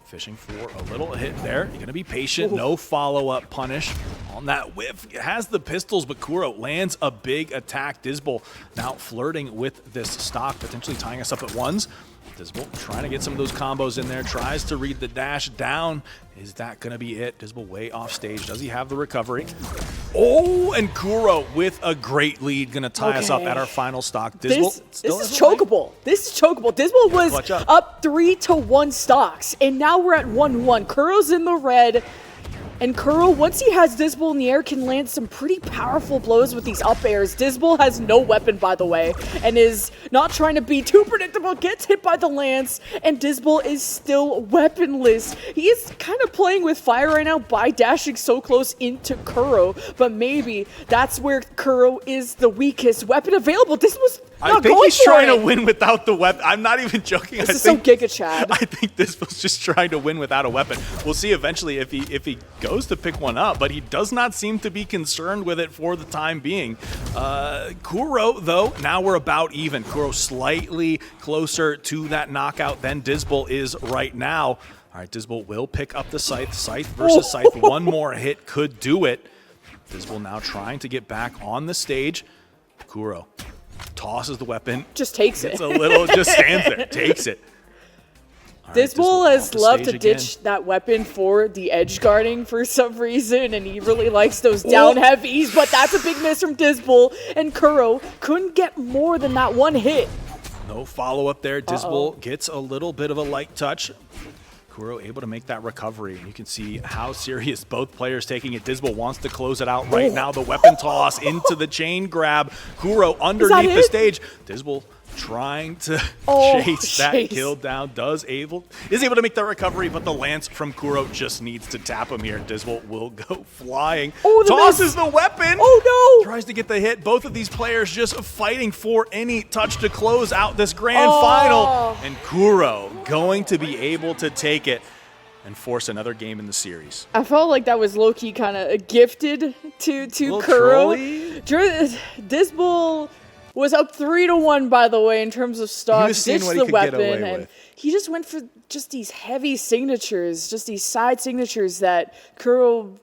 Fishing for a little hit there. You're going to be patient. No follow-up punish on that whiff. It has the pistols, but Kuro lands a big attack. Disbel now flirting with this stock, potentially tying us up at ones. Disbel trying to get some of those combos in there. Tries to read the dash down. Is that going to be it? Disbel way off stage. Does he have the recovery? Oh, and Kuro with a great lead. Going to tie us up at our final stock. Disbel still this is chokeable. This is chokeable. Disbel was up 3-1 stocks, and now we're at 1-1. Kuro's in the red. And Kuro, once he has Disbel in the air, can land some pretty powerful blows with these up airs. Disbel has no weapon, by the way, and is not trying to be too predictable, gets hit by the lance, and Disbel is still weaponless. He is kind of playing with fire right now by dashing so close into Kuro, but maybe that's where Kuro is the weakest weapon available. Disbel's I think he's trying to win without the weapon. I'm not even joking. This is so Giga Chad. I think this was just trying to win without a weapon. We'll see eventually if he goes to pick one up, but he does not seem to be concerned with it for the time being. Kuro, though, now we're about even. Kuro slightly closer to that knockout than Disbel is right now. All right, Disbel will pick up the Scythe. Scythe versus Scythe. One more hit could do it. Disbel now trying to get back on the stage. Kuro tosses the weapon. Just takes it. It's a little, just stands there, takes it. All right, Disbel has loved to ditch that weapon for the edge guarding for some reason, and he really likes those down heavies, but that's a big miss from Disbel, and Kuro couldn't get more than that one hit. No follow-up there. Disbel gets a little bit of a light touch. Kuro able to make that recovery. You can see how serious both players taking it. Disbel wants to close it out right now. The weapon toss into the chain grab. Kuro underneath the stage. Disbel trying to chase that kill down. Is able to make that recovery, but the lance from Kuro just needs to tap him here. Disbel will go flying. Tosses the weapon. Oh no! Tries to get the hit. Both of these players just fighting for any touch to close out this grand final. And Kuro going to be able to take it and force another game in the series. I felt like that was low-key kind of gifted to Kuro. Disbel was up 3-1, by the way, in terms of stocks. Ditched the weapon, and he just went for just these heavy signatures, just these side signatures that Kuro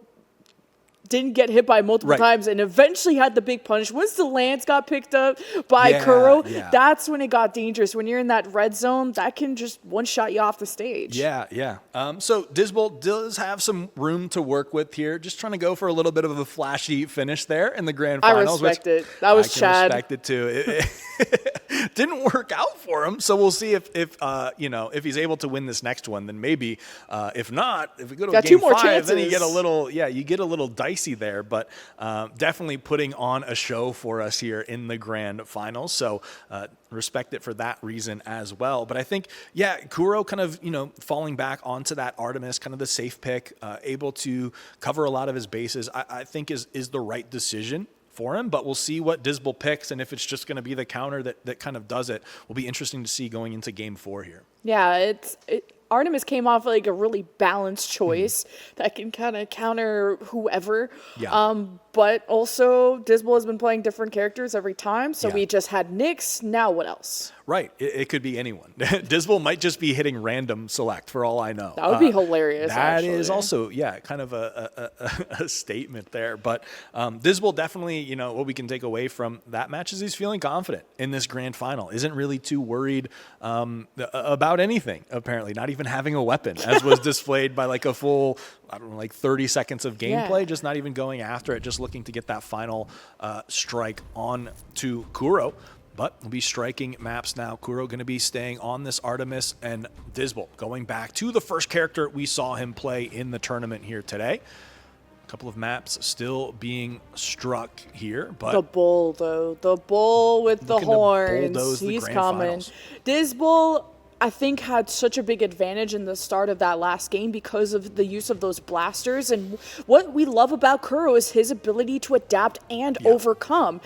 didn't get hit by multiple times, and eventually had the big punish. Once the lance got picked up by Kuro, that's when it got dangerous. When you're in that red zone, that can just one-shot you off the stage. Yeah. So Disbel does have some room to work with here. Just trying to go for a little bit of a flashy finish there in the grand finals. I respect it. That was Chad. I respect it too. It didn't work out for him, so we'll see if he's able to win this next one. Then maybe, if not, if we go to game 5, then you get a little dicey there, but definitely putting on a show for us here in the grand finals. So respect it for that reason as well. But I think, Kuro kind of, falling back onto that Artemis, kind of the safe pick, able to cover a lot of his bases, I think is the right decision for him, but we'll see what Disbel picks, and if it's just going to be the counter that kind of does it, will be interesting to see going into game 4 here. Yeah, Artemis came off like a really balanced choice that can kind of counter whoever. But also Disbel has been playing different characters every time. So we just had Nyx. Now what else? Right. It could be anyone. Disbel might just be hitting random select for all I know. That would be hilarious. That is also, kind of a statement there. But Disbel definitely, what we can take away from that match is he's feeling confident in this grand final. Isn't really too worried about anything, apparently. Not even having a weapon, as was displayed by like a full, 30 seconds of gameplay. Just not even going after it, just looking to get that final strike on to Kuro. But we'll be striking maps now. Kuro going to be staying on this Artemis, and Disbel going back to the first character we saw him play in the tournament here today. A couple of maps still being struck here, but the bull, though, the bull with the horns, he's coming. Disbel, I think, had such a big advantage in the start of that last game because of the use of those blasters. And what we love about Kuro is his ability to adapt and overcome,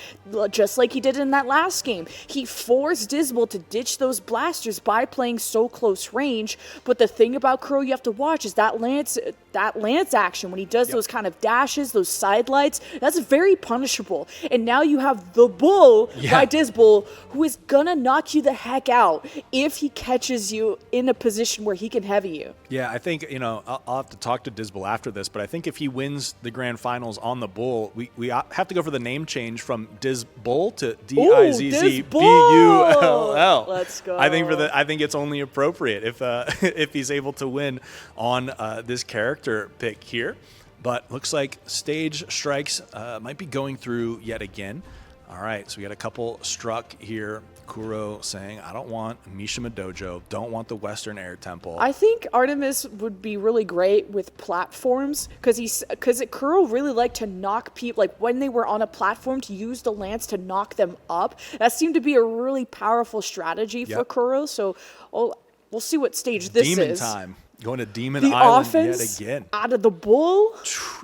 just like he did in that last game. He forced Disbel to ditch those blasters by playing so close range. But the thing about Kuro you have to watch is that lance that lance action, when he does those kind of dashes, those side lights, that's very punishable. And now you have the bull by Disbel, who is gonna knock you the heck out if he catches you in a position where he can heavy you. Yeah, I think, I'll have to talk to Disbel after this, but I think if he wins the grand finals on the bull, we have to go for the name change from Disbel to Dizzbull. Let's go. I think it's only appropriate if he's able to win on this character pick here. But looks like stage strikes might be going through yet again. All right, so we got a couple struck here. Kuro saying, I don't want Mishima Dojo, don't want the Western Air Temple. I think Artemis would be really great with platforms because Kuro really liked to knock people, like when they were on a platform, to use the lance to knock them up. That seemed to be a really powerful strategy for Kuro. So we'll see what stage this Demon is. time. Going to Demon The Island offense yet again. Out of the bull.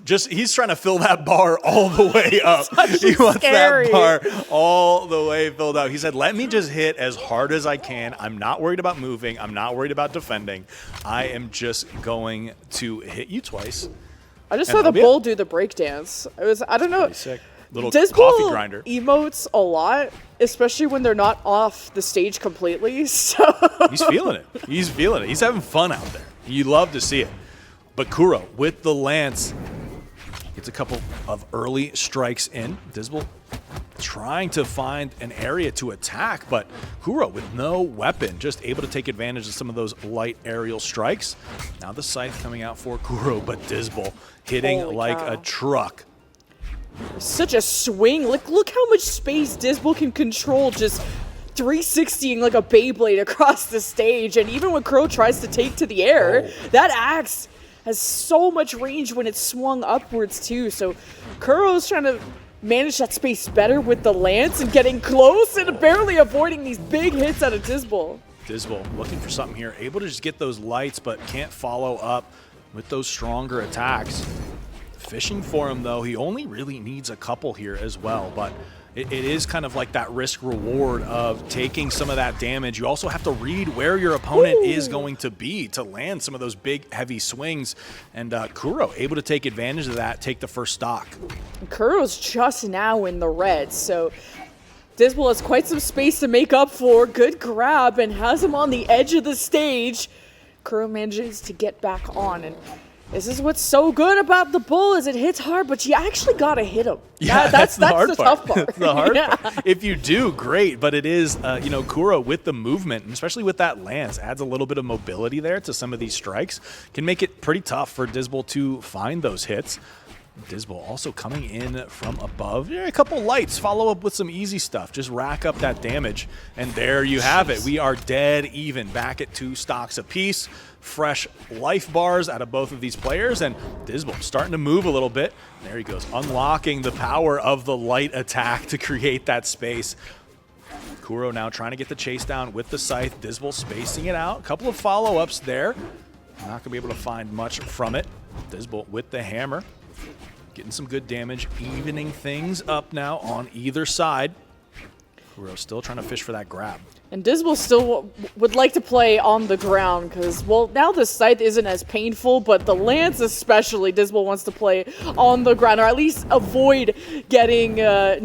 He's trying to fill that bar all the way up. He wants scary. that bar all the way filled out. He said, let me just hit as hard as I can. I'm not worried about moving. I'm not worried about defending. I am just going to hit you twice. I just saw the bull do the breakdance. I don't know. Sick. Little Disbel coffee grinder. Emotes a lot, especially when they're not off the stage completely. So He's feeling it. He's feeling it. He's having fun out there. You love to see it. But Kuro with the lance gets a couple of early strikes in. Disbel trying to find an area to attack, but Kuro with no weapon, just able to take advantage of some of those light aerial strikes. Now the scythe coming out for Kuro, but Disbel hitting Holy like cow. a truck. Such a swing. Look how much space Disbel can control, just 360ing like a Beyblade across the stage. And even when Kuro tries to take to the air, that axe has so much range when it's swung upwards too. So Kuro's trying to manage that space better with the lance and getting close and barely avoiding these big hits out of Disbel. Disbel looking for something here, able to just get those lights, but can't follow up with those stronger attacks. Fishing for him, though. He only really needs a couple here as well, but it is kind of like that risk-reward of taking some of that damage. You also have to read where your opponent is going to be to land some of those big, heavy swings, and Kuro able to take advantage of that, take the first stock. Kuro's just now in the red, so Disbel has quite some space to make up for. Good grab, and has him on the edge of the stage. Kuro manages to get back on, and this is what's so good about the bull, is it hits hard, but you actually gotta hit him. Yeah, that's the hard the part. tough part. That's the hard part. If you do, great, but it is, Kuro with the movement, and especially with that lance, adds a little bit of mobility there to some of these strikes. Can make it pretty tough for Disbel to find those hits. Disbel also coming in from above. Yeah, a couple lights, follow up with some easy stuff. Just rack up that damage, and there you have it. We are dead even, back at 2 stocks apiece. Fresh life bars out of both of these players, and Disbel starting to move a little bit. There he goes, unlocking the power of the light attack to create that space. Kuro now trying to get the chase down with the scythe. Disbel spacing it out. A couple of follow-ups there. Not going to be able to find much from it. Disbel with the hammer. Getting some good damage, evening things up now on either side. Kuro still trying to fish for that grab. And Disbel still would like to play on the ground because, well, now the scythe isn't as painful, but the lance especially, Disbel wants to play on the ground, or at least avoid getting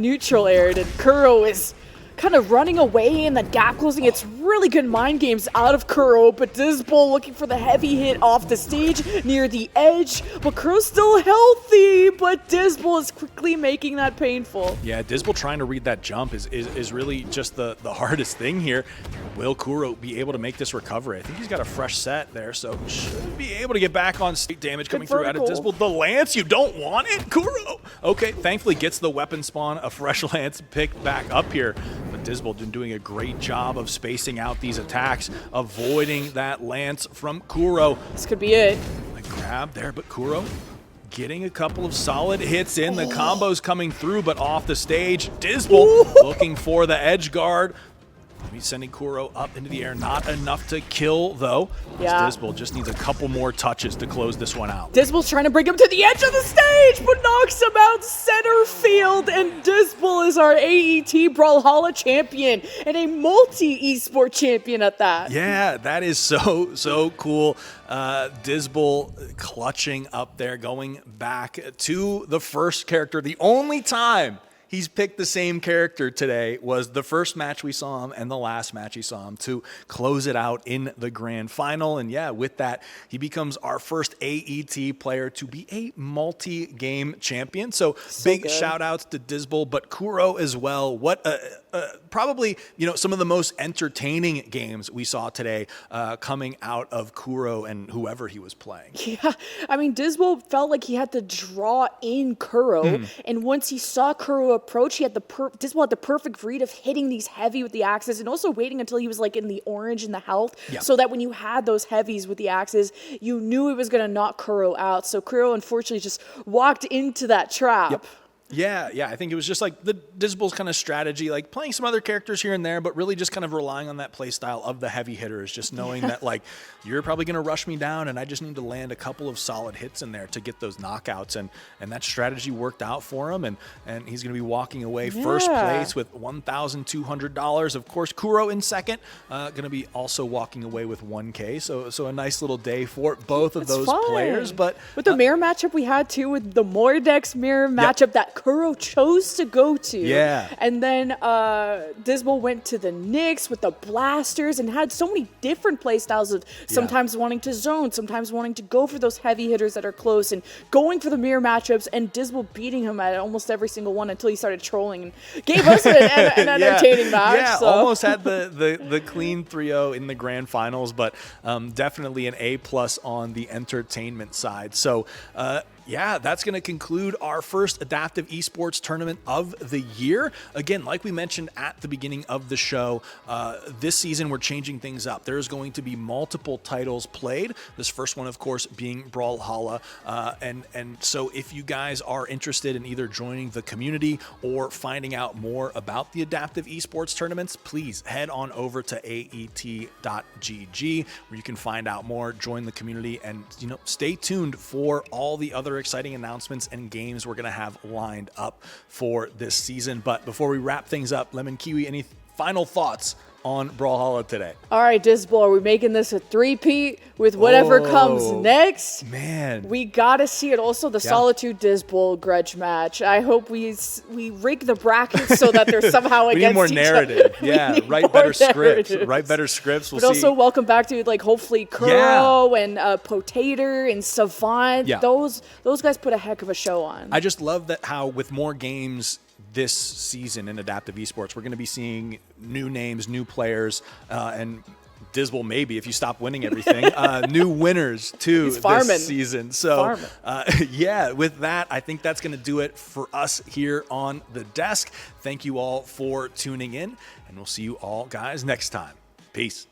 neutral aired. And Kuro is kind of running away in the gap closing. It's really good mind games out of Kuro, but Disbel looking for the heavy hit off the stage near the edge. But Kuro's still healthy, but Disbel is quickly making that painful. Yeah, Disbel trying to read that jump is really just the hardest thing here. Will Kuro be able to make this recovery? I think he's got a fresh set there, so should be able to get back on state damage coming through out of Disbel. The lance, you don't want it, Kuro. Okay, thankfully gets the weapon spawn, a fresh lance picked back up here. But Disbel been doing a great job of spacing out these attacks, avoiding that lance from Kuro. This could be it. A grab there, but Kuro getting a couple of solid hits in. The combos coming through, but off the stage. Disbel looking for the edge guard. He's sending Kuro up into the air. Not enough to kill, though. Yeah. Disbel just needs a couple more touches to close this one out. Disbel's trying to bring him to the edge of the stage, but knocks him out center field. And Disbel is our AET Brawlhalla champion and a multi-esport champion at that. Yeah, that is so cool. Disbel clutching up there, going back to the first character. The only time he's picked the same character today was the first match we saw him and the last match he saw him to close it out in the grand final. And yeah, with that, he becomes our first AET player to be a multi-game champion. So big good. shout outs to Disbel, but Kuro as well. What probably, some of the most entertaining games we saw today coming out of Kuro and whoever he was playing. Yeah, I mean, Disbel felt like he had to draw in Kuro, and once he saw Kuro approach, he had Disbel had the perfect read of hitting these heavy with the axes, and also waiting until he was like in the orange in the health, so that when you had those heavies with the axes, you knew it was going to knock Kuro out. So Kuro unfortunately just walked into that trap. Yep. Yeah, I think it was just like the Disbel's kind of strategy, like playing some other characters here and there, but really just kind of relying on that play style of the heavy hitters, just knowing that like you're probably going to rush me down and I just need to land a couple of solid hits in there to get those knockouts. And that strategy worked out for him, and he's going to be walking away first place with $1,200. Of course, Kuro in second, going to be also walking away with 1K. So a nice little day for both of those players. But with the mirror matchup we had too, with the Mordex mirror matchup that Kuro chose to go to. Yeah. And then Disbel went to the Nyx with the blasters and had so many different play styles of sometimes wanting to zone, sometimes wanting to go for those heavy hitters that are close and going for the mirror matchups, and Disbel beating him at almost every single one until he started trolling and gave us an entertaining match. Yeah, so. Almost had the clean 3-0 in the grand finals, but definitely an A+ on the entertainment side. So yeah, that's going to conclude our first adaptive esports tournament of the year. Again, like we mentioned at the beginning of the show, this season we're changing things up. There's going to be multiple titles played. This first one, of course, being Brawlhalla. And so if you guys are interested in either joining the community or finding out more about the adaptive esports tournaments, please head on over to aet.gg where you can find out more, join the community, and stay tuned for all the other exciting announcements and games we're going to have lined up for this season. But before we wrap things up, Lemon Kiwi, any final thoughts on Brawlhalla today? All right, Disbel, are we making this a three-peat with whatever comes next? Man, we gotta see it. Also, the Solitude Disbel grudge match. I hope we rig the brackets so that they're somehow we against need more each narrative. other. Yeah, write better scripts. Write better scripts. But also, welcome back to like hopefully Kuro and Potator and Savant. Yeah. Those guys put a heck of a show on. I just love that how with more games this season in adaptive esports, we're going to be seeing new names, new players, and Disbel maybe if you stop winning everything, new winners too this season. So yeah, with that, I think that's going to do it for us here on the desk. Thank you all for tuning in, and we'll see you all guys next time. Peace.